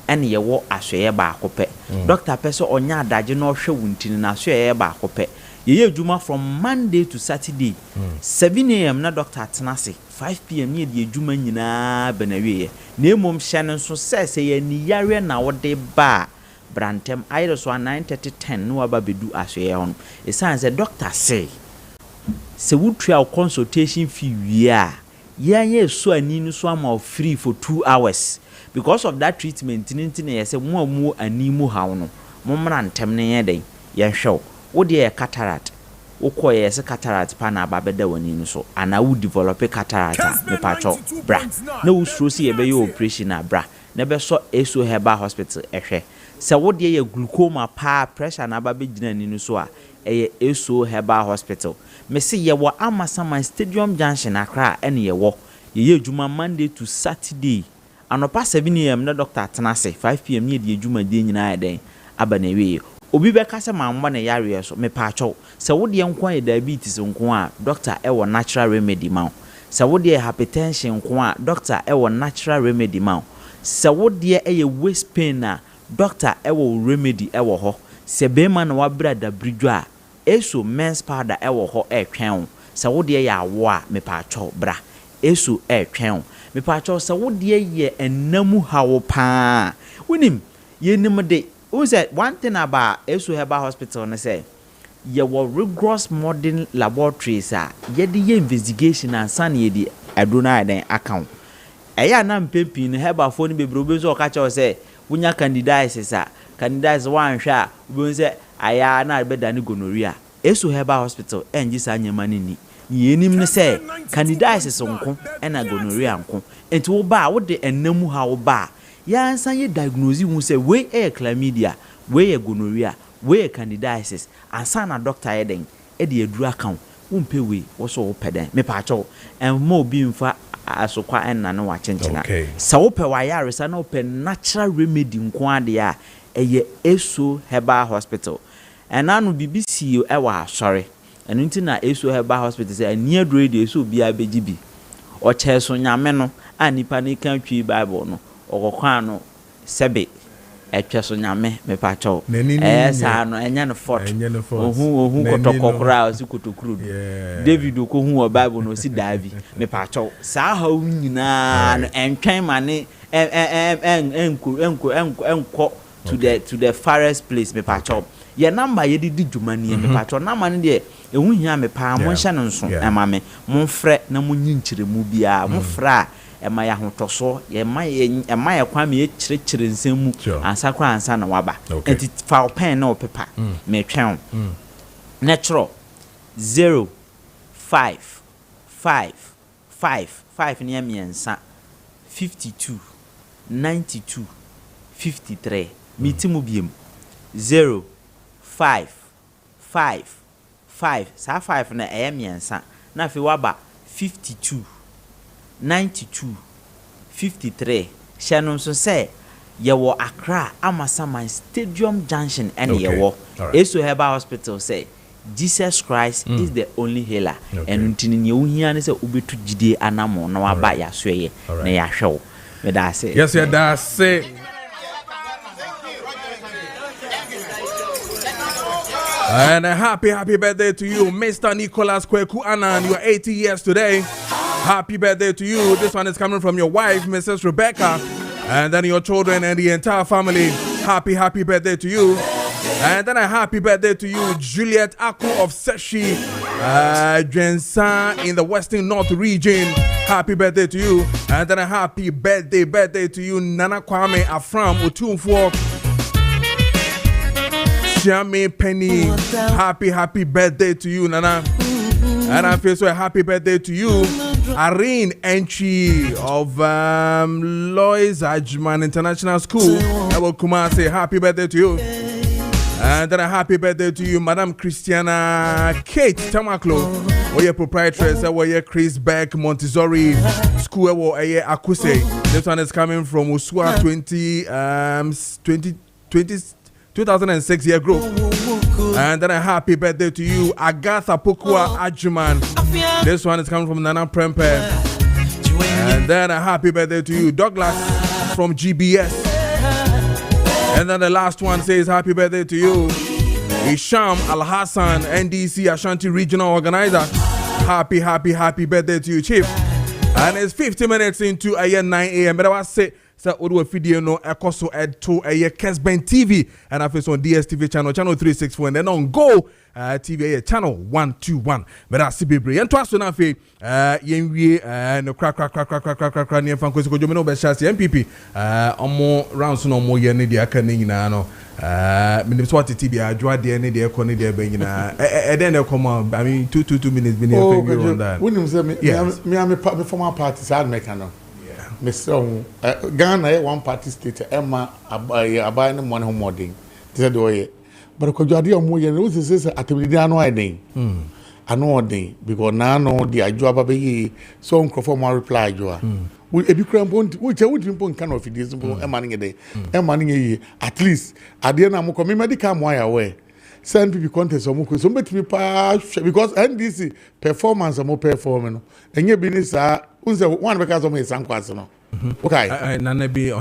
ene ye wo ahwe ye ba akope doctor peso onya adaje na ohwe wuntini na ahwe ye ba akope ye adwuma from Monday to Saturday 7 am na doctor tenase 5 pm ye di adwuma nyina benawie na emom hye so se ye ni yare na wo de ba brantem either so 9:30 no aba bedu ahwe hon e san se doctor say se wutua consultation fee wi a ye so ani no so am free for 2 hours because of that treatment nintin ye se mo amu ani mu hawo no mo mra ntem ne ye den ye hwew wo de cataract wo koye se cataract pa na aba beda wani no so ana wo develop cataract me pacho bra na wo suro si ye be operation na bra na be so eso herbal hospital ehwe se wo de ye glaucoma pa pressure na aba be gina ni no so a eye eso herbal hospital me se ye wo Amasama Stadium Junction Accra ene ye wo ye adwuma Monday to Saturday anopa 7 am na doctor tenase 5 pm ye de adwuma de nyina ya den aba na we obi be kase mamma na yare so me pacho se wo de nko a diabetes nko a doctor e wo natural remedy ma se wo de hypertension nko a doctor e wo natural remedy ma se wo de e waist pain a doctor e wo remedy e wo ho se be ma na wa brada bridwo a eso men's powder e wo ho e twen se wo de ya wo a me pacho bra eso e twen me pacho se wo de ye enamu hawo pa wonim ye nim de who said one thing about eso herbal hospital na say ye were rigorous modern laboratories ye the investigation and san ye di aduna den account eya na mpempi ne herbal phone bebre obe so ka che say wunya candidiasis candidiasis wan hwa obe say aya na be da ni gonorrhea eso herbal hospital enji sa nyama ni ye nim ne say candidiasis nko na gonorrhea nko enti wo ba wo de enamu ha wo ba ya ansa ye diagnose hu say we chlamydia we gonorrhea we candidiasis ansa na doctor eden e de aduru account wo mpe we wo so wo peden me pa cho en mo bi mfa asokwa en na no wa chenchena sa wo pe wa yare sa na wo pe natural remedy nko ade a eye eso herbal hospital en anu BBC e wa sorry enu nti na eso herbal hospital say ani adure de eso bia begibi o che so nyame no anipa ne kan twi bible no okokwa no sebe etwa so nyame me pa cho sa no enya no fort ohu kotokokra o si kotokru David ko hu o Bible no si David me pa cho sa ha nyina no entwen mane enko to the farthest place me pa cho ye number ye di dwumani me pa cho na mane de ehu hia me pa mo hye no nso ema me mo frɛ na mo nyinkyeremu bia mo fra ema ya hotoso ema ya kwa me kyerɛkyerɛ nsɛm ansa kra ansa na waba enti fa pen na opepa me twɛn natural 0 5 5 5 5 ne miensa 52 92 53 mitimu biem 0 5 5 5 sa 5 na miensa na fi waba 52 92 53 Shannon so say yewo Accra Amasaman Stadium Junction and yewo Eso Heba Hospital say Jesus Christ is the only healer and ntini ye ohia ne say obetu gide anamo na waba ya soye na ya hwew me da say yes ya da say and a happy birthday to you, Mr. Nicholas Kweku Anan. You are 80 years today. Happy birthday to you. This one is coming from your wife, Mrs. Rebecca, and then your children and the entire family. Happy birthday to you. And then a happy birthday to you, Juliet Aku of Seshi, Jensan in the Western North region. Happy birthday to you. And then a happy birthday to you, Nana Kwame Afram Utumfo. Shami Penny, happy birthday to you, Nana. And I feel so a happy birthday to you, Irene Entry of Lois Ajman International School. I will come and say happy birthday to you. And then a happy birthday to you, Madam Christiana Kate Tamaklo, or your proprietress, or your Chris Beck Montessori School, or your Akuse. This one is coming from Usua 2006 year group. And then a happy birthday to you, Agatha Pokua Ajuman. This one is coming from Nana Prempe. And then a happy birthday to you, Douglas from GBS. And then the last one says happy birthday to you, Isham Al Hassan, NDC Ashanti Regional Organizer. Happy birthday to you, Chief. And it's 50 minutes into 9 a.m. But I was say, so odo video no ekoso to Kessben TV and after on DSTV channel 364 and then on Go TV channel 121. But I see bebre and twice na fe yenwie no crack ne fanko ko jomeno be chance MPP omo rounds no mo ye ne dia aka ne nyina no me so what TV adwa de ne de ekọ ne de be nyina then e come I mean 2 minutes be ne figure on that. When say me former party sad make no Mr. Ghana, one party state, Emma, Abai, and one home modding. This is the way. But Kojo Preko Dankwah says, at the Lidiano, I know because now no, the Ajoa baby, so conform my reply, Joa. We be cramped, which I would impose kind of this, a money a day, a money a year. At least, at the end, I'm coming medical wire away. Send people contest or Muku, so make me pass because NDC performance are more performing. And your business are one because of my son. Okay, Nanabi,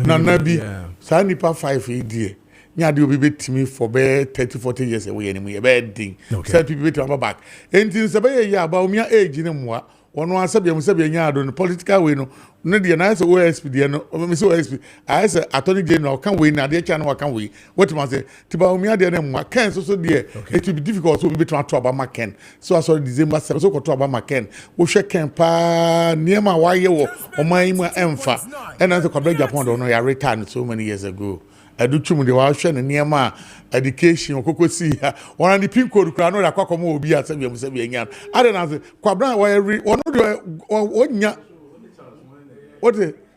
Sanipa 5 years. Nyadi will be beat me for 30-40 years away anymore. A bad thing. Send people to my back. And since about me age in moi. One was a Sabian political way. No, the nice OSP, no, OSP. I said, Attorney General can win, and the channel can we. What must say? Tibamia, the name, can so dear. It will be difficult to be trying to about my Ken. So I saw December, so to about my Ken. We shall camp near my wire or my empha. And as a college upon on your return so many years ago. I do chum the Washan and near my education or cocoa see one of the pink code crown or a cocoa be at 7 years. I don't know. Quabra, every one what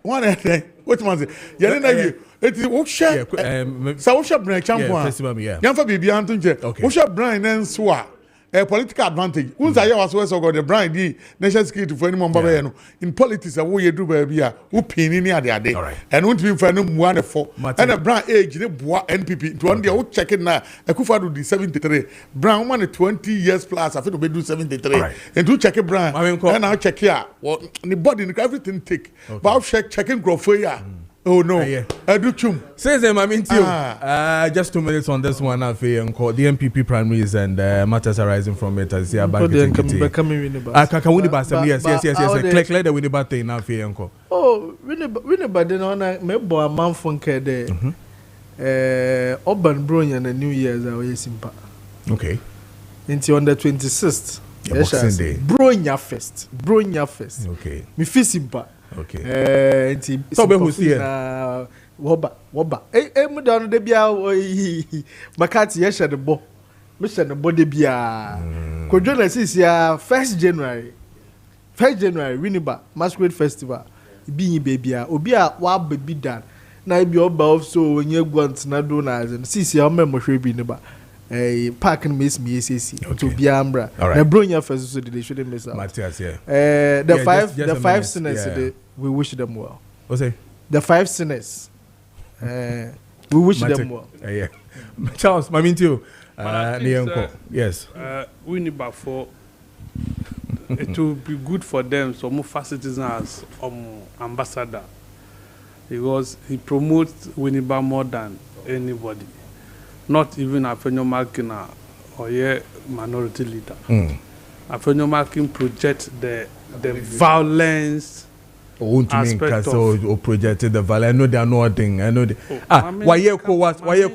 one what was it? Yelena, it is Osha, Sausha Brain Champion, Yamfa Bibiantunje, Osha Brain and Swa. A political advantage. Unza was also got the brand the national security for anyone Babayano. In politics, a way you do baby, who pin in the other day. And won't be for no one for and a brand age, the bois NPP. To one day, old check it now. A Kufa do the 73. Brown one 20 years plus. I feel to do 73. And do check a brand. And I'll check here. What the body, everything take. But I'll checking growth for ya. Oh no. Educhum. Says him, I mean, just 2 minutes on this one. I've the MPP primaries and matters arising from it. As the bank can win the bus. Yes. Clear the winning battle now for Yanko. Oh, winning but then on a maybe a month from Kede. Urban Brony and the New Year's are way simple. Okay. Until on the 26th. Boxing Day. Bronya Fest. Okay. Me feel simple. Okay. So be who's here? Woba. Me down the bia Makati yesha the bo. Me sha the bo de bia. Kojo na sis ya 1st January. 1st January Winneba Masquerade Festival. Bi baby a obi a wa baby dan. Na bi oba of so when you want na do na and sis ya me mo hwe bi ne ba. Park and miss me to be ambra. The Bronya first so they shouldn't miss out. Matthias, the five sinners we wish them well. What's it? The 5 sinners. We wish them well. Charles, I mean to you. Yes. We need about for it will be good for them so more facilities as ambassador because he promotes Winneba more than anybody. Not even Afenyo Malkin or minority leader. Afenyo Malkin project the violence aspect or projected the violence. I know they are nothing. I know they. Why you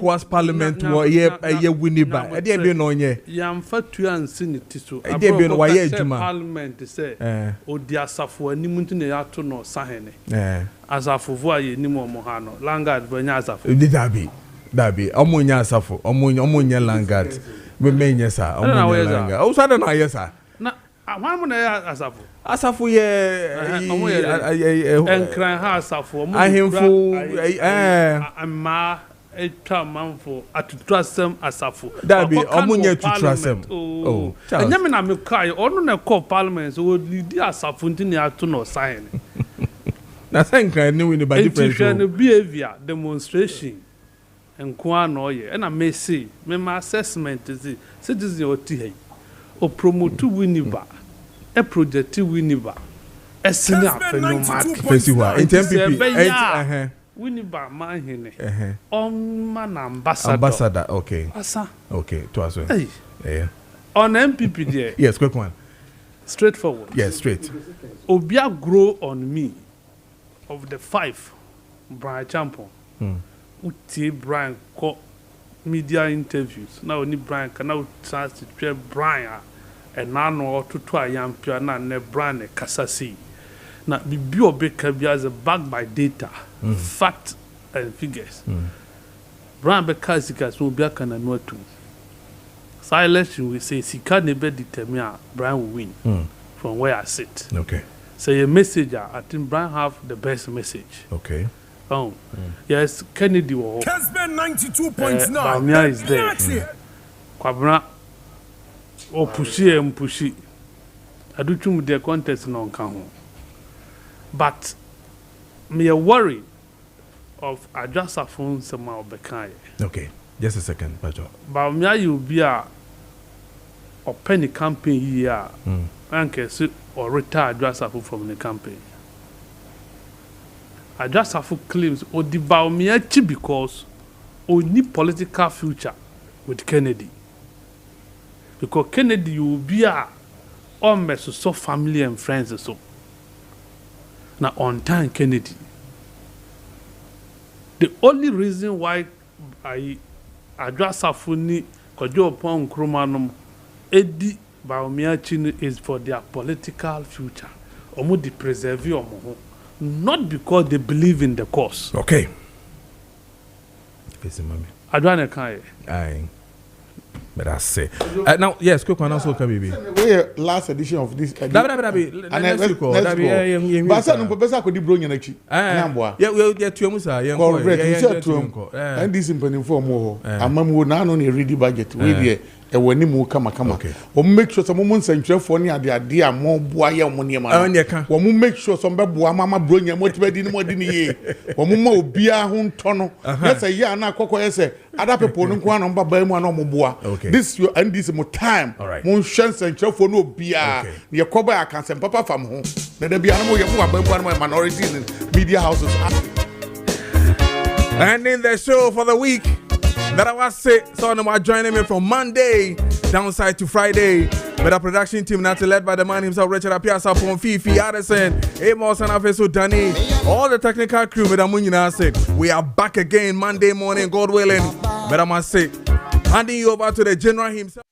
was parliament? Why you Winneba? I didn't be known yet. Yam fatu and sinity so. I didn't be why parliament say. O dia safu ani muntu ne yato no sahene. Asafu vo aye ni mo mohano. Langard benya asafu. Dabi, omunya asafo, omunya langard. Me menye sa, omunya langard. O sa na yesa. Na, amu na asafo. Asafo ye enkran ha asafo. Ahemfo ama etwa manfo atutrasem asafo. Dabi, omunya tutrasem. Oh. Enya me na me kai, onu na call parliament so di asafo ntini ato no sign. Na senkran ni we ba different. It's behavior demonstration. And no ye and I may say my assessment is citizen or tea or promote Winneba a project Winneba a senior festival in MPP Winneba man on ambassador okay to us on MPP there yes quick one straightforward yes straight Obia grow on me of the 5 Brian Champon Uti Brian call media interviews. Now only Brian can now transfer Brian and nano or to try young piano ne Brian e Kasasi. Now be Beka as a backed by data, fact and figures. Brian Bekasikas will be a can and what to. Silence we say Sika never determine Brian will win from where I sit. Okay. Say a messenger, I think Brian have the best message. Okay. Oh, yes, Kennedy was. Kessben 92.9. Bamia is there. Kwabra. Oh, pushy. I do too with their contest non count. But me a worry of adjust a phone somehow bekai. Okay, just a second, Pajo. Bamia you be a penny campaign here. And or retire adjust a phone from the campaign. I just have claims or the Baumiachi because only political future with Kennedy. Because Kennedy you will be a almost so family and friends so. Now on time Kennedy. The only reason why I just have Kojo Preko Dankwah Eddie Baumiachi is for their political future. Omo di preserve omo. Not because they believe in the cause. Okay. Adwane kai. Aye. But I say. Now, yes, quick one also can be. Last edition of this. Let's go. But I don't know could bring energy. Yeah, two musa. And this in for more. I'm not only ready budget. We when you come or make sure some moments and for near the idea more boy money. One make sure some mama bring your motivated more than ye. One more beer home tunnel. That's a year and a cocoa essay. Other people don't want on by one or more. This you and this more time. All right. Moon chance and show for no beer. Your cover I can send papa from home. Then there be animal you move by one of my minorities in media houses. Ending the show for the week. That I was say, so I'm joining me from Monday downside to Friday. With our production team not led by the man himself, Richard Apiasa, Pon Fifi, Addison, Amos and Afeso Danny, all the technical crew with Amunina said. We are back again Monday morning, God willing. But I must say, handing you over to the general himself.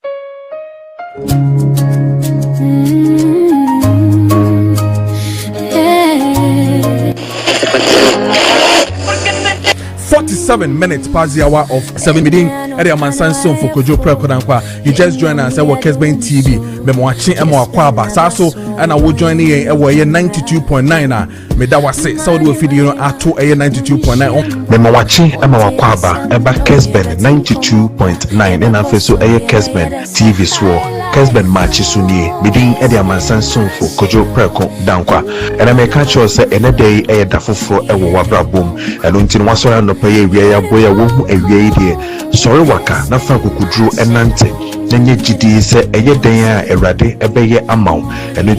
47 minutes past the hour of 7 meeting. Area Mansan Son for Kojo Preko Dankwah. You just join us at Kessben TV. Me watching Emo Akwaba. Saso and I will join here at 92.9. Me da wase. So do video at 92.9. Me watching Emo Akwaba. Eba Kessben 92.9. And I feel so Kessben TV swore. Kessben Maakye Sunye. Meeting Area Mansan Son for Kojo Preko Dankwah. And I may catch you say any day a dafufo ewo wabra boom. And until was no pay ya boya wo ewie sorry waka na fa kukudru enante nenye gidi se eye den a erade ebeye amaw eno